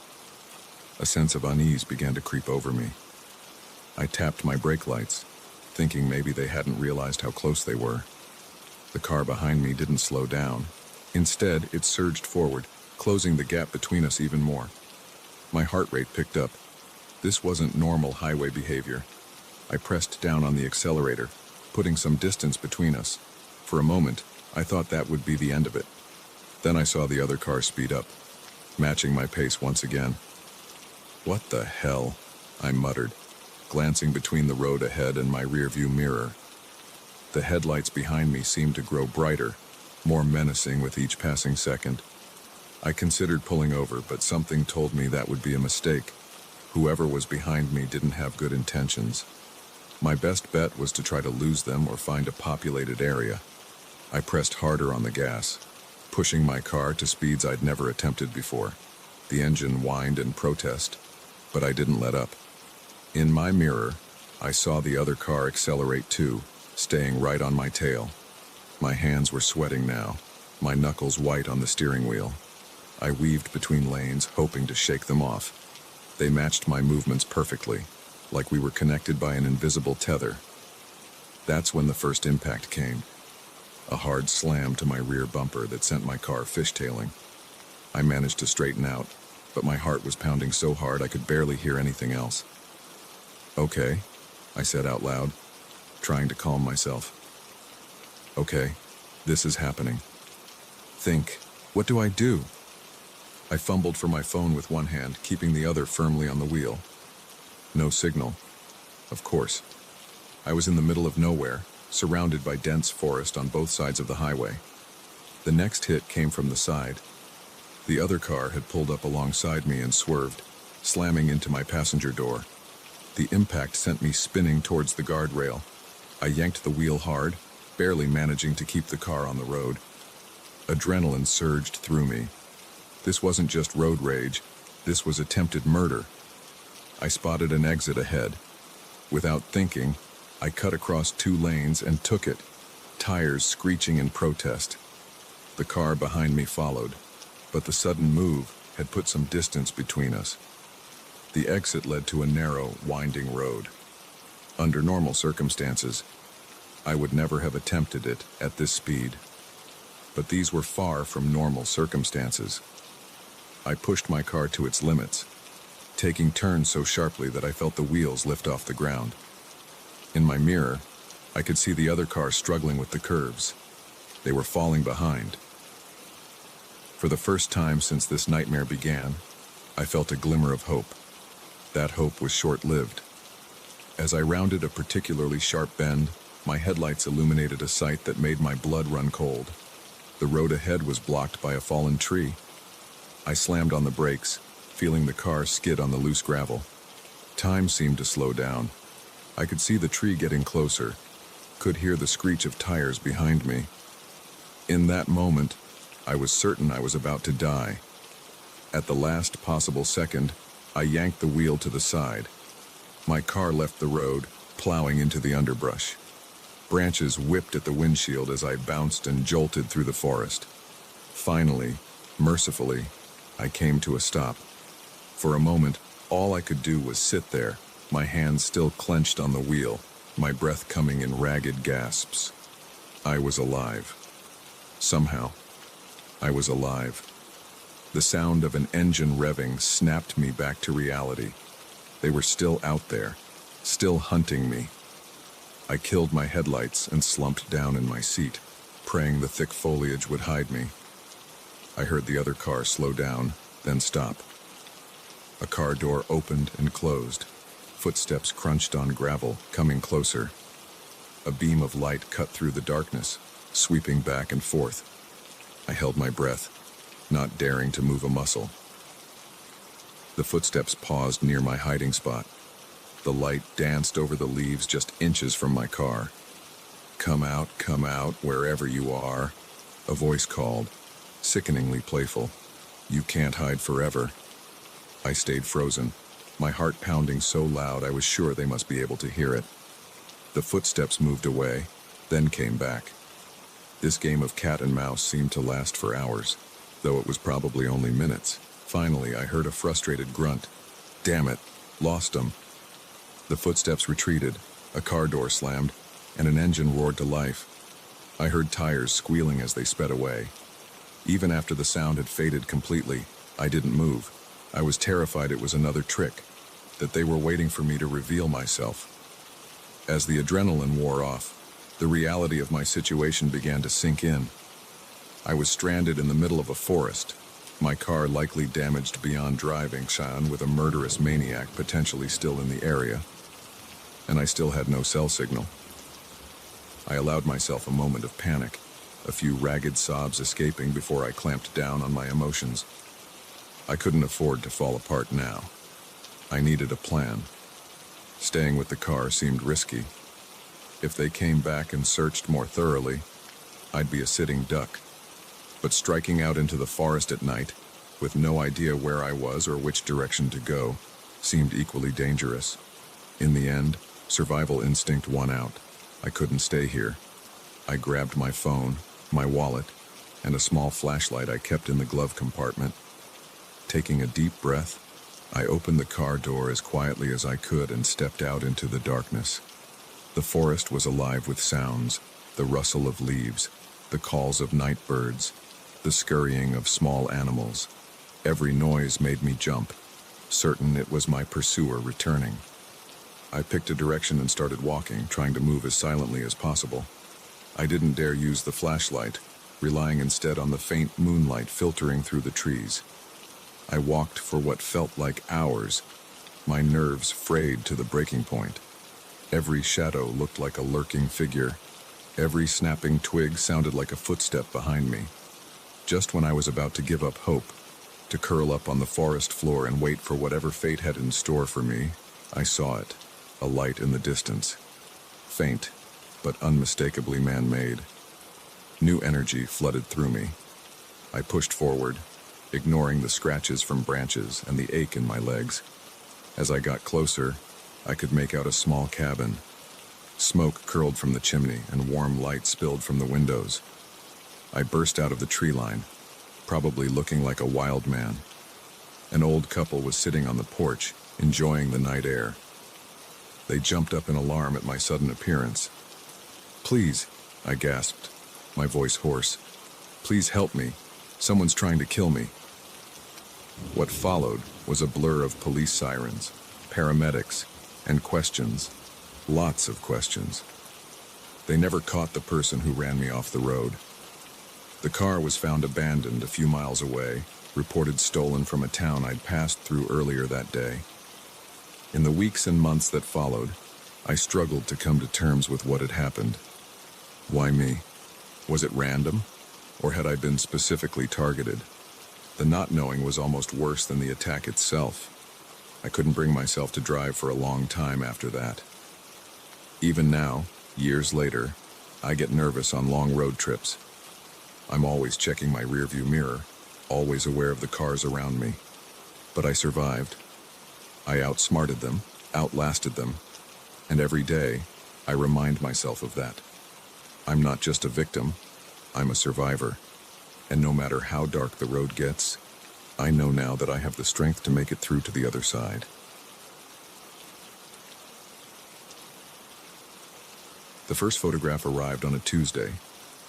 a sense of unease began to creep over me. I tapped my brake lights, thinking maybe they hadn't realized how close they were. The car behind me didn't slow down. Instead, it surged forward, closing the gap between us even more. My heart rate picked up. This wasn't normal highway behavior. I pressed down on the accelerator, putting some distance between us. For a moment, I thought that would be the end of it. Then I saw the other car speed up, matching my pace once again. "What the hell?" I muttered, glancing between the road ahead and my rearview mirror. The headlights behind me seemed to grow brighter, more menacing with each passing second. I considered pulling over, but something told me that would be a mistake. Whoever was behind me didn't have good intentions. My best bet was to try to lose them or find a populated area. I pressed harder on the gas, pushing my car to speeds I'd never attempted before. The engine whined in protest, but I didn't let up. In my mirror, I saw the other car accelerate too, staying right on my tail. My hands were sweating now, my knuckles white on the steering wheel. I weaved between lanes, hoping to shake them off. They matched my movements perfectly, like we were connected by an invisible tether. That's when the first impact came. A hard slam to my rear bumper that sent my car fishtailing. I managed to straighten out, but my heart was pounding so hard I could barely hear anything else. "Okay," I said out loud, trying to calm myself. "Okay, this is happening." Think, what do I do? I fumbled for my phone with one hand, keeping the other firmly on the wheel. No signal. Of course. I was in the middle of nowhere, surrounded by dense forest on both sides of the highway. The next hit came from the side. The other car had pulled up alongside me and swerved, slamming into my passenger door. The impact sent me spinning towards the guardrail. I yanked the wheel hard, barely managing to keep the car on the road. Adrenaline surged through me. This wasn't just road rage, this was attempted murder. I spotted an exit ahead. Without thinking, I cut across 2 lanes and took it, tires screeching in protest. The car behind me followed, but the sudden move had put some distance between us. The exit led to a narrow, winding road. Under normal circumstances, I would never have attempted it at this speed. But these were far from normal circumstances. I pushed my car to its limits, taking turns so sharply that I felt the wheels lift off the ground. In my mirror, I could see the other car struggling with the curves. They were falling behind. For the first time since this nightmare began, I felt a glimmer of hope. That hope was short-lived. As I rounded a particularly sharp bend, my headlights illuminated a sight that made my blood run cold. The road ahead was blocked by a fallen tree. I slammed on the brakes, feeling the car skid on the loose gravel. Time seemed to slow down. I could see the tree getting closer, could hear the screech of tires behind me. In that moment, I was certain I was about to die. At the last possible second, I yanked the wheel to the side. My car left the road, plowing into the underbrush. Branches whipped at the windshield as I bounced and jolted through the forest. Finally, mercifully, I came to a stop. For a moment, all I could do was sit there, my hands still clenched on the wheel, my breath coming in ragged gasps. I was alive. Somehow, I was alive. The sound of an engine revving snapped me back to reality. They were still out there, still hunting me. I killed my headlights and slumped down in my seat, praying the thick foliage would hide me. I heard the other car slow down, then stop. A car door opened and closed. Footsteps crunched on gravel, coming closer. A beam of light cut through the darkness, sweeping back and forth. I held my breath, not daring to move a muscle. The footsteps paused near my hiding spot. The light danced over the leaves just inches from my car. Come out, wherever you are," a voice called, sickeningly playful. "You can't hide forever." I stayed frozen, my heart pounding so loud I was sure they must be able to hear it. The footsteps moved away, then came back. This game of cat and mouse seemed to last for hours, though it was probably only minutes. Finally, I heard a frustrated grunt. "Damn it, lost 'em." The footsteps retreated, a car door slammed, and an engine roared to life. I heard tires squealing as they sped away. Even after the sound had faded completely, I didn't move. I was terrified it was another trick, that they were waiting for me to reveal myself. As the adrenaline wore off, the reality of my situation began to sink in. I was stranded in the middle of a forest, my car likely damaged beyond driving, with a murderous maniac potentially still in the area, and I still had no cell signal. I allowed myself a moment of panic, a few ragged sobs escaping before I clamped down on my emotions. I couldn't afford to fall apart now. I needed a plan. Staying with the car seemed risky. If they came back and searched more thoroughly, I'd be a sitting duck. But striking out into the forest at night, with no idea where I was or which direction to go, seemed equally dangerous. In the end, survival instinct won out. I couldn't stay here. I grabbed my phone, my wallet, and a small flashlight I kept in the glove compartment. Taking a deep breath, I opened the car door as quietly as I could and stepped out into the darkness. The forest was alive with sounds, the rustle of leaves, the calls of night birds, the scurrying of small animals. Every noise made me jump, certain it was my pursuer returning. I picked a direction and started walking, trying to move as silently as possible. I didn't dare use the flashlight, relying instead on the faint moonlight filtering through the trees. I walked for what felt like hours, my nerves frayed to the breaking point. Every shadow looked like a lurking figure. Every snapping twig sounded like a footstep behind me. Just when I was about to give up hope, to curl up on the forest floor and wait for whatever fate had in store for me, I saw it, a light in the distance. Faint, but unmistakably man-made. New energy flooded through me. I pushed forward, ignoring the scratches from branches and the ache in my legs. As I got closer, I could make out a small cabin. Smoke curled from the chimney and warm light spilled from the windows. I burst out of the tree line. probably looking like a wild man. An old couple was sitting on the porch, enjoying the night air. They jumped up in alarm at my sudden appearance. "Please," I gasped, my voice hoarse. "Please help me. Someone's trying to kill me." What followed was a blur of police sirens, paramedics, and questions. Lots of questions. They never caught the person who ran me off the road. The car was found abandoned a few miles away, reported stolen from a town I'd passed through earlier that day. In the weeks and months that followed, I struggled to come to terms with what had happened. Why me? Was it random? Or had I been specifically targeted? The not knowing was almost worse than the attack itself. I couldn't bring myself to drive for a long time after that. Even now, years later, I get nervous on long road trips. I'm always checking my rearview mirror, always aware of the cars around me. But I survived. I outsmarted them, outlasted them, and every day, I remind myself of that. I'm not just a victim, I'm a survivor. And no matter how dark the road gets, I know now that I have the strength to make it through to the other side. The first photograph arrived on a Tuesday,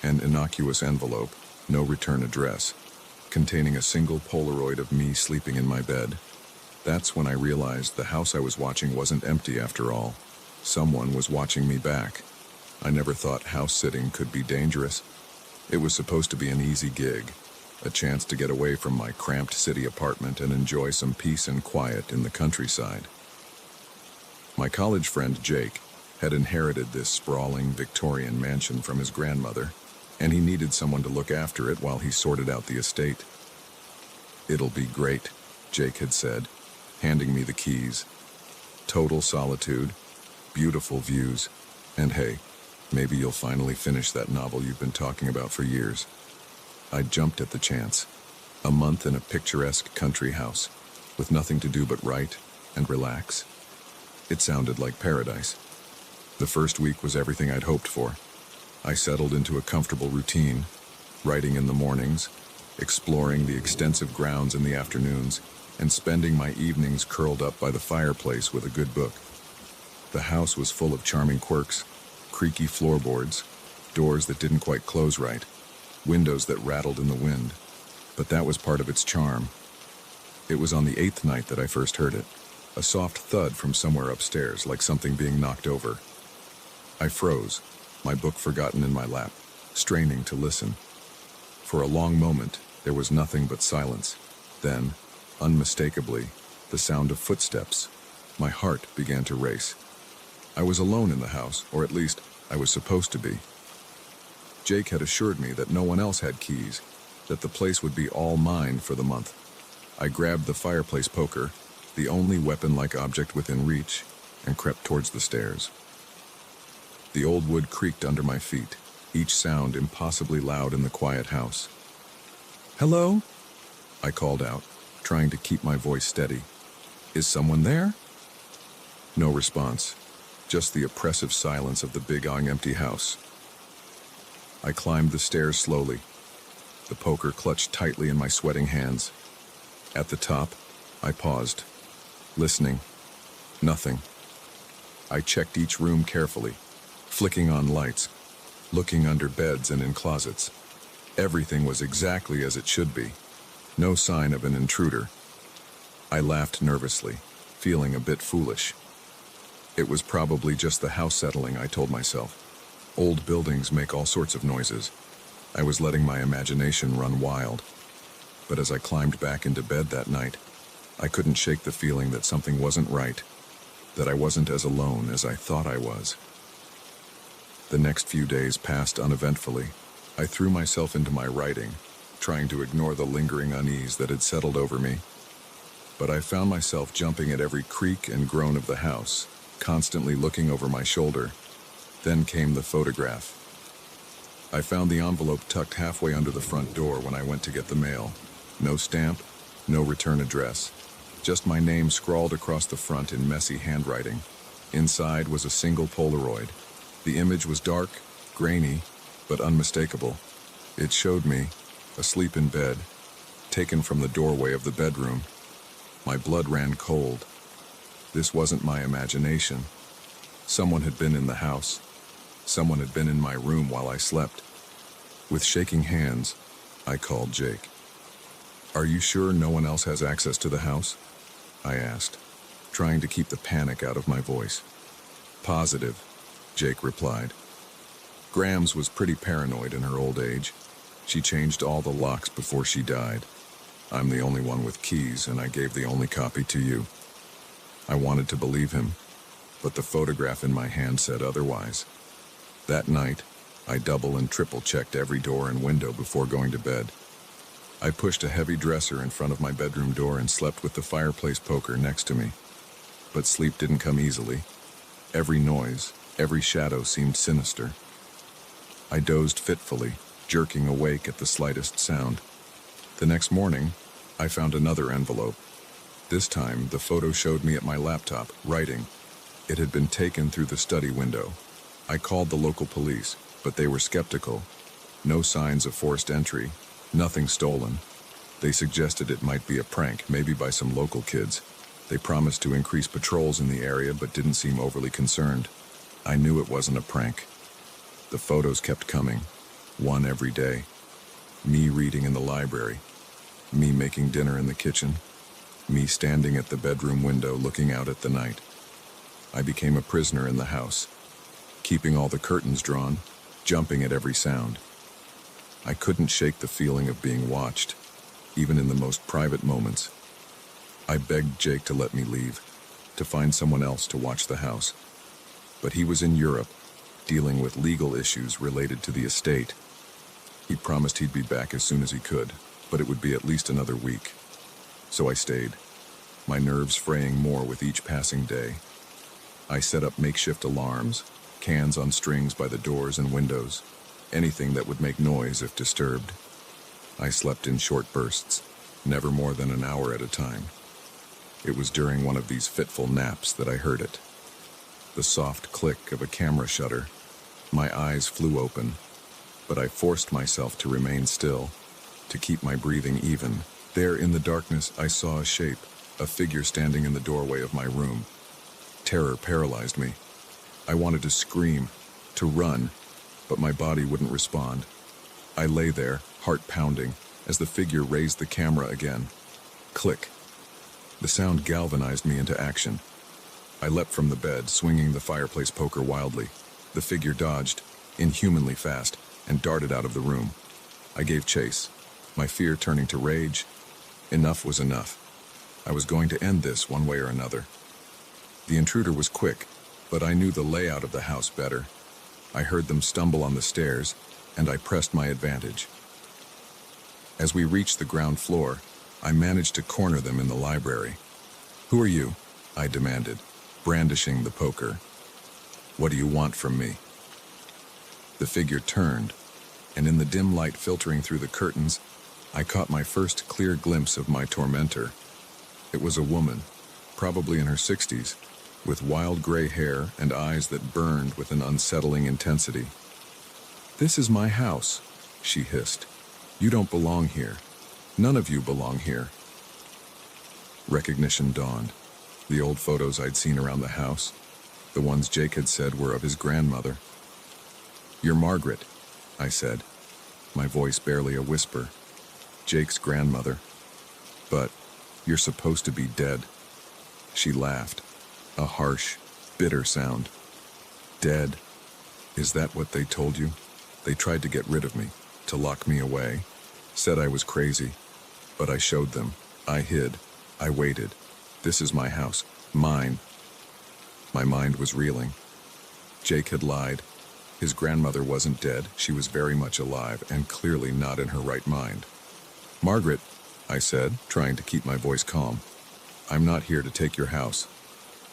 an innocuous envelope, no return address, containing a single Polaroid of me sleeping in my bed. That's when I realized the house I was watching wasn't empty after all. Someone was watching me back. I never thought house sitting could be dangerous. It was supposed to be an easy gig, a chance to get away from my cramped city apartment and enjoy some peace and quiet in the countryside. My college friend Jake had inherited this sprawling Victorian mansion from his grandmother, and he needed someone to look after it while he sorted out the estate. "It'll be great," Jake had said, handing me the keys. "Total solitude, beautiful views, and hey, maybe you'll finally finish that novel you've been talking about for years." I jumped at the chance. A month in a picturesque country house, with nothing to do but write and relax. It sounded like paradise. The first week was everything I'd hoped for. I settled into a comfortable routine, writing in the mornings, exploring the extensive grounds in the afternoons, and spending my evenings curled up by the fireplace with a good book. The house was full of charming quirks, creaky floorboards, doors that didn't quite close right, windows that rattled in the wind, but that was part of its charm. It was on the 8th night that I first heard it, a soft thud from somewhere upstairs, like something being knocked over. I froze, my book forgotten in my lap, straining to listen. For a long moment, there was nothing but silence. Then, unmistakably, the sound of footsteps. My heart began to race. I was alone in the house, or at least, I was supposed to be. Jake had assured me that no one else had keys, that the place would be all mine for the month. I grabbed the fireplace poker, the only weapon-like object within reach, and crept towards the stairs. The old wood creaked under my feet, each sound impossibly loud in the quiet house. "Hello?" I called out, trying to keep my voice steady. "Is someone there?" No response, just the oppressive silence of the big empty house. I climbed the stairs slowly, the poker clutched tightly in my sweating hands. At the top, I paused, listening. Nothing. I checked each room carefully, flicking on lights, looking under beds and in closets. Everything was exactly as it should be. No sign of an intruder. I laughed nervously, feeling a bit foolish. It was probably just the house settling, I told myself. Old buildings make all sorts of noises. I was letting my imagination run wild. But as I climbed back into bed that night, I couldn't shake the feeling that something wasn't right, that I wasn't as alone as I thought I was. The next few days passed uneventfully. I threw myself into my writing, trying to ignore the lingering unease that had settled over me. But I found myself jumping at every creak and groan of the house, constantly looking over my shoulder. Then came the photograph. I found the envelope tucked halfway under the front door when I went to get the mail. No stamp, no return address. Just my name scrawled across the front in messy handwriting. Inside was a single Polaroid. The image was dark, grainy, but unmistakable. It showed me, asleep in bed, taken from the doorway of the bedroom. My blood ran cold. This wasn't my imagination. Someone had been in the house. Someone had been in my room while I slept. With shaking hands, I called Jake. "Are you sure no one else has access to the house?" I asked, trying to keep the panic out of my voice. "Positive," Jake replied. Grams was pretty paranoid in her old age. She changed all the locks before she died. I'm the only one with keys, and I gave the only copy to you. I wanted to believe him, but the photograph in my hand said otherwise. That night, I double and triple checked every door and window before going to bed. I pushed a heavy dresser in front of my bedroom door and slept with the fireplace poker next to me. But sleep didn't come easily. Every noise, every shadow seemed sinister. I dozed fitfully, jerking awake at the slightest sound. The next morning, I found another envelope. This time, the photo showed me at my laptop, writing. It had been taken through the study window. I called the local police, but they were skeptical. No signs of forced entry, nothing stolen. They suggested it might be a prank, maybe by some local kids. They promised to increase patrols in the area, but didn't seem overly concerned. I knew it wasn't a prank. The photos kept coming, one every day. Me reading in the library, me making dinner in the kitchen, me standing at the bedroom window looking out at the night. I became a prisoner in the house, keeping all the curtains drawn, jumping at every sound. I couldn't shake the feeling of being watched, even in the most private moments. I begged Jake to let me leave, to find someone else to watch the house. But he was in Europe, dealing with legal issues related to the estate. He promised he'd be back as soon as he could, but it would be at least another week. So I stayed, my nerves fraying more with each passing day. I set up makeshift alarms, cans on strings by the doors and windows, anything that would make noise if disturbed. I slept in short bursts, never more than an hour at a time. It was during one of these fitful naps that I heard it. The soft click of a camera shutter. My eyes flew open, but I forced myself to remain still, to keep my breathing even. There in the darkness, I saw a shape, a figure standing in the doorway of my room. Terror paralyzed me. I wanted to scream, to run, but my body wouldn't respond. I lay there, heart pounding, as the figure raised the camera again. Click. The sound galvanized me into action. I leapt from the bed, swinging the fireplace poker wildly. The figure dodged, inhumanly fast, and darted out of the room. I gave chase, my fear turning to rage. Enough was enough. I was going to end this one way or another. The intruder was quick, but I knew the layout of the house better. I heard them stumble on the stairs, and I pressed my advantage. As we reached the ground floor, I managed to corner them in the library. "Who are you?" I demanded, brandishing the poker. "What do you want from me?" The figure turned, and in the dim light filtering through the curtains, I caught my first clear glimpse of my tormentor. It was a woman, probably in her 60s, with wild gray hair and eyes that burned with an unsettling intensity. "This is my house," she hissed. "You don't belong here. None of you belong here." Recognition dawned. The old photos I'd seen around the house, the ones Jake had said were of his grandmother. "You're Margaret," I said, my voice barely a whisper. "Jake's grandmother. But you're supposed to be dead." She laughed, a harsh, bitter sound. "Dead? Is that what they told you? They tried to get rid of me, to lock me away, said I was crazy. But I showed them. I hid. I waited. This is my house. Mine." My mind was reeling. Jake had lied. His grandmother wasn't dead. She was very much alive and clearly not in her right mind. "Margaret," I said, trying to keep my voice calm, "I'm not here to take your house.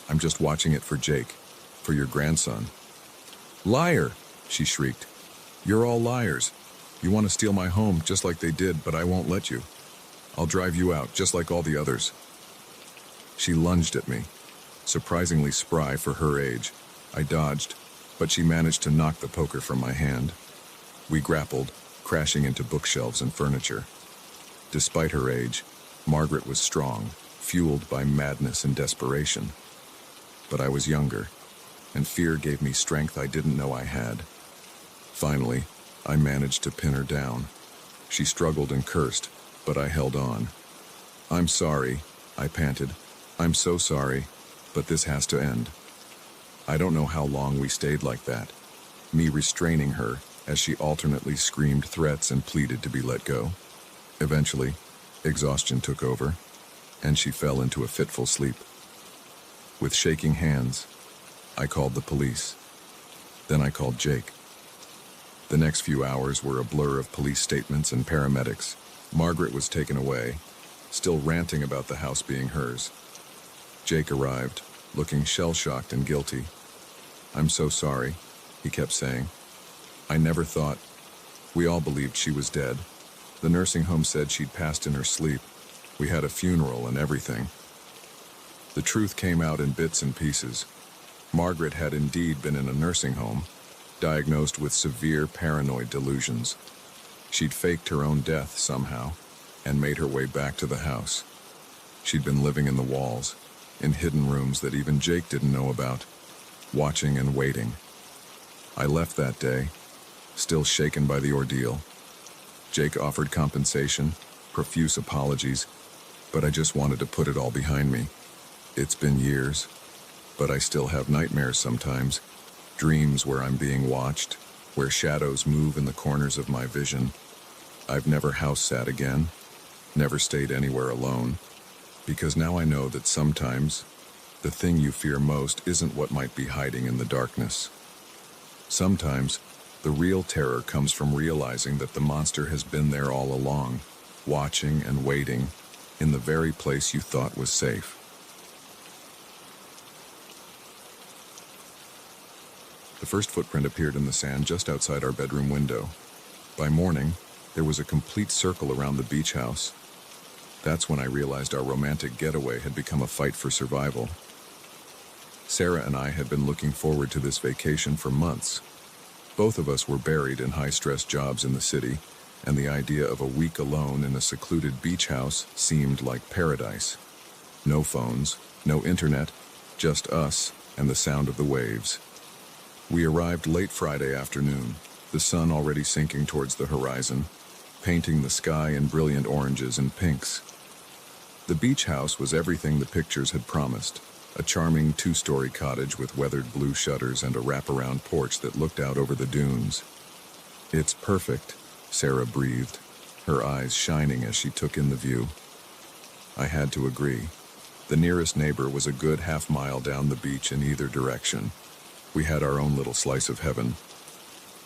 I'm just watching it for Jake, for your grandson." "Liar!" she shrieked. "You're all liars. You want to steal my home just like they did, but I won't let you. I'll drive you out just like all the others." She lunged at me, surprisingly spry for her age. I dodged, but she managed to knock the poker from my hand. We grappled, crashing into bookshelves and furniture. Despite her age, Margaret was strong, fueled by madness and desperation. But I was younger, and fear gave me strength I didn't know I had. Finally, I managed to pin her down. She struggled and cursed, but I held on. "I'm sorry," I panted. "I'm so sorry, but this has to end." I don't know how long we stayed like that, me restraining her as she alternately screamed threats and pleaded to be let go. Eventually, exhaustion took over, and she fell into a fitful sleep. With shaking hands, I called the police. Then I called Jake. The next few hours were a blur of police statements and paramedics. Margaret was taken away, still ranting about the house being hers. Jake arrived, looking shell-shocked and guilty. "I'm so sorry," he kept saying. "I never thought. We all believed she was dead. The nursing home said she'd passed in her sleep. We had a funeral and everything." The truth came out in bits and pieces. Margaret had indeed been in a nursing home, diagnosed with severe paranoid delusions. She'd faked her own death somehow and made her way back to the house. She'd been living in the walls, in hidden rooms that even Jake didn't know about, watching and waiting. I left that day, still shaken by the ordeal. Jake offered compensation, profuse apologies, but I just wanted to put it all behind me. It's been years, but I still have nightmares sometimes, dreams where I'm being watched, where shadows move in the corners of my vision. I've never house sat again, never stayed anywhere alone, because now I know that sometimes the thing you fear most isn't what might be hiding in the darkness. Sometimes the real terror comes from realizing that the monster has been there all along, watching and waiting in the very place you thought was safe. The first footprint appeared in the sand just outside our bedroom window. By morning, there was a complete circle around the beach house. That's when I realized our romantic getaway had become a fight for survival. Sarah and I had been looking forward to this vacation for months. Both of us were buried in high-stress jobs in the city, and the idea of a week alone in a secluded beach house seemed like paradise. No phones, no internet, just us and the sound of the waves. We arrived late Friday afternoon, the sun already sinking towards the horizon, painting the sky in brilliant oranges and pinks. The beach house was everything the pictures had promised, a charming two-story cottage with weathered blue shutters and a wraparound porch that looked out over the dunes. "It's perfect," Sarah breathed, her eyes shining as she took in the view. I had to agree. The nearest neighbor was a good half-mile down the beach in either direction. We had our own little slice of heaven.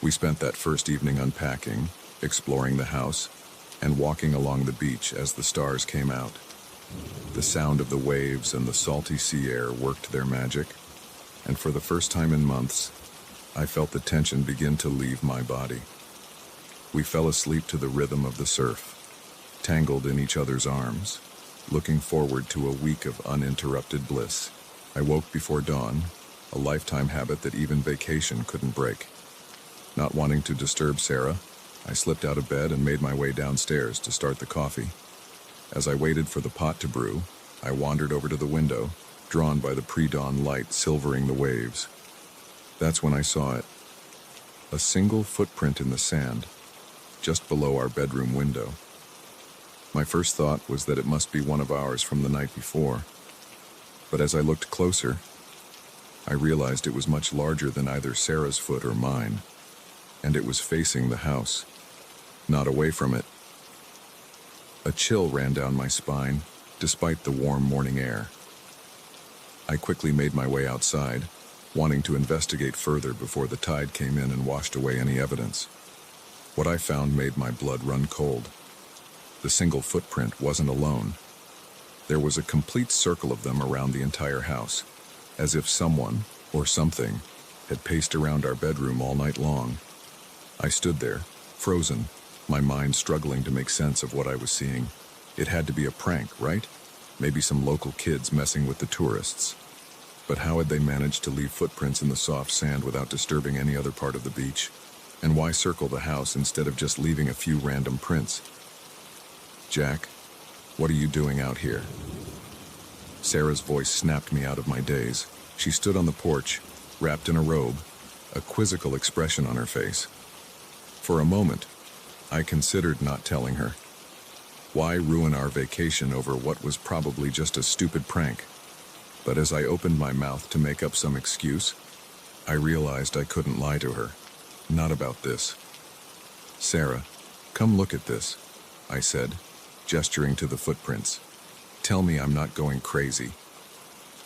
We spent that first evening unpacking, exploring the house, and walking along the beach as the stars came out. The sound of the waves and the salty sea air worked their magic, and for the first time in months, I felt the tension begin to leave my body. We fell asleep to the rhythm of the surf, tangled in each other's arms, looking forward to a week of uninterrupted bliss. I woke before dawn, a lifetime habit that even vacation couldn't break. Not wanting to disturb Sarah, I slipped out of bed and made my way downstairs to start the coffee. As I waited for the pot to brew, I wandered over to the window, drawn by the pre-dawn light silvering the waves. That's when I saw it. A single footprint in the sand, just below our bedroom window. My first thought was that it must be one of ours from the night before. But as I looked closer, I realized it was much larger than either Sarah's foot or mine, and it was facing the house, not away from it. A chill ran down my spine, despite the warm morning air. I quickly made my way outside, wanting to investigate further before the tide came in and washed away any evidence. What I found made my blood run cold. The single footprint wasn't alone. There was a complete circle of them around the entire house, as if someone, or something, had paced around our bedroom all night long. I stood there, frozen, my mind struggling to make sense of what I was seeing. It had to be a prank, right? Maybe some local kids messing with the tourists. But how had they managed to leave footprints in the soft sand without disturbing any other part of the beach? And why circle the house instead of just leaving a few random prints? Jack, what are you doing out here? Sarah's voice snapped me out of my daze. She stood on the porch, wrapped in a robe, a quizzical expression on her face. For a moment, I considered not telling her. Why ruin our vacation over what was probably just a stupid prank? But as I opened my mouth to make up some excuse, I realized I couldn't lie to her. Not about this. Sarah, come look at this, I said, gesturing to the footprints. Tell me I'm not going crazy.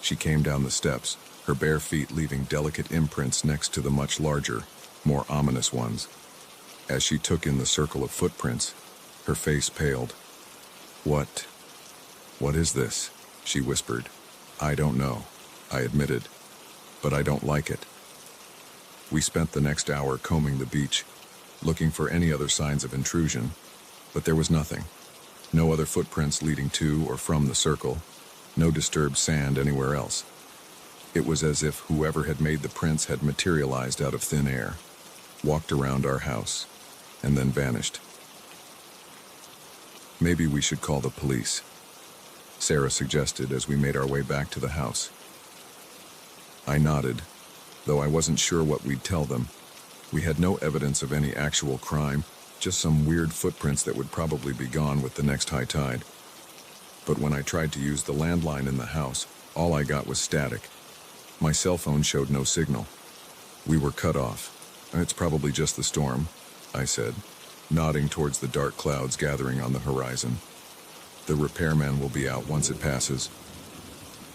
She came down the steps, her bare feet leaving delicate imprints next to the much larger, more ominous ones. As she took in the circle of footprints, her face paled. What is this? She whispered. I don't know, I admitted, but I don't like it. We spent the next hour combing the beach, looking for any other signs of intrusion, but there was nothing. No other footprints leading to or from the circle, no disturbed sand anywhere else. It was as if whoever had made the prints had materialized out of thin air, walked around our house, and then vanished. Maybe we should call the police, Sarah suggested as we made our way back to the house. I nodded, though I wasn't sure what we'd tell them. We had no evidence of any actual crime, just some weird footprints that would probably be gone with the next high tide. But when I tried to use the landline in the house, all I got was static. My cell phone showed no signal. We were cut off. It's probably just the storm, I said, nodding towards the dark clouds gathering on the horizon. The repairman will be out once it passes.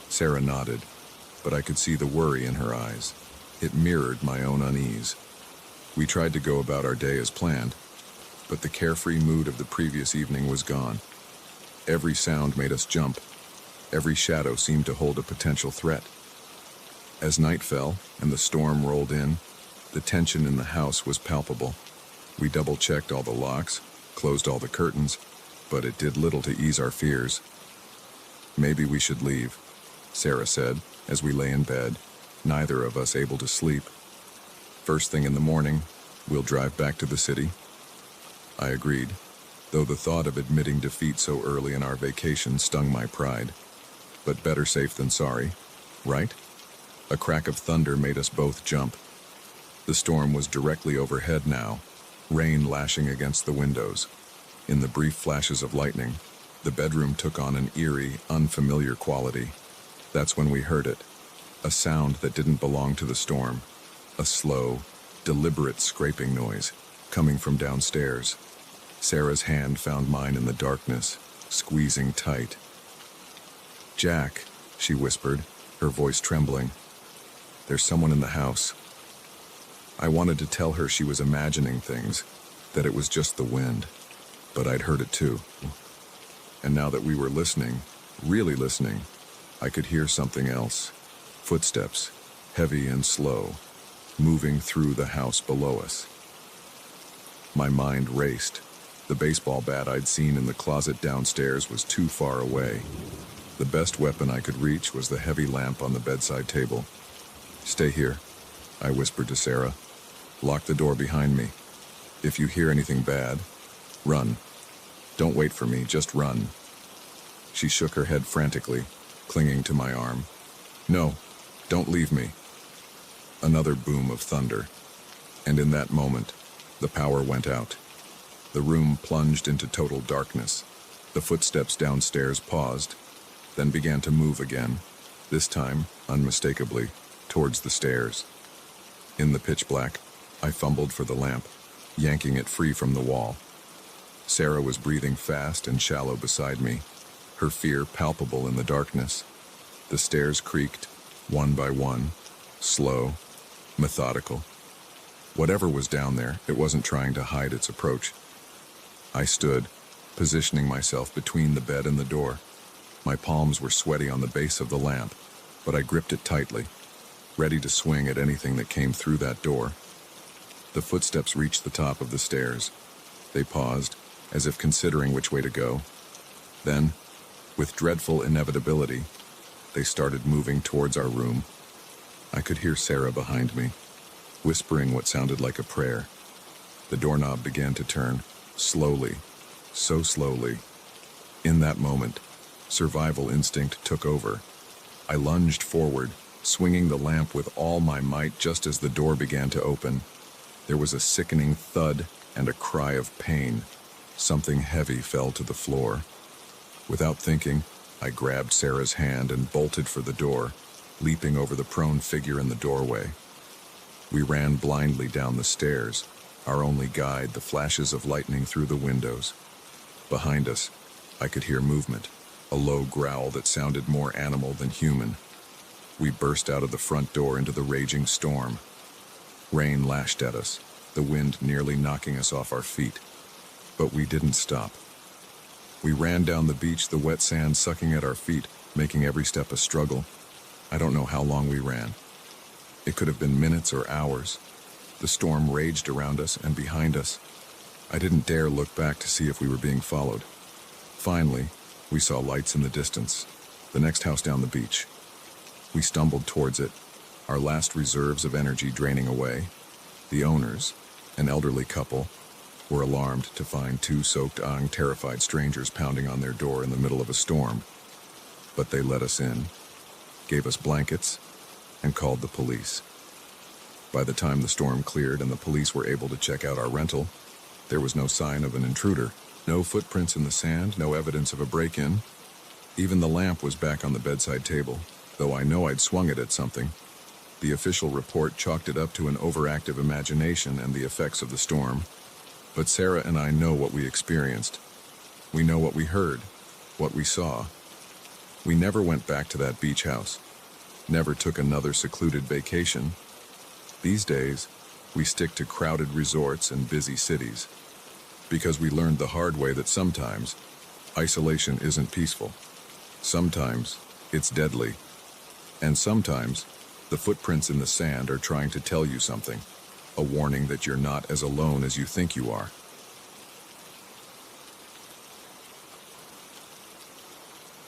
Sarah nodded, but I could see the worry in her eyes. It mirrored my own unease. We tried to go about our day as planned, but the carefree mood of the previous evening was gone. Every sound made us jump. Every shadow seemed to hold a potential threat. As night fell and the storm rolled in, the tension in the house was palpable. We double-checked all the locks, closed all the curtains, but it did little to ease our fears. Maybe we should leave, Sarah said, as we lay in bed, neither of us able to sleep. First thing in the morning, we'll drive back to the city. I agreed, though the thought of admitting defeat so early in our vacation stung my pride. But better safe than sorry, right? A crack of thunder made us both jump. The storm was directly overhead now, rain lashing against the windows. In the brief flashes of lightning, the bedroom took on an eerie, unfamiliar quality. That's when we heard it, a sound that didn't belong to the storm, a slow, deliberate scraping noise coming from downstairs. Sarah's hand found mine in the darkness, squeezing tight. Jack, she whispered, her voice trembling. There's someone in the house. I wanted to tell her she was imagining things, that it was just the wind, but I'd heard it too. And now that we were listening, really listening, I could hear something else. Footsteps, heavy and slow, moving through the house below us. My mind raced. The baseball bat I'd seen in the closet downstairs was too far away. The best weapon I could reach was the heavy lamp on the bedside table. Stay here, I whispered to Sarah. Lock the door behind me. If you hear anything bad, run. Don't wait for me, just run. She shook her head frantically, clinging to my arm. No, don't leave me. Another boom of thunder, and in that moment, the power went out. The room plunged into total darkness. The footsteps downstairs paused, then began to move again, this time, unmistakably, towards the stairs. In the pitch black, I fumbled for the lamp, yanking it free from the wall. Sarah was breathing fast and shallow beside me, her fear palpable in the darkness. The stairs creaked, one by one, slow, methodical. Whatever was down there, it wasn't trying to hide its approach. I stood, positioning myself between the bed and the door. My palms were sweaty on the base of the lamp, but I gripped it tightly, ready to swing at anything that came through that door. The footsteps reached the top of the stairs. They paused, as if considering which way to go. Then, with dreadful inevitability, they started moving towards our room. I could hear Sarah behind me, whispering what sounded like a prayer. The doorknob began to turn, slowly, so slowly, In that moment, survival instinct took over. I lunged forward, swinging the lamp with all my might just as the door began to open. There was a sickening thud and a cry of pain. Something heavy fell to the floor. Without thinking, I grabbed Sarah's hand and bolted for the door, leaping over the prone figure in the doorway. We ran blindly down the stairs, our only guide the flashes of lightning through the windows. Behind us, I could hear movement, a low growl that sounded more animal than human. We burst out of the front door into the raging storm. Rain lashed at us, the wind nearly knocking us off our feet. But we didn't stop. We ran down the beach, the wet sand sucking at our feet, making every step a struggle. I don't know how long we ran. It could have been minutes or hours. The storm raged around us and behind us. I didn't dare look back to see if we were being followed. Finally, we saw lights in the distance, the next house down the beach. We stumbled towards it, our last reserves of energy draining away. The owners, an elderly couple, were alarmed to find two soaked, terrified strangers pounding on their door in the middle of a storm. But they let us in, gave us blankets, and called the police. By the time the storm cleared and the police were able to check out our rental, there was no sign of an intruder, no footprints in the sand, no evidence of a break-in. Even the lamp was back on the bedside table, though I know I'd swung it at something. The official report chalked it up to an overactive imagination and the effects of the storm. But Sarah and I know what we experienced. We know what we heard, what we saw. We never went back to that beach house, never took another secluded vacation. These days, we stick to crowded resorts and busy cities, because we learned the hard way that sometimes isolation isn't peaceful. Sometimes it's deadly. And sometimes the footprints in the sand are trying to tell you something, a warning that you're not as alone as you think you are.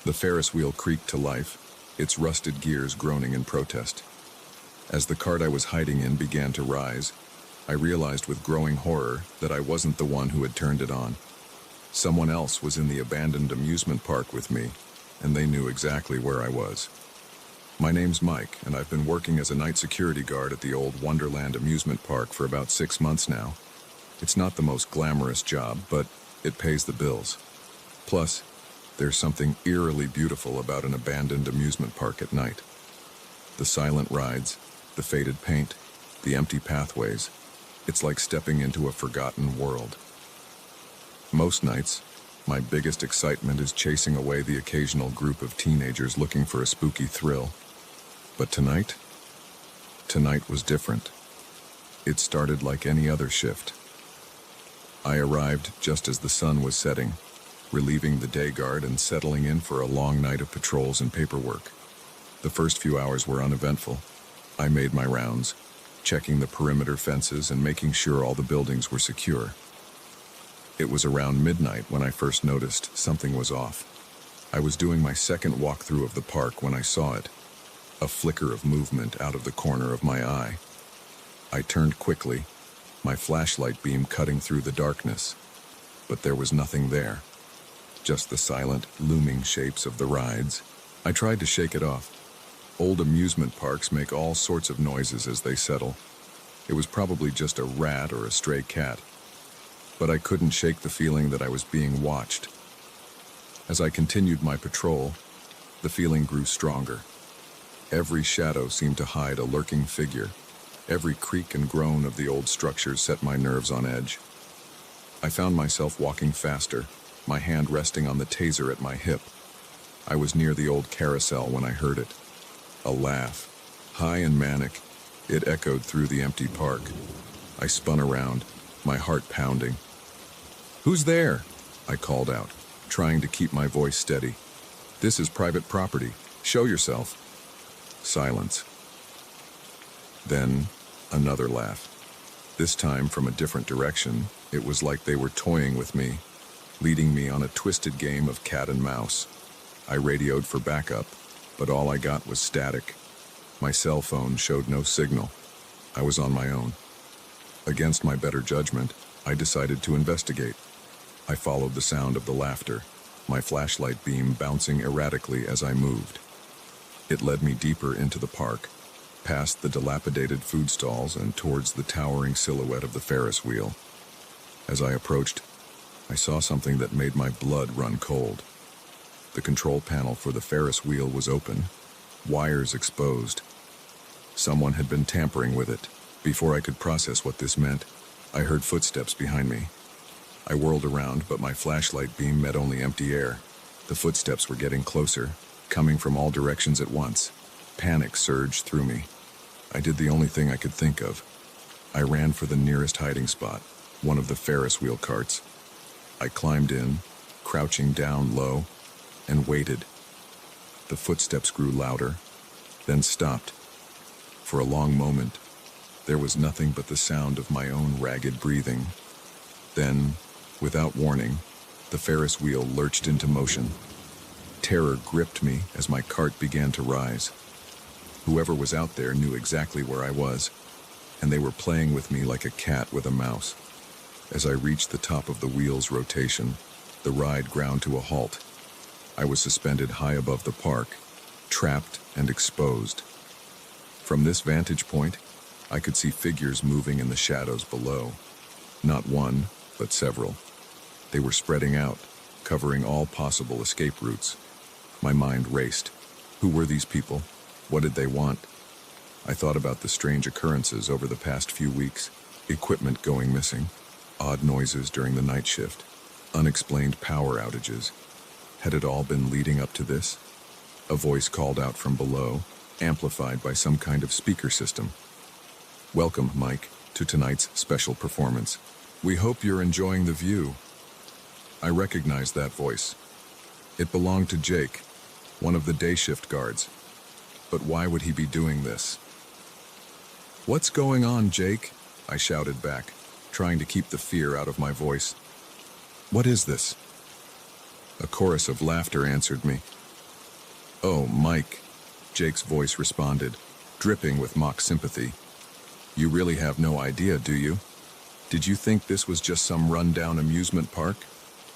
The Ferris wheel creaked to life, its rusted gears groaning in protest. As the cart I was hiding in began to rise, I realized with growing horror that I wasn't the one who had turned it on. Someone else was in the abandoned amusement park with me, and they knew exactly where I was. My name's Mike, and I've been working as a night security guard at the old Wonderland amusement park for about 6 months now. It's not the most glamorous job, but it pays the bills. Plus, there's something eerily beautiful about an abandoned amusement park at night. The silent rides, the faded paint, the empty pathways. It's like stepping into a forgotten world. Most nights, my biggest excitement is chasing away the occasional group of teenagers looking for a spooky thrill. But tonight was different. It started like any other shift. I arrived just as the sun was setting, relieving the day guard and settling in for a long night of patrols and paperwork. The first few hours were uneventful. I made my rounds, checking the perimeter fences and making sure all the buildings were secure. It was around midnight when I first noticed something was off. I was doing my second walkthrough of the park when I saw it, a flicker of movement out of the corner of my eye. I turned quickly, my flashlight beam cutting through the darkness, but there was nothing there, just the silent, looming shapes of the rides. I tried to shake it off. Old amusement parks make all sorts of noises as they settle. It was probably just a rat or a stray cat, but I couldn't shake the feeling that I was being watched. As I continued my patrol, the feeling grew stronger. Every shadow seemed to hide a lurking figure. Every creak and groan of the old structures set my nerves on edge. I found myself walking faster, my hand resting on the taser at my hip. I was near the old carousel when I heard it. A laugh, high and manic, it echoed through the empty park. I spun around, my heart pounding. "Who's there?" I called out, trying to keep my voice steady. "This is private property. Show yourself." Silence. Then, another laugh. This time from a different direction. It was like they were toying with me, leading me on a twisted game of cat and mouse. I radioed for backup, but all I got was static. My cell phone showed no signal. I was on my own. Against my better judgment, I decided to investigate. I followed the sound of the laughter. my flashlight beam bouncing erratically as I moved. It led me deeper into the park, past the dilapidated food stalls and towards the towering silhouette of the Ferris wheel. As I approached, I saw something that made my blood run cold. The control panel for the Ferris wheel was open, wires exposed. Someone had been tampering with it. Before I could process what this meant, I heard footsteps behind me. I whirled around, but my flashlight beam met only empty air. The footsteps were getting closer, coming from all directions at once. Panic surged through me. I did the only thing I could think of. I ran for the nearest hiding spot, one of the Ferris wheel carts. I climbed in, crouching down low, and waited. The footsteps grew louder, then stopped. For a long moment, there was nothing but the sound of my own ragged breathing. Then, without warning, the Ferris wheel lurched into motion. Terror gripped me as my cart began to rise. Whoever was out there knew exactly where I was, and they were playing with me like a cat with a mouse. As I reached the top of the wheel's rotation, the ride ground to a halt. I was suspended high above the park, trapped and exposed. From this vantage point, I could see figures moving in the shadows below. Not one, but several. They were spreading out, covering all possible escape routes. My mind raced. Who were these people? What did they want? I thought about the strange occurrences over the past few weeks. Equipment going missing, odd noises during the night shift, unexplained power outages. Had it all been leading up to this? A voice called out from below, amplified by some kind of speaker system. "Welcome, Mike, to tonight's special performance. We hope you're enjoying the view." I recognized that voice. It belonged to Jake, one of the day shift guards. But why would he be doing this? "What's going on, Jake?" I shouted back, trying to keep the fear out of my voice. "What is this?" A chorus of laughter answered me. "Oh, Mike," Jake's voice responded, dripping with mock sympathy. "You really have no idea, do you? Did you think this was just some run-down amusement park?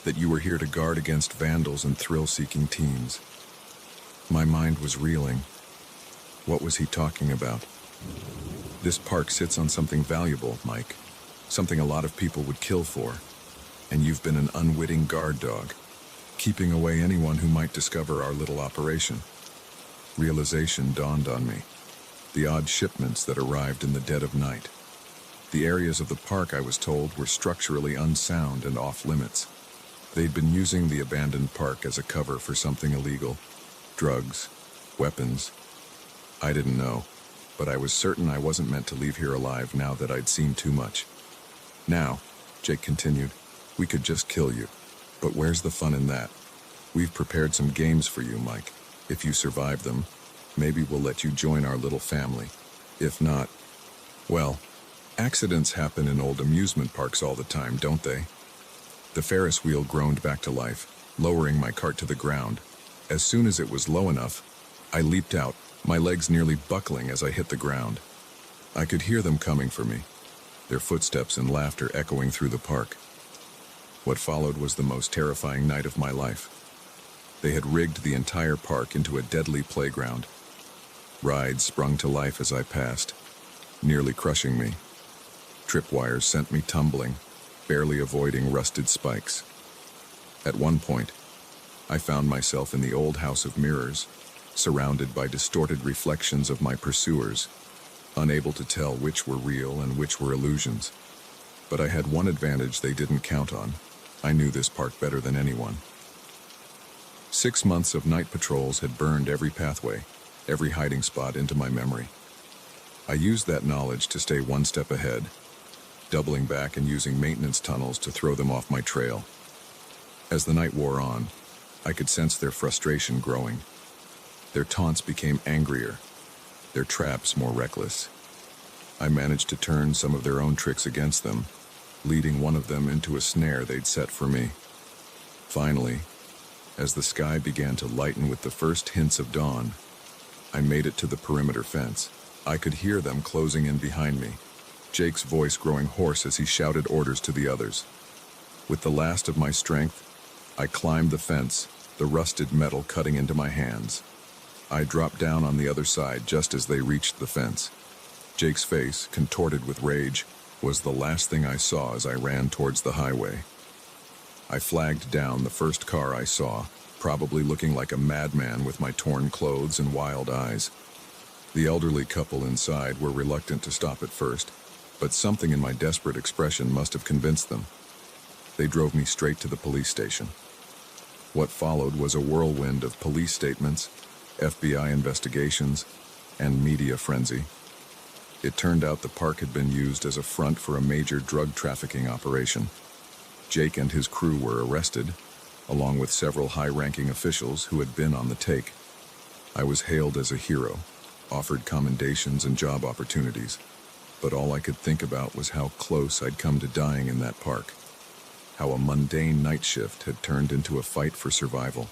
That you were here to guard against vandals and thrill-seeking teens?" My mind was reeling. What was he talking about? "This park sits on something valuable, Mike. Something a lot of people would kill for. And you've been an unwitting guard dog, keeping away anyone who might discover our little operation." Realization dawned on me. The odd shipments that arrived in the dead of night. The areas of the park, I was told, were structurally unsound and off-limits. They'd been using the abandoned park as a cover for something illegal. Drugs, weapons. I didn't know, but I was certain I wasn't meant to leave here alive now that I'd seen too much. "Now," Jake continued, "we could just kill you. But where's the fun in that? We've prepared some games for you, Mike. If you survive them, maybe we'll let you join our little family. If not, well, accidents happen in old amusement parks all the time, don't they?" The Ferris wheel groaned back to life, lowering my cart to the ground. As soon as it was low enough, I leaped out, my legs nearly buckling as I hit the ground. I could hear them coming for me, their footsteps and laughter echoing through the park. What followed was the most terrifying night of my life. They had rigged the entire park into a deadly playground. Rides sprung to life as I passed, nearly crushing me. Tripwires sent me tumbling, barely avoiding rusted spikes. At one point, I found myself in the old house of mirrors, surrounded by distorted reflections of my pursuers, unable to tell which were real and which were illusions. But I had one advantage they didn't count on. I knew this park better than anyone. 6 months of night patrols had burned every pathway, every hiding spot into my memory. I used that knowledge to stay one step ahead, doubling back and using maintenance tunnels to throw them off my trail. As the night wore on, I could sense their frustration growing. Their taunts became angrier, their traps more reckless. I managed to turn some of their own tricks against them, leading one of them into a snare they'd set for me. Finally, as the sky began to lighten with the first hints of dawn, I made it to the perimeter fence. I could hear them closing in behind me, Jake's voice growing hoarse as he shouted orders to the others. With the last of my strength, I climbed the fence, the rusted metal cutting into my hands. I dropped down on the other side just as they reached the fence. Jake's face, contorted with rage, was the last thing I saw as I ran towards the highway. I flagged down the first car I saw, probably looking like a madman with my torn clothes and wild eyes. The elderly couple inside were reluctant to stop at first, but something in my desperate expression must have convinced them. They drove me straight to the police station. What followed was a whirlwind of police statements, FBI investigations, and media frenzy. It turned out the park had been used as a front for a major drug trafficking operation. Jake and his crew were arrested, along with several high-ranking officials who had been on the take. I was hailed as a hero, offered commendations and job opportunities, but all I could think about was how close I'd come to dying in that park, how a mundane night shift had turned into a fight for survival.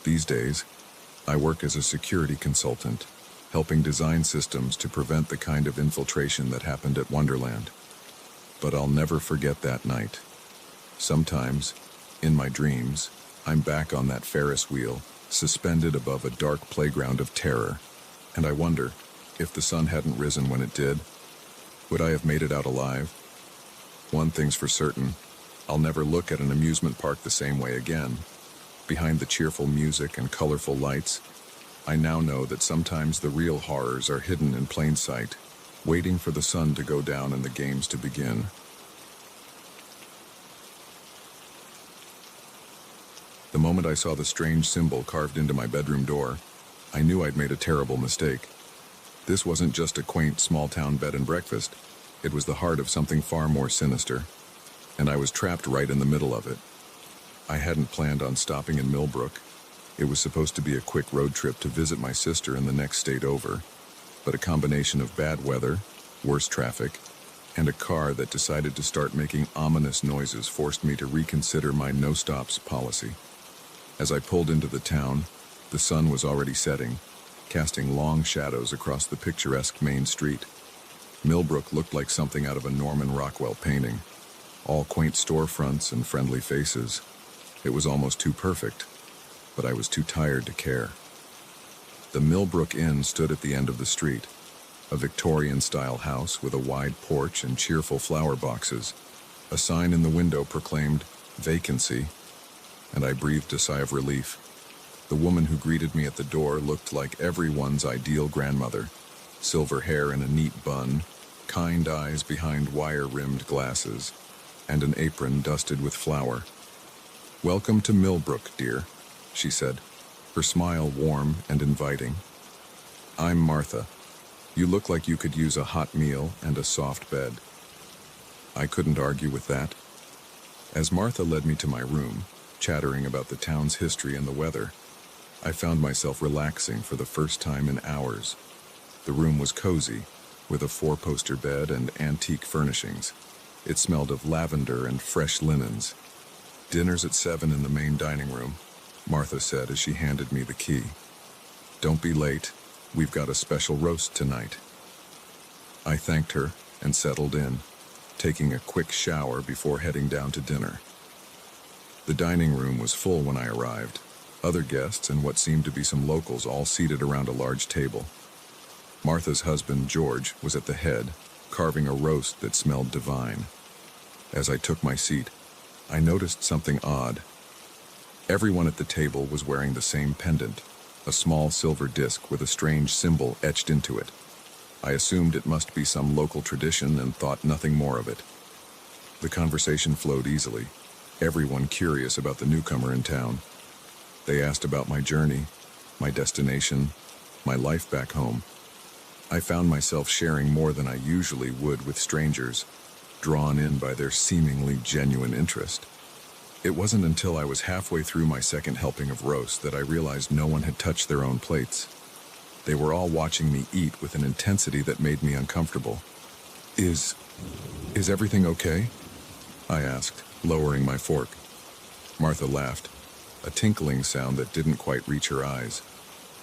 These days, I work as a security consultant, helping design systems to prevent the kind of infiltration that happened at Wonderland. But I'll never forget that night. Sometimes, in my dreams, I'm back on that Ferris wheel, suspended above a dark playground of terror, and I wonder, if the sun hadn't risen when it did, would I have made it out alive? One thing's for certain, I'll never look at an amusement park the same way again. Behind the cheerful music and colorful lights, I now know that sometimes the real horrors are hidden in plain sight, waiting for the sun to go down and the games to begin. The moment I saw the strange symbol carved into my bedroom door, I knew I'd made a terrible mistake. This wasn't just a quaint small-town bed and breakfast. It was the heart of something far more sinister, and I was trapped right in the middle of it. I hadn't planned on stopping in Millbrook. It was supposed to be a quick road trip to visit my sister in the next state over, but a combination of bad weather, worse traffic, and a car that decided to start making ominous noises forced me to reconsider my no-stops policy. As I pulled into the town, the sun was already setting, casting long shadows across the picturesque main street. Millbrook looked like something out of a Norman Rockwell painting, all quaint storefronts and friendly faces. It was almost too perfect, but I was too tired to care. The Millbrook Inn stood at the end of the street, a Victorian-style house with a wide porch and cheerful flower boxes. A sign in the window proclaimed, "Vacancy," and I breathed a sigh of relief. The woman who greeted me at the door looked like everyone's ideal grandmother, silver hair in a neat bun, kind eyes behind wire-rimmed glasses, and an apron dusted with flour. "Welcome to Millbrook, dear," she said, her smile warm and inviting. "I'm Martha. You look like you could use a hot meal and a soft bed." I couldn't argue with that. As Martha led me to my room, chattering about the town's history and the weather, I found myself relaxing for the first time in hours. The room was cozy, with a 4-poster bed and antique furnishings. It smelled of lavender and fresh linens. "Dinner's at 7 in the main dining room," Martha said as she handed me the key. "Don't be late. We've got a special roast tonight." I thanked her and settled in, taking a quick shower before heading down to dinner. The dining room was full when I arrived, other guests and what seemed to be some locals all seated around a large table. Martha's husband, George, was at the head, carving a roast that smelled divine. As I took my seat, I noticed something odd. Everyone at the table was wearing the same pendant, a small silver disc with a strange symbol etched into it. I assumed it must be some local tradition and thought nothing more of it. The conversation flowed easily, everyone curious about the newcomer in town. They asked about my journey, my destination, my life back home. I found myself sharing more than I usually would with strangers, drawn in by their seemingly genuine interest. It wasn't until I was halfway through my second helping of roast that I realized no one had touched their own plates. They were all watching me eat with an intensity that made me uncomfortable. Is everything okay?" I asked, lowering my fork. Martha laughed, a tinkling sound that didn't quite reach her eyes.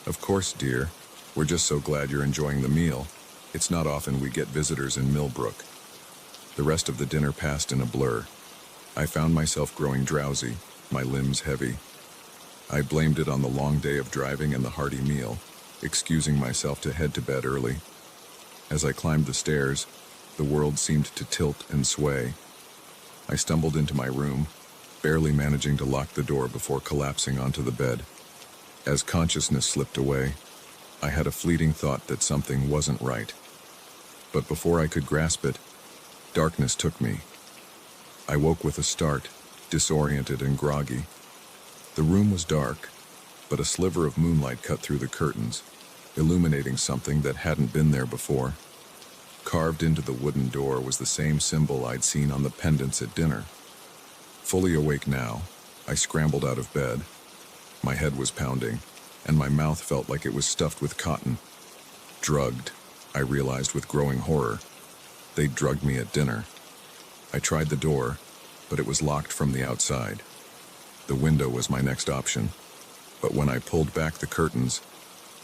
"Of course, dear. We're just so glad you're enjoying the meal. It's not often we get visitors in Millbrook." The rest of the dinner passed in a blur. I found myself growing drowsy, my limbs heavy. I blamed it on the long day of driving and the hearty meal, excusing myself to head to bed early. As I climbed the stairs, the world seemed to tilt and sway. I stumbled into my room, barely managing to lock the door before collapsing onto the bed. As consciousness slipped away, I had a fleeting thought that something wasn't right. But before I could grasp it, darkness took me. I woke with a start, disoriented and groggy. The room was dark, but a sliver of moonlight cut through the curtains, illuminating something that hadn't been there before. Carved into the wooden door was the same symbol I'd seen on the pendants at dinner. Fully awake now, I scrambled out of bed. My head was pounding, and my mouth felt like it was stuffed with cotton. Drugged, I realized with growing horror. They'd drugged me at dinner. I tried the door, but it was locked from the outside. The window was my next option, but when I pulled back the curtains,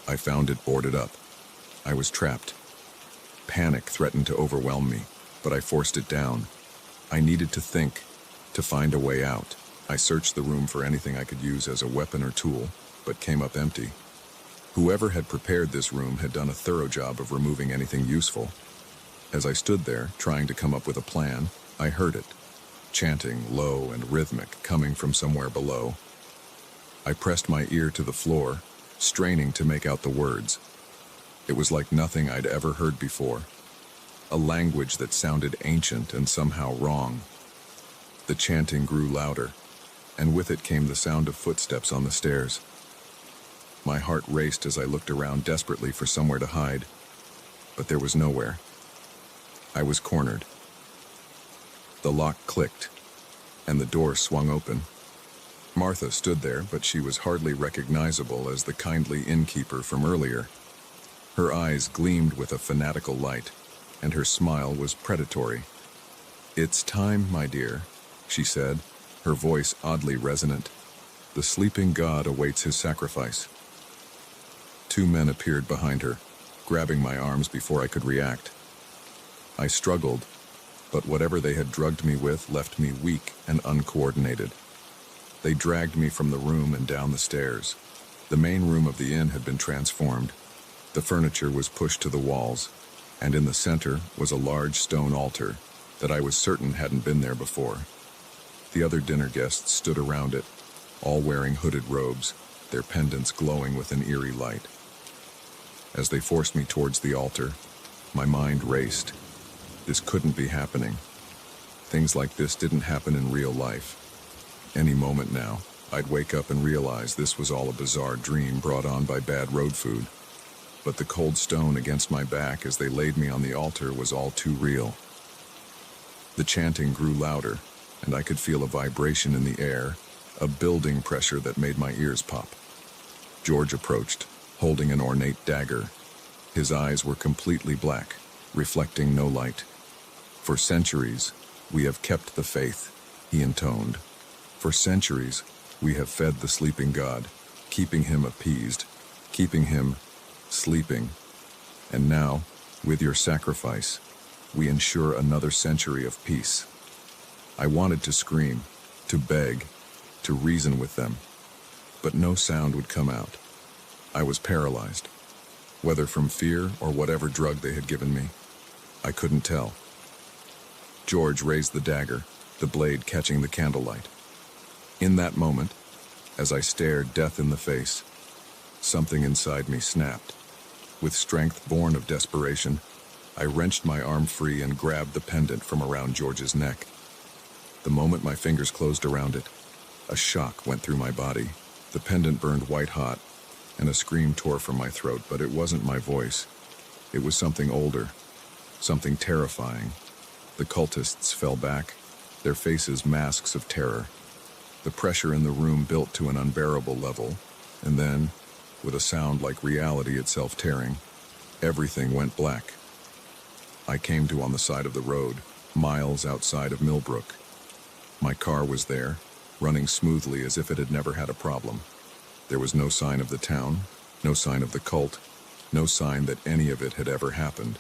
I found it boarded up. I was trapped. Panic threatened to overwhelm me, but I forced it down. I needed to think, to find a way out. I searched the room for anything I could use as a weapon or tool, but came up empty. Whoever had prepared this room had done a thorough job of removing anything useful. As I stood there, trying to come up with a plan, I heard it, chanting, low and rhythmic, coming from somewhere below. I pressed my ear to the floor, straining to make out the words. It was like nothing I'd ever heard before, a language that sounded ancient and somehow wrong. The chanting grew louder, and with it came the sound of footsteps on the stairs. My heart raced as I looked around desperately for somewhere to hide, but there was nowhere. I was cornered. The lock clicked, and the door swung open. Martha stood there, but she was hardly recognizable as the kindly innkeeper from earlier. Her eyes gleamed with a fanatical light, and her smile was predatory. "It's time, my dear," she said, her voice oddly resonant. "The sleeping god awaits his sacrifice." Two men appeared behind her, grabbing my arms before I could react. I struggled, but whatever they had drugged me with left me weak and uncoordinated. They dragged me from the room and down the stairs. The main room of the inn had been transformed. The furniture was pushed to the walls, and in the center was a large stone altar that I was certain hadn't been there before. The other dinner guests stood around it, all wearing hooded robes, their pendants glowing with an eerie light. As they forced me towards the altar, my mind raced. This couldn't be happening. Things like this didn't happen in real life. Any moment now, I'd wake up and realize this was all a bizarre dream brought on by bad road food. But the cold stone against my back as they laid me on the altar was all too real. The chanting grew louder, and I could feel a vibration in the air, a building pressure that made my ears pop. George approached, holding an ornate dagger. His eyes were completely black, reflecting no light. "For centuries, we have kept the faith," he intoned. "For centuries, we have fed the sleeping god, keeping him appeased, keeping him sleeping. And now, with your sacrifice, we ensure another century of peace." I wanted to scream, to beg, to reason with them, but no sound would come out. I was paralyzed, whether from fear or whatever drug they had given me. I couldn't tell. George raised the dagger, the blade catching the candlelight. In that moment, as I stared death in the face, something inside me snapped. With strength born of desperation, I wrenched my arm free and grabbed the pendant from around George's neck. The moment my fingers closed around it, a shock went through my body. The pendant burned white hot, and a scream tore from my throat, but it wasn't my voice. It was something older, something terrifying. The cultists fell back, their faces masks of terror. The pressure in the room built to an unbearable level, and then, with a sound like reality itself tearing, everything went black. I came to on the side of the road, miles outside of Millbrook. My car was there, running smoothly as if it had never had a problem. There was no sign of the town, no sign of the cult, no sign that any of it had ever happened.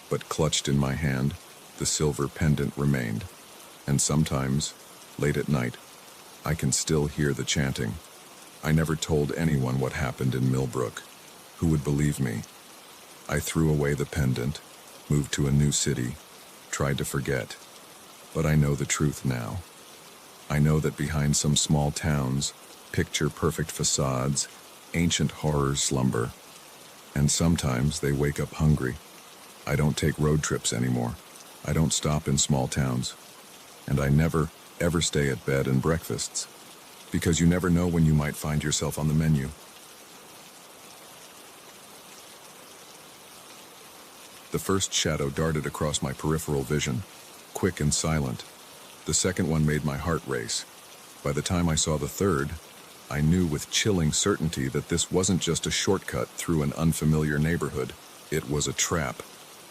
But clutched in my hand, the silver pendant remained. And sometimes, late at night, I can still hear the chanting. I never told anyone what happened in Millbrook. Who would believe me? I threw away the pendant, moved to a new city, tried to forget. But I know the truth now. I know that behind some small towns, picture-perfect facades, ancient horrors slumber. And sometimes they wake up hungry. I don't take road trips anymore. I don't stop in small towns. And I never, ever stay at bed and breakfasts. Because you never know when you might find yourself on the menu. The first shadow darted across my peripheral vision, quick and silent. The second one made my heart race. By the time I saw the third, I knew with chilling certainty that this wasn't just a shortcut through an unfamiliar neighborhood. It was a trap,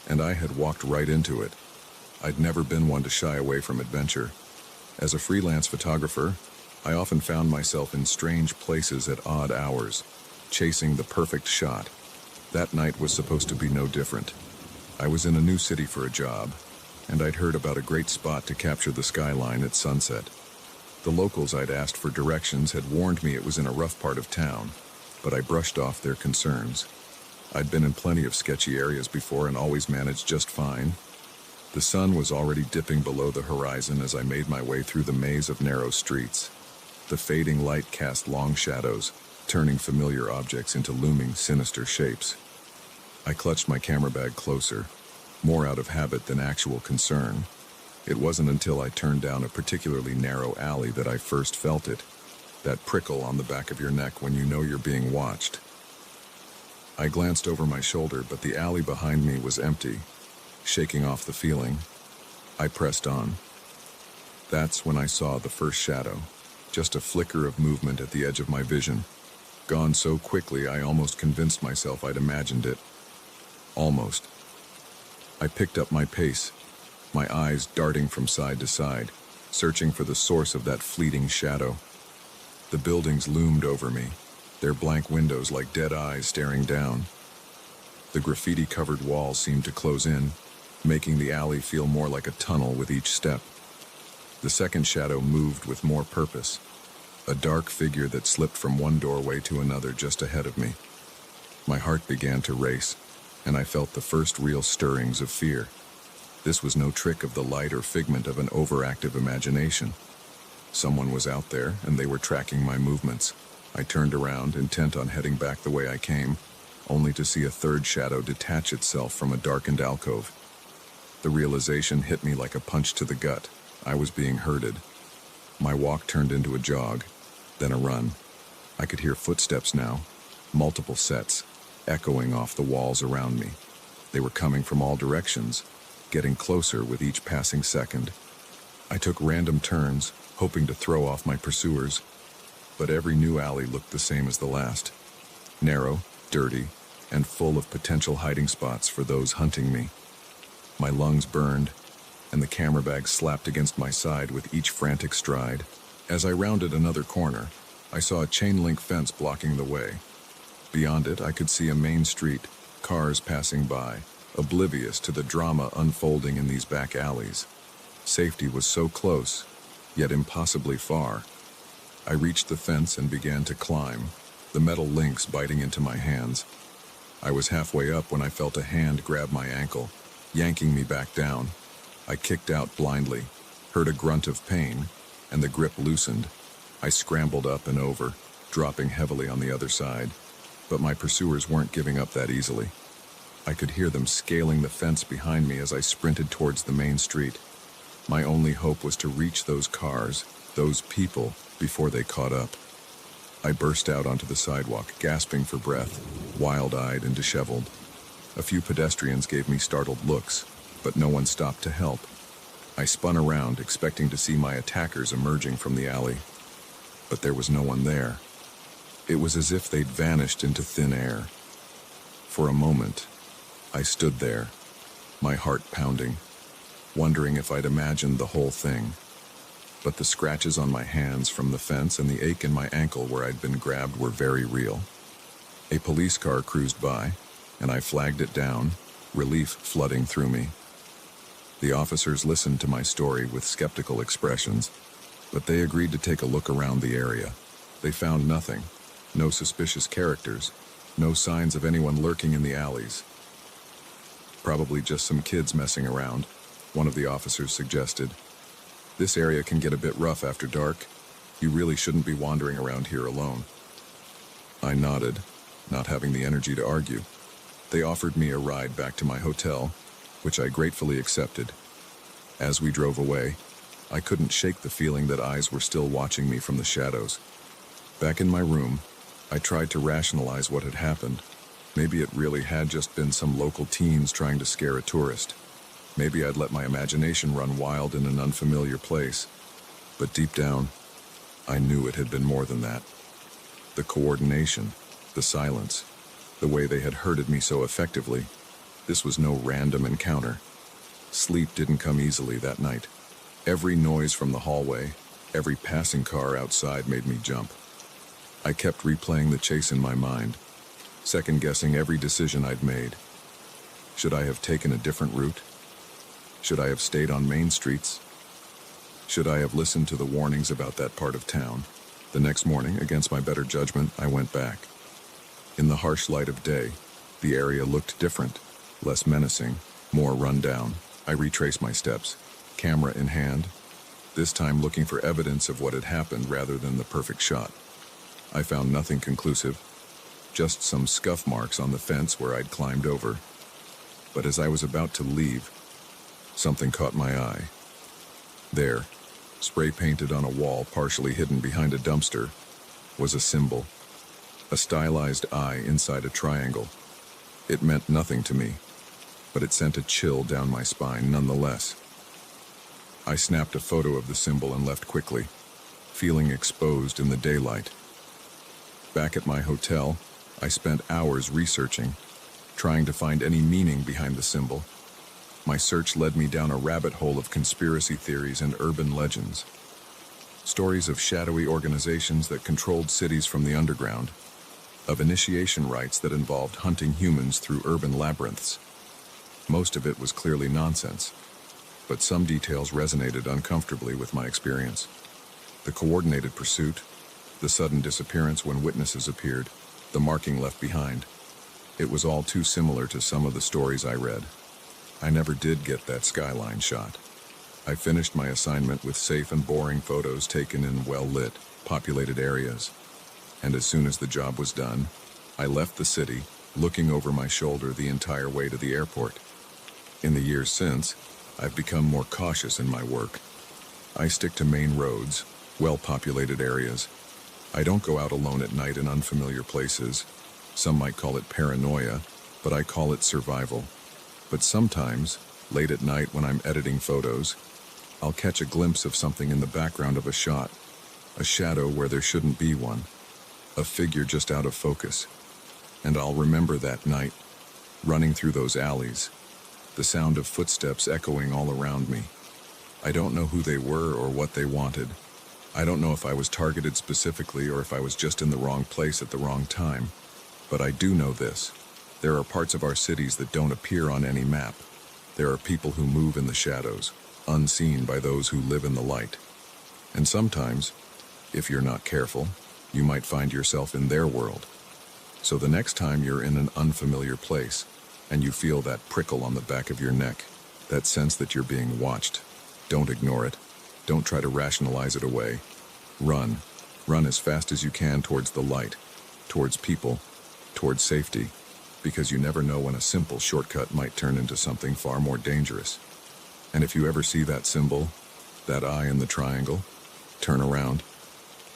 and I had walked right into it. I'd never been one to shy away from adventure. As a freelance photographer, I often found myself in strange places at odd hours, chasing the perfect shot. That night was supposed to be no different. I was in a new city for a job, and I'd heard about a great spot to capture the skyline at sunset. The locals I'd asked for directions had warned me it was in a rough part of town, but I brushed off their concerns. I'd been in plenty of sketchy areas before and always managed just fine. The sun was already dipping below the horizon as I made my way through the maze of narrow streets. The fading light cast long shadows, turning familiar objects into looming, sinister shapes. I clutched my camera bag closer, more out of habit than actual concern. It wasn't until I turned down a particularly narrow alley that I first felt it, that prickle on the back of your neck when you know you're being watched. I glanced over my shoulder, but the alley behind me was empty. Shaking off the feeling, I pressed on. That's when I saw the first shadow, just a flicker of movement at the edge of my vision. Gone so quickly I almost convinced myself I'd imagined it. Almost. I picked up my pace, my eyes darting from side to side, searching for the source of that fleeting shadow. The buildings loomed over me, their blank windows like dead eyes staring down. The graffiti-covered walls seemed to close in, making the alley feel more like a tunnel with each step. The second shadow moved with more purpose, a dark figure that slipped from one doorway to another just ahead of me. My heart began to race, and I felt the first real stirrings of fear. This was no trick of the light or figment of an overactive imagination. Someone was out there, and they were tracking my movements. I turned around, intent on heading back the way I came, only to see a third shadow detach itself from a darkened alcove. The realization hit me like a punch to the gut. I was being herded. My walk turned into a jog, then a run. I could hear footsteps now, multiple sets, echoing off the walls around me. They were coming from all directions, getting closer with each passing second. I took random turns, hoping to throw off my pursuers, but every new alley looked the same as the last. Narrow, dirty, and full of potential hiding spots for those hunting me. My lungs burned, and the camera bag slapped against my side with each frantic stride. As I rounded another corner, I saw a chain-link fence blocking the way. Beyond it, I could see a main street, cars passing by, oblivious to the drama unfolding in these back alleys. Safety was so close, yet impossibly far. I reached the fence and began to climb, the metal links biting into my hands. I was halfway up when I felt a hand grab my ankle, yanking me back down. I kicked out blindly, heard a grunt of pain, and the grip loosened. I scrambled up and over, dropping heavily on the other side. But my pursuers weren't giving up that easily. I could hear them scaling the fence behind me as I sprinted towards the main street. My only hope was to reach those cars, those people, before they caught up. I burst out onto the sidewalk, gasping for breath, wild-eyed and disheveled. A few pedestrians gave me startled looks, but no one stopped to help. I spun around, expecting to see my attackers emerging from the alley. But there was no one there. It was as if they'd vanished into thin air. For a moment, I stood there, my heart pounding, wondering if I'd imagined the whole thing. But the scratches on my hands from the fence and the ache in my ankle where I'd been grabbed were very real. A police car cruised by, and I flagged it down, relief flooding through me. The officers listened to my story with skeptical expressions. but they agreed to take a look around the area. They found nothing. No suspicious characters. No signs of anyone lurking in the alleys. Probably just some kids messing around, one of the officers suggested. This area can get a bit rough after dark. You really shouldn't be wandering around here alone. I nodded, not having the energy to argue. They offered me a ride back to my hotel, which I gratefully accepted. As we drove away, I couldn't shake the feeling that eyes were still watching me from the shadows. Back in my room, I tried to rationalize what had happened. Maybe it really had just been some local teens trying to scare a tourist. Maybe I'd let my imagination run wild in an unfamiliar place. But deep down, I knew it had been more than that. The coordination, the silence, the way they had herded me so effectively. This was no random encounter. Sleep didn't come easily that night. Every noise from the hallway, every passing car outside made me jump. I kept replaying the chase in my mind, second-guessing every decision I'd made. Should I have taken a different route? Should I have stayed on main streets? Should I have listened to the warnings about that part of town? The next morning, against my better judgment, I went back. In the harsh light of day, the area looked different, less menacing, more run down. I retraced my steps, camera in hand, this time looking for evidence of what had happened rather than the perfect shot. I found nothing conclusive, just some scuff marks on the fence where I'd climbed over. But as I was about to leave, something caught my eye. There, spray painted on a wall partially hidden behind a dumpster, was a symbol. A stylized eye inside a triangle. It meant nothing to me, but it sent a chill down my spine nonetheless. I snapped a photo of the symbol and left quickly, feeling exposed in the daylight. Back at my hotel, I spent hours researching, trying to find any meaning behind the symbol. My search led me down a rabbit hole of conspiracy theories and urban legends. Stories of shadowy organizations that controlled cities from the underground, of initiation rites that involved hunting humans through urban labyrinths. Most of it was clearly nonsense, but some details resonated uncomfortably with my experience. The coordinated pursuit, the sudden disappearance when witnesses appeared, the marking left behind. It was all too similar to some of the stories I read. I never did get that skyline shot. I finished my assignment with safe and boring photos taken in well-lit, populated areas. And as soon as the job was done, I left the city, looking over my shoulder the entire way to the airport. In the years since, I've become more cautious in my work. I stick to main roads, well-populated areas. I don't go out alone at night in unfamiliar places. Some might call it paranoia, but I call it survival. But sometimes, late at night when I'm editing photos, I'll catch a glimpse of something in the background of a shot, a shadow where there shouldn't be one, a figure just out of focus. And I'll remember that night, running through those alleys, the sound of footsteps echoing all around me. I don't know who they were or what they wanted. I don't know if I was targeted specifically or if I was just in the wrong place at the wrong time. But I do know this. There are parts of our cities that don't appear on any map. There are people who move in the shadows, unseen by those who live in the light. And sometimes, if you're not careful, you might find yourself in their world. So the next time you're in an unfamiliar place, and you feel that prickle on the back of your neck, that sense that you're being watched, don't ignore it. Don't try to rationalize it away. Run. Run as fast as you can towards the light, towards people, towards safety, because you never know when a simple shortcut might turn into something far more dangerous. And if you ever see that symbol, that eye in the triangle, turn around.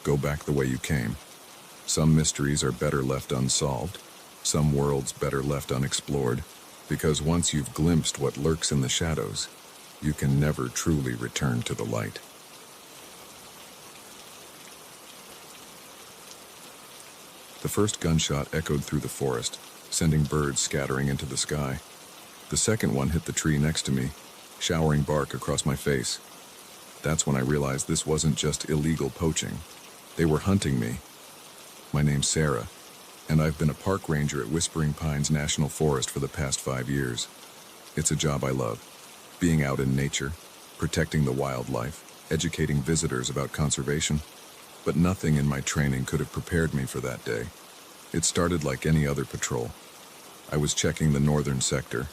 Go back the way you came. Some mysteries are better left unsolved, some worlds better left unexplored, because once you've glimpsed what lurks in the shadows, you can never truly return to the light. The first gunshot echoed through the forest, sending birds scattering into the sky. The second one hit the tree next to me, showering bark across my face. That's when I realized this wasn't just illegal poaching. They were hunting me. My name's Sarah, and I've been a park ranger at Whispering Pines National Forest for the past 5 years. It's a job I love. Being out in nature, protecting the wildlife, educating visitors about conservation, but nothing in my training could have prepared me for that day. It started like any other patrol. I was checking the northern sector,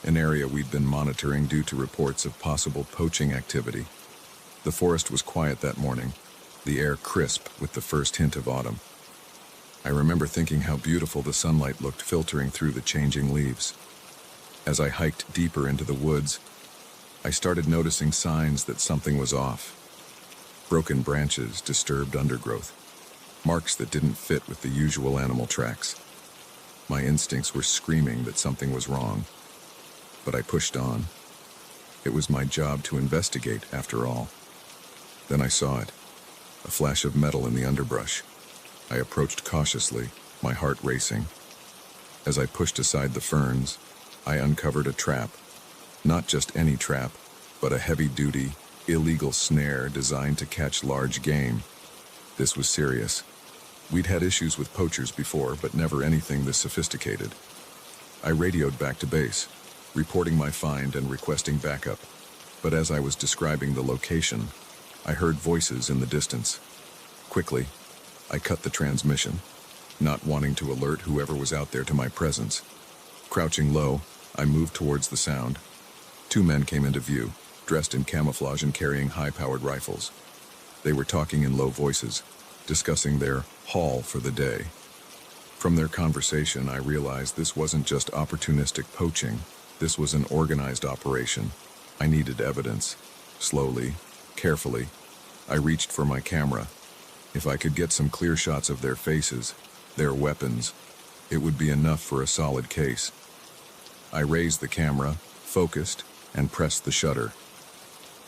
an area we'd been monitoring due to reports of possible poaching activity. The forest was quiet that morning, the air crisp with the first hint of autumn. I remember thinking how beautiful the sunlight looked filtering through the changing leaves. As I hiked deeper into the woods, I started noticing signs that something was off. Broken branches, disturbed undergrowth, marks that didn't fit with the usual animal tracks. My instincts were screaming that something was wrong, but I pushed on. It was my job to investigate, after all. Then I saw it, a flash of metal in the underbrush. I approached cautiously, my heart racing. As I pushed aside the ferns, I uncovered a trap. Not just any trap, but a heavy-duty, illegal snare designed to catch large game. This was serious. We'd had issues with poachers before, but never anything this sophisticated. I radioed back to base, reporting my find and requesting backup. But as I was describing the location, I heard voices in the distance. Quickly, I cut the transmission, not wanting to alert whoever was out there to my presence. Crouching low, I moved towards the sound. 2 men came into view, dressed in camouflage and carrying high-powered rifles. They were talking in low voices, discussing their haul for the day. From their conversation, I realized this wasn't just opportunistic poaching. This was an organized operation. I needed evidence. Slowly, carefully, I reached for my camera. If I could get some clear shots of their faces, their weapons, it would be enough for a solid case. I raised the camera, focused, and pressed the shutter.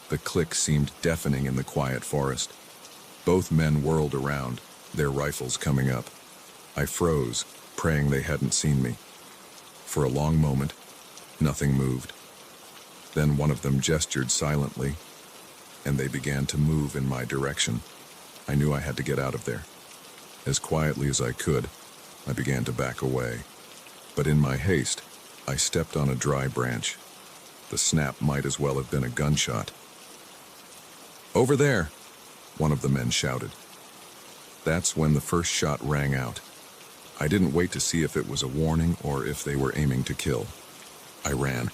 The click seemed deafening in the quiet forest. Both men whirled around, their rifles coming up. I froze, praying they hadn't seen me. For a long moment, nothing moved. Then one of them gestured silently, and they began to move in my direction. I knew I had to get out of there. As quietly as I could, I began to back away. But in my haste, I stepped on a dry branch. The snap might as well have been a gunshot. "Over there!" one of the men shouted. That's when the first shot rang out. I didn't wait to see if it was a warning or if they were aiming to kill. I ran.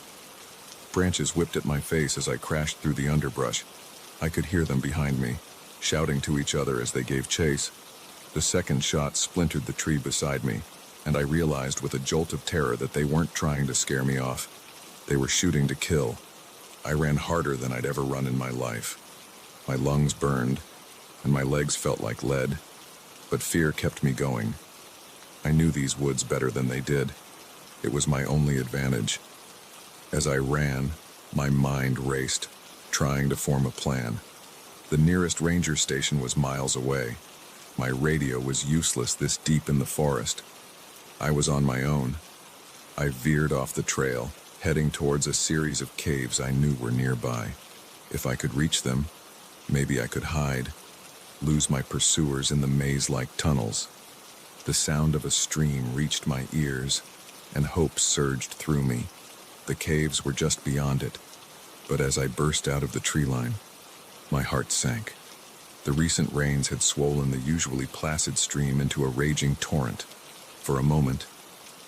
Branches whipped at my face as I crashed through the underbrush. I could hear them behind me, shouting to each other as they gave chase. The second shot splintered the tree beside me, and I realized with a jolt of terror that they weren't trying to scare me off. They were shooting to kill. I ran harder than I'd ever run in my life. My lungs burned, and my legs felt like lead, but fear kept me going. I knew these woods better than they did. It was my only advantage. As I ran, my mind raced, trying to form a plan. The nearest ranger station was miles away. My radio was useless this deep in the forest. I was on my own. I veered off the trail, heading towards a series of caves I knew were nearby. If I could reach them, maybe I could hide, lose my pursuers in the maze-like tunnels. The sound of a stream reached my ears, and hope surged through me. The caves were just beyond it, but as I burst out of the tree line, my heart sank. The recent rains had swollen the usually placid stream into a raging torrent. For a moment,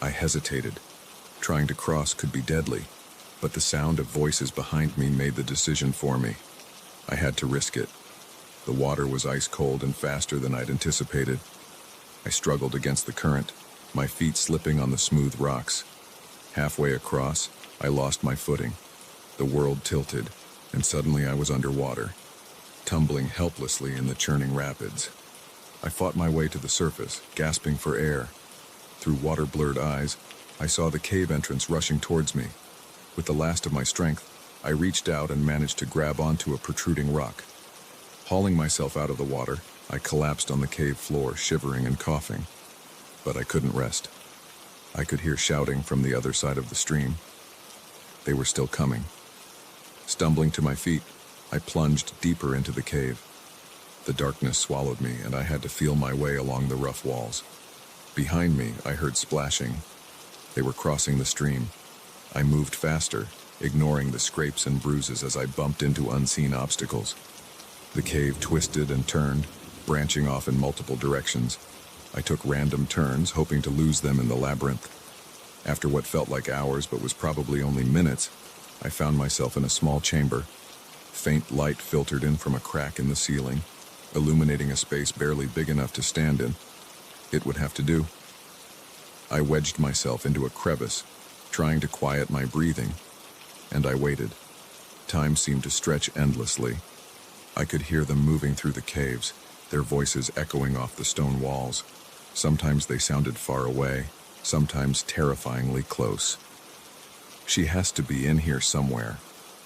I hesitated. Trying to cross could be deadly, but the sound of voices behind me made the decision for me. I had to risk it. The water was ice cold and faster than I'd anticipated. I struggled against the current, my feet slipping on the smooth rocks. Halfway across, I lost my footing. The world tilted, and suddenly I was underwater, tumbling helplessly in the churning rapids. I fought my way to the surface, gasping for air. Through water-blurred eyes, I saw the cave entrance rushing towards me. With the last of my strength, I reached out and managed to grab onto a protruding rock. Hauling myself out of the water, I collapsed on the cave floor, shivering and coughing. But I couldn't rest. I could hear shouting from the other side of the stream. They were still coming. Stumbling to my feet, I plunged deeper into the cave. The darkness swallowed me, and I had to feel my way along the rough walls. Behind me, I heard splashing. They were crossing the stream. I moved faster, ignoring the scrapes and bruises as I bumped into unseen obstacles. The cave twisted and turned, branching off in multiple directions. I took random turns, hoping to lose them in the labyrinth. After what felt like hours but was probably only minutes, I found myself in a small chamber. Faint light filtered in from a crack in the ceiling, illuminating a space barely big enough to stand in. It would have to do. I wedged myself into a crevice, trying to quiet my breathing, and I waited. Time seemed to stretch endlessly. I could hear them moving through the caves, their voices echoing off the stone walls. Sometimes they sounded far away, sometimes terrifyingly close. "She has to be in here somewhere,"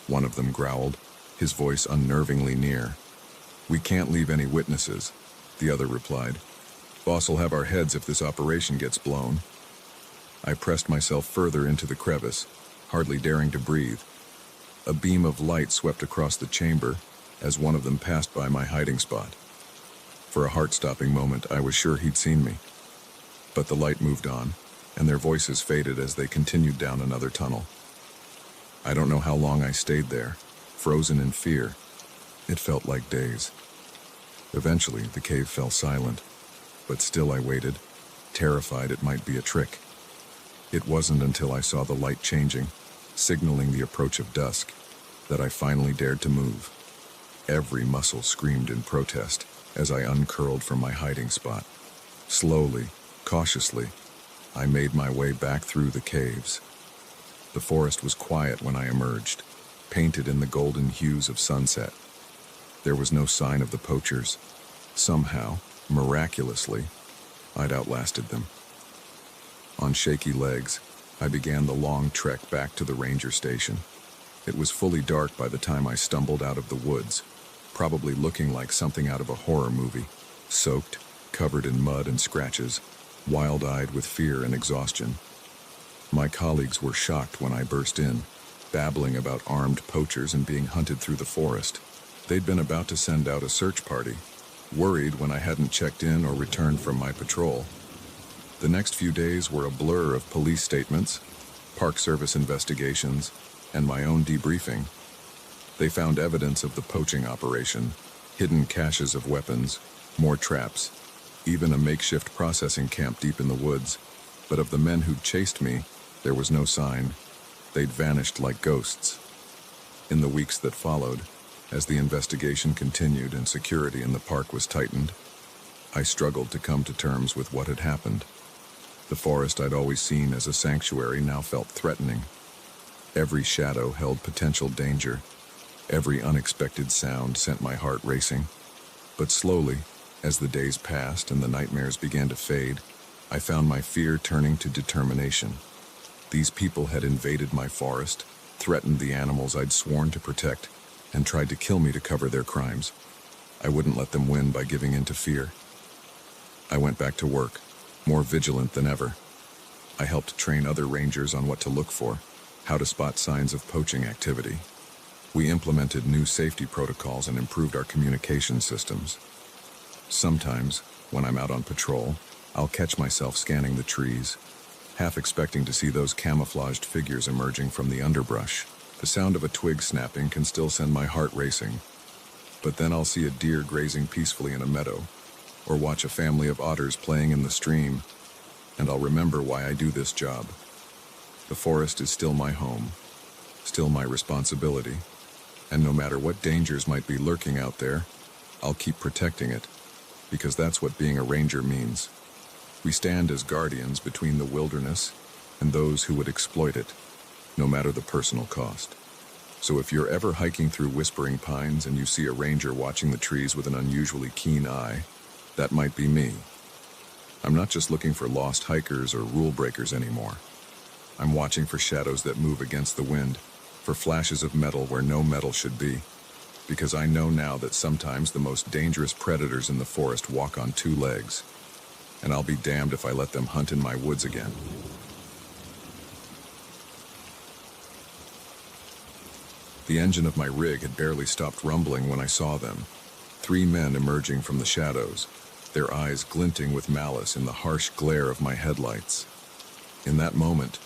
one of them growled, his voice unnervingly near. "We can't leave any witnesses," the other replied. "Boss'll have our heads if this operation gets blown." I pressed myself further into the crevice, hardly daring to breathe. A beam of light swept across the chamber as one of them passed by my hiding spot. For a heart-stopping moment, I was sure he'd seen me. But the light moved on, and their voices faded as they continued down another tunnel. I don't know how long I stayed there, frozen in fear. It felt like days. Eventually, the cave fell silent, but still I waited, terrified it might be a trick. It wasn't until I saw the light changing, signaling the approach of dusk, that I finally dared to move. Every muscle screamed in protest as I uncurled from my hiding spot. Slowly, cautiously, I made my way back through the caves. The forest was quiet when I emerged, painted in the golden hues of sunset. There was no sign of the poachers. Somehow, miraculously, I'd outlasted them. On shaky legs, I began the long trek back to the ranger station. It was fully dark by the time I stumbled out of the woods, probably looking like something out of a horror movie, soaked, covered in mud and scratches, wild-eyed with fear and exhaustion. My colleagues were shocked when I burst in, babbling about armed poachers and being hunted through the forest. They'd been about to send out a search party, worried when I hadn't checked in or returned from my patrol. The next few days were a blur of police statements, Park Service investigations, and my own debriefing. They found evidence of the poaching operation, hidden caches of weapons, more traps, even a makeshift processing camp deep in the woods. But of the men who'd chased me, there was no sign. They'd vanished like ghosts. In the weeks that followed, as the investigation continued and security in the park was tightened, I struggled to come to terms with what had happened. The forest I'd always seen as a sanctuary now felt threatening. Every shadow held potential danger. Every unexpected sound sent my heart racing. But slowly, as the days passed and the nightmares began to fade, I found my fear turning to determination. These people had invaded my forest, threatened the animals I'd sworn to protect, and tried to kill me to cover their crimes. I wouldn't let them win by giving in to fear. I went back to work, more vigilant than ever. I helped train other rangers on what to look for, how to spot signs of poaching activity. We implemented new safety protocols and improved our communication systems. Sometimes, when I'm out on patrol, I'll catch myself scanning the trees, half expecting to see those camouflaged figures emerging from the underbrush. The sound of a twig snapping can still send my heart racing. But then I'll see a deer grazing peacefully in a meadow, or watch a family of otters playing in the stream, and I'll remember why I do this job. The forest is still my home, still my responsibility, and no matter what dangers might be lurking out there, I'll keep protecting it, because that's what being a ranger means. We stand as guardians between the wilderness and those who would exploit it, no matter the personal cost. So if you're ever hiking through whispering pines and you see a ranger watching the trees with an unusually keen eye, that might be me. I'm not just looking for lost hikers or rule breakers anymore. I'm watching for shadows that move against the wind, for flashes of metal where no metal should be, because I know now that sometimes the most dangerous predators in the forest walk on two legs, and I'll be damned if I let them hunt in my woods again. The engine of my rig had barely stopped rumbling when I saw them. 3 men emerging from the shadows, their eyes glinting with malice in the harsh glare of my headlights. In that moment,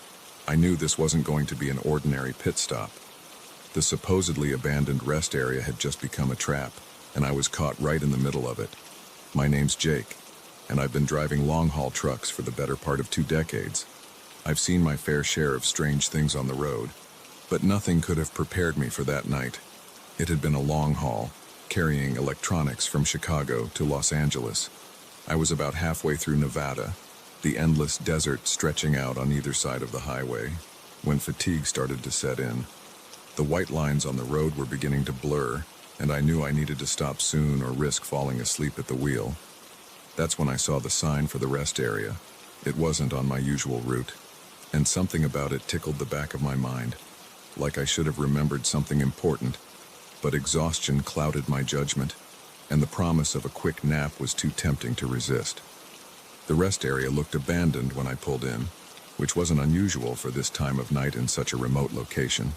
I knew this wasn't going to be an ordinary pit stop. The supposedly abandoned rest area had just become a trap, and I was caught right in the middle of it. My name's Jake, and I've been driving long-haul trucks for the better part of 2 decades. I've seen my fair share of strange things on the road, but nothing could have prepared me for that night. It had been a long haul, carrying electronics from Chicago to Los Angeles. I was about halfway through Nevada, the endless desert stretching out on either side of the highway, when fatigue started to set in. The white lines on the road were beginning to blur, and I knew I needed to stop soon or risk falling asleep at the wheel. That's when I saw the sign for the rest area. It wasn't on my usual route, and something about it tickled the back of my mind, like I should have remembered something important, but exhaustion clouded my judgment, and the promise of a quick nap was too tempting to resist. The rest area looked abandoned when I pulled in, which wasn't unusual for this time of night in such a remote location.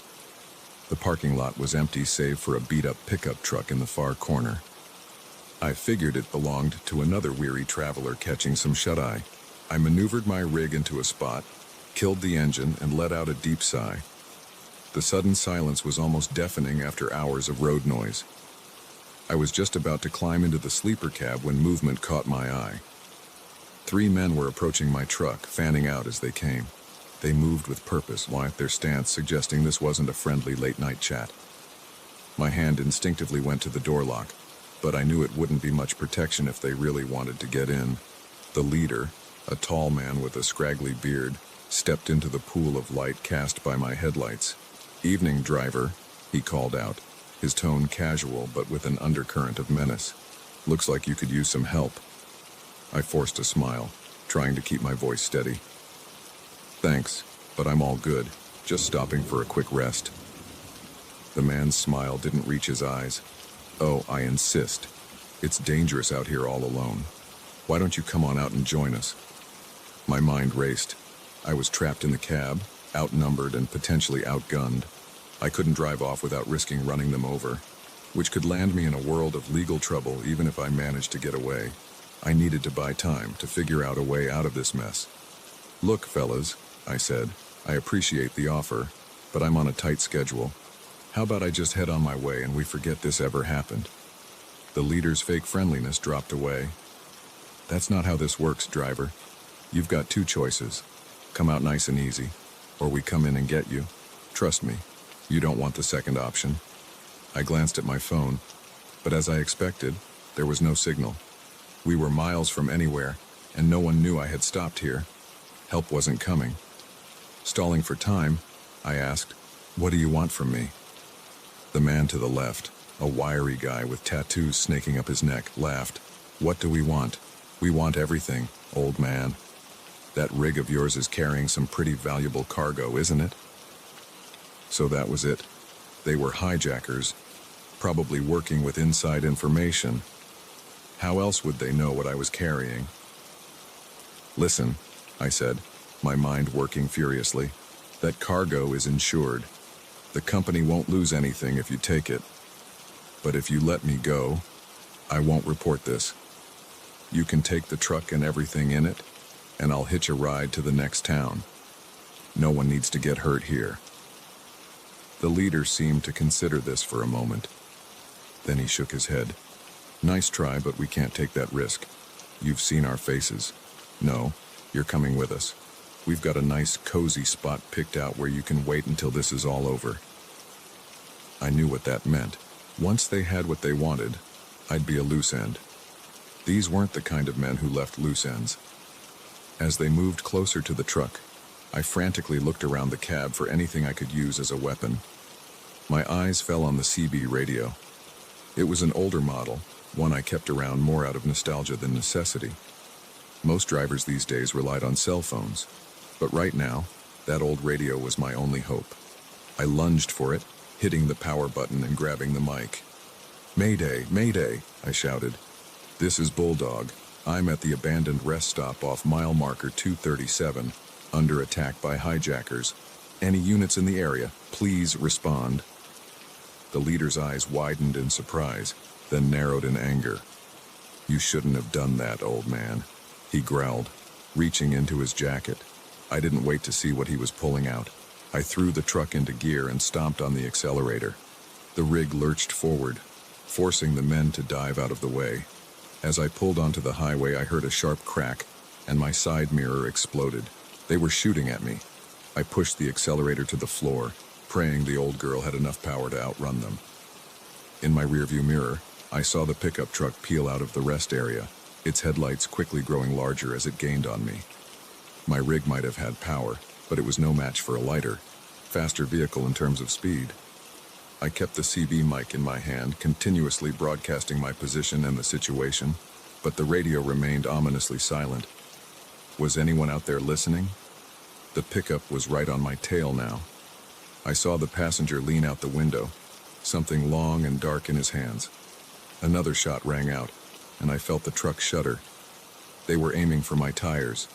The parking lot was empty save for a beat-up pickup truck in the far corner. I figured it belonged to another weary traveler catching some shut-eye. I maneuvered my rig into a spot, killed the engine, and let out a deep sigh. The sudden silence was almost deafening after hours of road noise. I was just about to climb into the sleeper cab when movement caught my eye. 3 men were approaching my truck, fanning out as they came. They moved with purpose, their stance suggesting this wasn't a friendly late-night chat. My hand instinctively went to the door lock, but I knew it wouldn't be much protection if they really wanted to get in. The leader, a tall man with a scraggly beard, stepped into the pool of light cast by my headlights. "Evening, driver," he called out, his tone casual but with an undercurrent of menace. "Looks like you could use some help." I forced a smile, trying to keep my voice steady. "Thanks, but I'm all good, just stopping for a quick rest." The man's smile didn't reach his eyes. "Oh, I insist. It's dangerous out here all alone. Why don't you come on out and join us?" My mind raced. I was trapped in the cab, outnumbered and potentially outgunned. I couldn't drive off without risking running them over, which could land me in a world of legal trouble even if I managed to get away. I needed to buy time to figure out a way out of this mess. "Look, fellas," I said, "I appreciate the offer, but I'm on a tight schedule. How about I just head on my way and we forget this ever happened?" The leader's fake friendliness dropped away. "That's not how this works, driver. You've got 2 choices. Come out nice and easy, or we come in and get you. Trust me, you don't want the second option." I glanced at my phone, but as I expected, there was no signal. We were miles from anywhere, and no one knew I had stopped here. Help wasn't coming. Stalling for time, I asked, "What do you want from me?" The man to the left, a wiry guy with tattoos snaking up his neck, laughed. "What do we want? We want everything, old man. That rig of yours is carrying some pretty valuable cargo, isn't it?" So that was it. They were hijackers, probably working with inside information. How else would they know what I was carrying? "Listen," I said, my mind working furiously, "that cargo is insured. The company won't lose anything if you take it. But if you let me go, I won't report this. You can take the truck and everything in it, and I'll hitch a ride to the next town. No one needs to get hurt here." The leader seemed to consider this for a moment. Then he shook his head. "Nice try, but we can't take that risk. You've seen our faces. No, you're coming with us. We've got a nice, cozy spot picked out where you can wait until this is all over." I knew what that meant. Once they had what they wanted, I'd be a loose end. These weren't the kind of men who left loose ends. As they moved closer to the truck, I frantically looked around the cab for anything I could use as a weapon. My eyes fell on the CB radio. It was an older model, one I kept around more out of nostalgia than necessity. Most drivers these days relied on cell phones, but right now, that old radio was my only hope. I lunged for it, hitting the power button and grabbing the mic. "Mayday, Mayday," I shouted. "This is Bulldog. I'm at the abandoned rest stop off mile marker 237, under attack by hijackers. Any units in the area, please respond." The leader's eyes widened in surprise, then narrowed in anger. "You shouldn't have done that, old man," he growled, reaching into his jacket. I didn't wait to see what he was pulling out. I threw the truck into gear and stomped on the accelerator. The rig lurched forward, forcing the men to dive out of the way. As I pulled onto the highway, I heard a sharp crack, and my side mirror exploded. They were shooting at me. I pushed the accelerator to the floor, praying the old girl had enough power to outrun them. In my rearview mirror, I saw the pickup truck peel out of the rest area, its headlights quickly growing larger as it gained on me. My rig might have had power, but it was no match for a lighter, faster vehicle in terms of speed. I kept the CB mic in my hand, continuously broadcasting my position and the situation, but the radio remained ominously silent. Was anyone out there listening? The pickup was right on my tail now. I saw the passenger lean out the window, something long and dark in his hands. Another shot rang out, and I felt the truck shudder. They were aiming for my tires.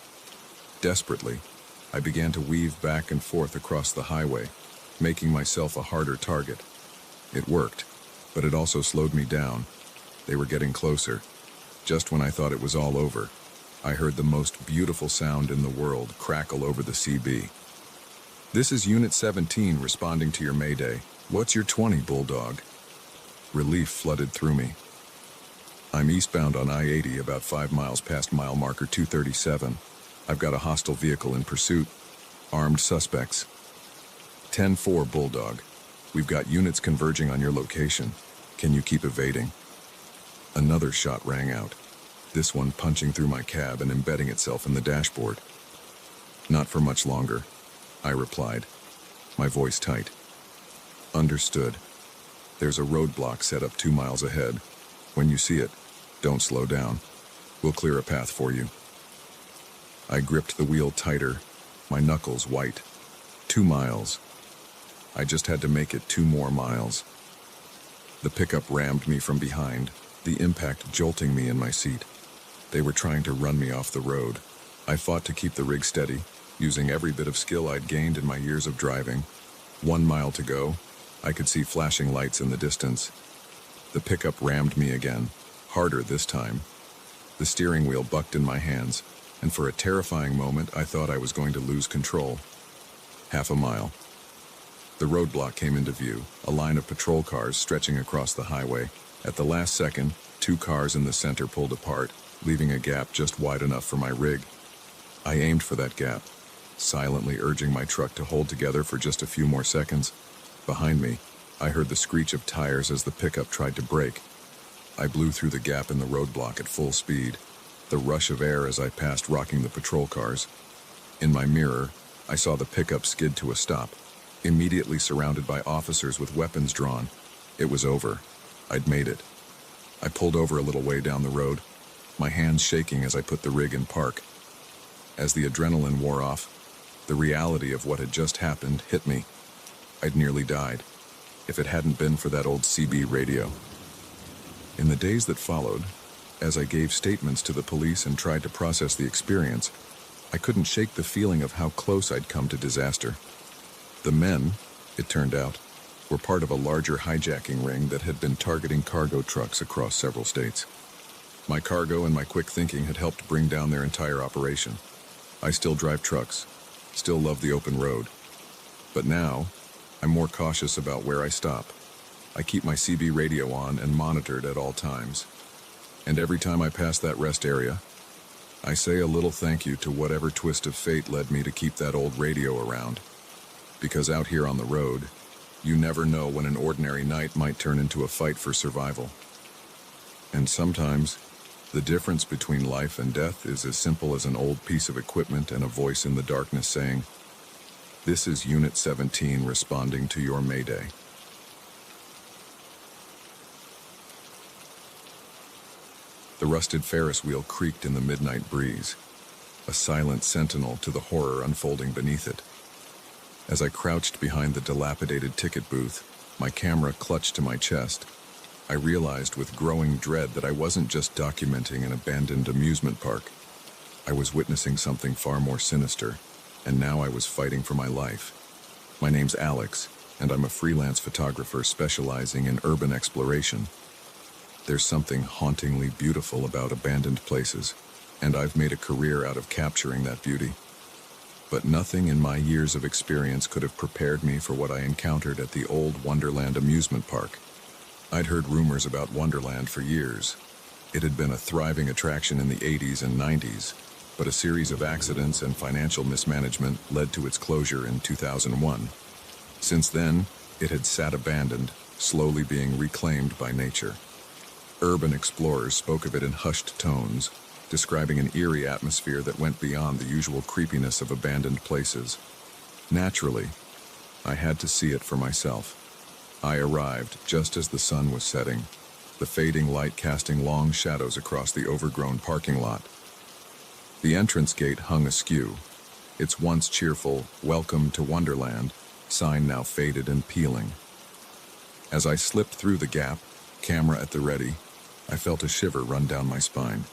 Desperately, I began to weave back and forth across the highway, making myself a harder target. It worked, but it also slowed me down. They were getting closer. Just when I thought it was all over, I heard the most beautiful sound in the world crackle over the CB. "This is Unit 17 responding to your mayday. What's your 20, Bulldog?" Relief flooded through me. "I'm eastbound on I-80 about 5 miles past mile marker 237. I've got a hostile vehicle in pursuit. Armed suspects." 10-4, Bulldog. "We've got units converging on your location. Can you keep evading?" Another shot rang out, this one punching through my cab and embedding itself in the dashboard. "Not for much longer," I replied, my voice tight. "Understood. There's a roadblock set up 2 miles ahead. When you see it, don't slow down. We'll clear a path for you." I gripped the wheel tighter, my knuckles white. 2 miles. I just had to make it 2 more miles. The pickup rammed me from behind, the impact jolting me in my seat. They were trying to run me off the road. I fought to keep the rig steady, using every bit of skill I'd gained in my years of driving. 1 mile to go. I could see flashing lights in the distance. The pickup rammed me again, harder this time. The steering wheel bucked in my hands, and for a terrifying moment I thought I was going to lose control. 1/2 mile. The roadblock came into view, a line of patrol cars stretching across the highway. At the last second, 2 cars in the center pulled apart, leaving a gap just wide enough for my rig. I aimed for that gap, silently urging my truck to hold together for just a few more seconds. Behind me, I heard the screech of tires as the pickup tried to brake. I blew through the gap in the roadblock at full speed, the rush of air as I passed rocking the patrol cars. In my mirror, I saw the pickup skid to a stop, immediately surrounded by officers with weapons drawn. It was over. I'd made it. I pulled over a little way down the road, my hands shaking as I put the rig in park. As the adrenaline wore off, the reality of what had just happened hit me. I'd nearly died, if it hadn't been for that old CB radio. In the days that followed, as I gave statements to the police and tried to process the experience, I couldn't shake the feeling of how close I'd come to disaster. The men, it turned out, were part of a larger hijacking ring that had been targeting cargo trucks across several states. My cargo and my quick thinking had helped bring down their entire operation. I still drive trucks, still love the open road. But now, I'm more cautious about where I stop. I keep my CB radio on and monitored at all times. And every time I pass that rest area, I say a little thank you to whatever twist of fate led me to keep that old radio around. Because out here on the road, you never know when an ordinary night might turn into a fight for survival. And sometimes, the difference between life and death is as simple as an old piece of equipment and a voice in the darkness saying, "This is Unit 17 responding to your mayday." The rusted Ferris wheel creaked in the midnight breeze, a silent sentinel to the horror unfolding beneath it. As I crouched behind the dilapidated ticket booth, my camera clutched to my chest, I realized with growing dread that I wasn't just documenting an abandoned amusement park. I was witnessing something far more sinister, and now I was fighting for my life. My name's Alex, and I'm a freelance photographer specializing in urban exploration. There's something hauntingly beautiful about abandoned places, and I've made a career out of capturing that beauty. But nothing in my years of experience could have prepared me for what I encountered at the old Wonderland amusement park. I'd heard rumors about Wonderland for years. It had been a thriving attraction in the 80s and 90s, but a series of accidents and financial mismanagement led to its closure in 2001. Since then, it had sat abandoned, slowly being reclaimed by nature. Urban explorers spoke of it in hushed tones, describing an eerie atmosphere that went beyond the usual creepiness of abandoned places. Naturally, I had to see it for myself. I arrived just as the sun was setting, the fading light casting long shadows across the overgrown parking lot. The entrance gate hung askew, its once cheerful "Welcome to Wonderland" sign now faded and peeling. As I slipped through the gap, camera at the ready, I felt a shiver run down my spine.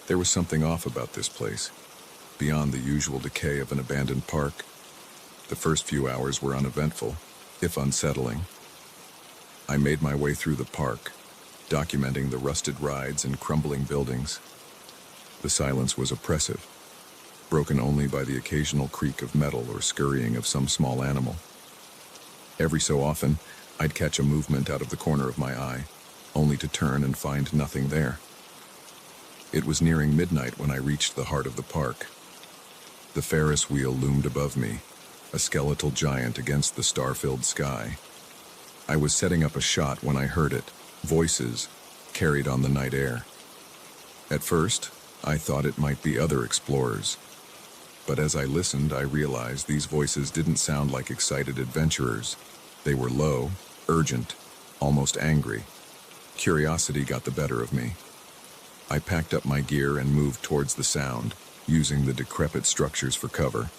There was something off about this place, beyond the usual decay of an abandoned park. The first few hours were uneventful, if unsettling. I made my way through the park, documenting the rusted rides and crumbling buildings. The silence was oppressive, broken only by the occasional creak of metal or scurrying of some small animal. Every so often, I'd catch a movement out of the corner of my eye, only to turn and find nothing there. It was nearing midnight when I reached the heart of the park. The Ferris wheel loomed above me, a skeletal giant against the star-filled sky. I was setting up a shot when I heard it, voices carried on the night air. At first, I thought it might be other explorers. But as I listened, I realized these voices didn't sound like excited adventurers. They were low, urgent, almost angry. Curiosity got the better of me. I packed up my gear and moved towards the sound, using the decrepit structures for cover.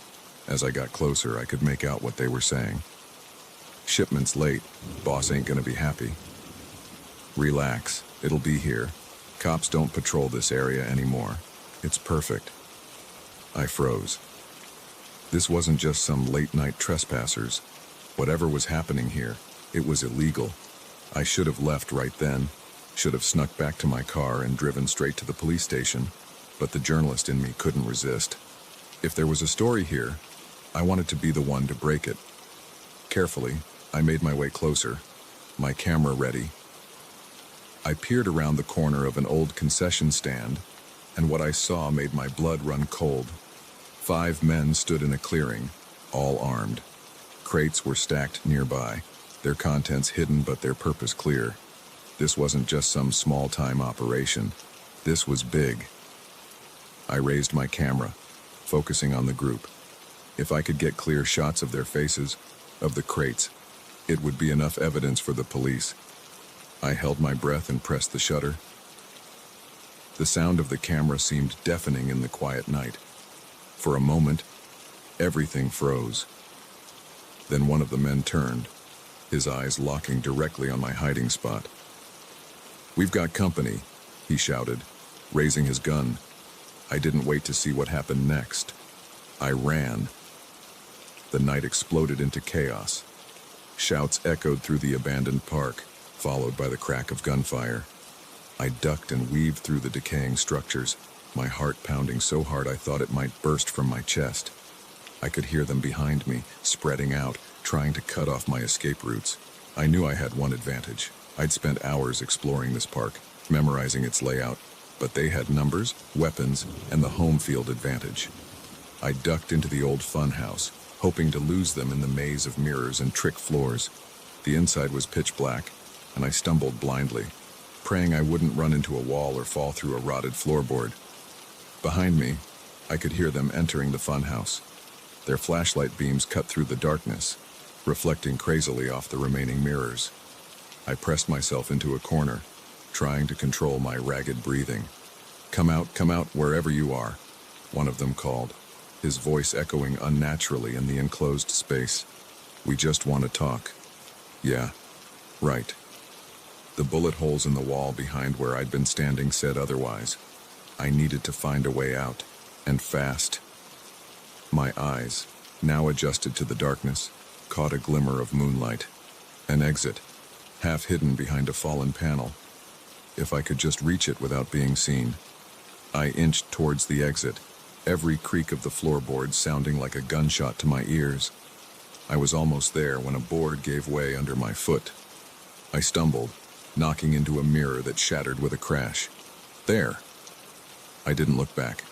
As I got closer, I could make out what they were saying. "Shipment's late. Boss ain't gonna be happy." "Relax. It'll be here. Cops don't patrol this area anymore. It's perfect." I froze. This wasn't just some late-night trespassers. Whatever was happening here, it was illegal. I should have left right then, should have snuck back to my car and driven straight to the police station, but the journalist in me couldn't resist. If there was a story here, I wanted to be the one to break it. Carefully, I made my way closer, my camera ready. I peered around the corner of an old concession stand, and what I saw made my blood run cold. 5 men stood in a clearing, all armed. Crates were stacked nearby, their contents hidden but their purpose clear. This wasn't just some small-time operation. This was big. I raised my camera, focusing on the group. If I could get clear shots of their faces, of the crates, it would be enough evidence for the police. I held my breath and pressed the shutter. The sound of the camera seemed deafening in the quiet night. For a moment, everything froze. Then one of the men turned, his eyes locking directly on my hiding spot. "We've got company," he shouted, raising his gun. I didn't wait to see what happened next. I ran. The night exploded into chaos. Shouts echoed through the abandoned park, followed by the crack of gunfire. I ducked and weaved through the decaying structures, my heart pounding so hard I thought it might burst from my chest. I could hear them behind me, spreading out, trying to cut off my escape routes. I knew I had one advantage. I'd spent hours exploring this park, memorizing its layout, but they had numbers, weapons, and the home field advantage. I ducked into the old fun house, hoping to lose them in the maze of mirrors and trick floors. The inside was pitch black, and I stumbled blindly, praying I wouldn't run into a wall or fall through a rotted floorboard. Behind me, I could hear them entering the funhouse. Their flashlight beams cut through the darkness, reflecting crazily off the remaining mirrors. I pressed myself into a corner, trying to control my ragged breathing. come out, wherever you are," one of them called, his voice echoing unnaturally in the enclosed space. "We just want to talk." "Yeah, right." The bullet holes in the wall behind where I'd been standing said otherwise. I needed to find a way out, and fast. My eyes, now adjusted to the darkness, caught a glimmer of moonlight. An exit, half hidden behind a fallen panel. If I could just reach it without being seen. I inched towards the exit, every creak of the floorboards sounding like a gunshot to my ears. I was almost there when a board gave way under my foot. I stumbled, knocking into a mirror that shattered with a crash. There! I didn't look back.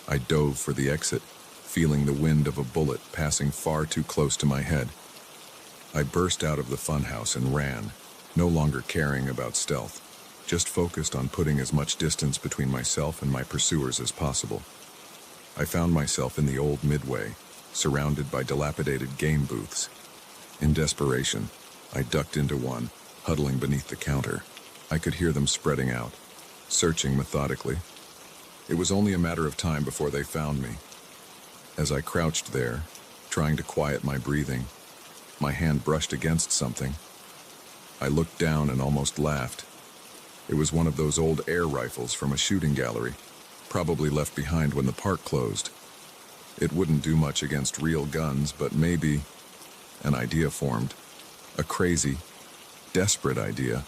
I dove for the exit, feeling the wind of a bullet passing far too close to my head. I burst out of the funhouse and ran, no longer caring about stealth, just focused on putting as much distance between myself and my pursuers as possible. I found myself in the old Midway, surrounded by dilapidated game booths. In desperation, I ducked into one, huddling beneath the counter. I could hear them spreading out, searching methodically. It was only a matter of time before they found me. As I crouched there, trying to quiet my breathing, my hand brushed against something. I looked down and almost laughed. It was one of those old air rifles from a shooting gallery, probably left behind when the park closed. It wouldn't do much against real guns, but maybe an idea formed. A crazy, desperate idea.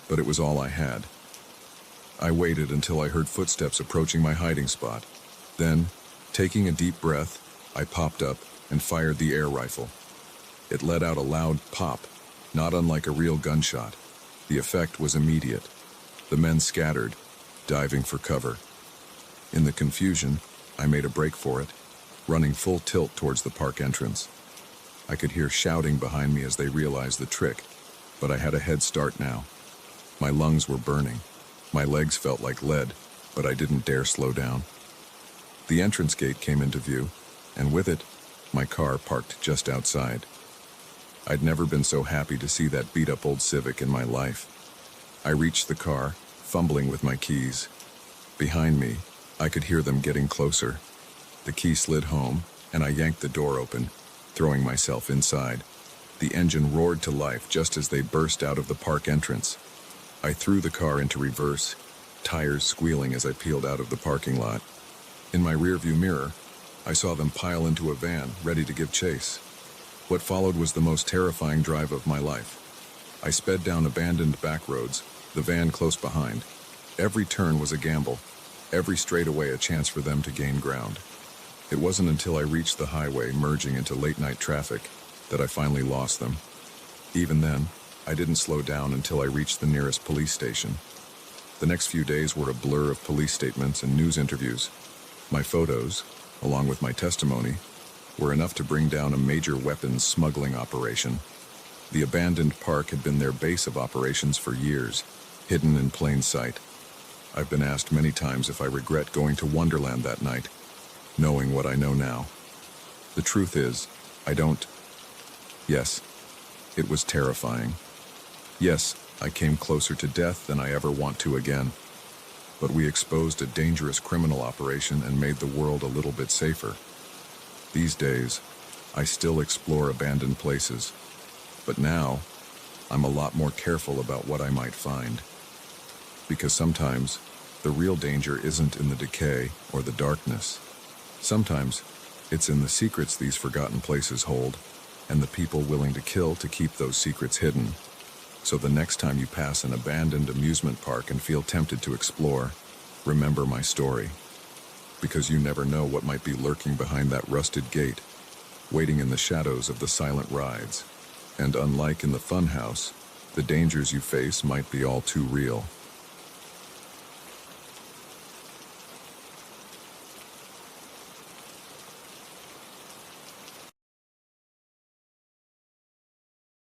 But it was all I had. I waited until I heard footsteps approaching my hiding spot. Then, taking a deep breath, I popped up and fired the air rifle. It let out a loud pop, not unlike a real gunshot. The effect was immediate. The men scattered, diving for cover. In the confusion, I made a break for it, running full tilt towards the park entrance. I could hear shouting behind me as they realized the trick, but I had a head start now. My lungs were burning. My legs felt like lead, but I didn't dare slow down. The entrance gate came into view, and with it, my car parked just outside. I'd never been so happy to see that beat-up old Civic in my life. I reached the car, fumbling with my keys. Behind me, I could hear them getting closer. The key slid home, and I yanked the door open, throwing myself inside. The engine roared to life just as they burst out of the park entrance. I threw the car into reverse, tires squealing as I peeled out of the parking lot. In my rearview mirror, I saw them pile into a van, ready to give chase. What followed was the most terrifying drive of my life. I sped down abandoned back roads, the van close behind. Every turn was a gamble, every straightaway a chance for them to gain ground. It wasn't until I reached the highway, merging into late-night traffic, that I finally lost them. Even then, I didn't slow down until I reached the nearest police station. The next few days were a blur of police statements and news interviews. My photos, along with my testimony, were enough to bring down a major weapons smuggling operation. The abandoned park had been their base of operations for years, hidden in plain sight. I've been asked many times if I regret going to Wonderland that night, knowing what I know now. The truth is, I don't. Yes, it was terrifying. Yes, I came closer to death than I ever want to again. But we exposed a dangerous criminal operation and made the world a little bit safer. These days, I still explore abandoned places, but now, I'm a lot more careful about what I might find. Because sometimes, the real danger isn't in the decay or the darkness. Sometimes, it's in the secrets these forgotten places hold, and the people willing to kill to keep those secrets hidden. So the next time you pass an abandoned amusement park and feel tempted to explore, remember my story. Because you never know what might be lurking behind that rusted gate, waiting in the shadows of the silent rides. And unlike in the funhouse, the dangers you face might be all too real.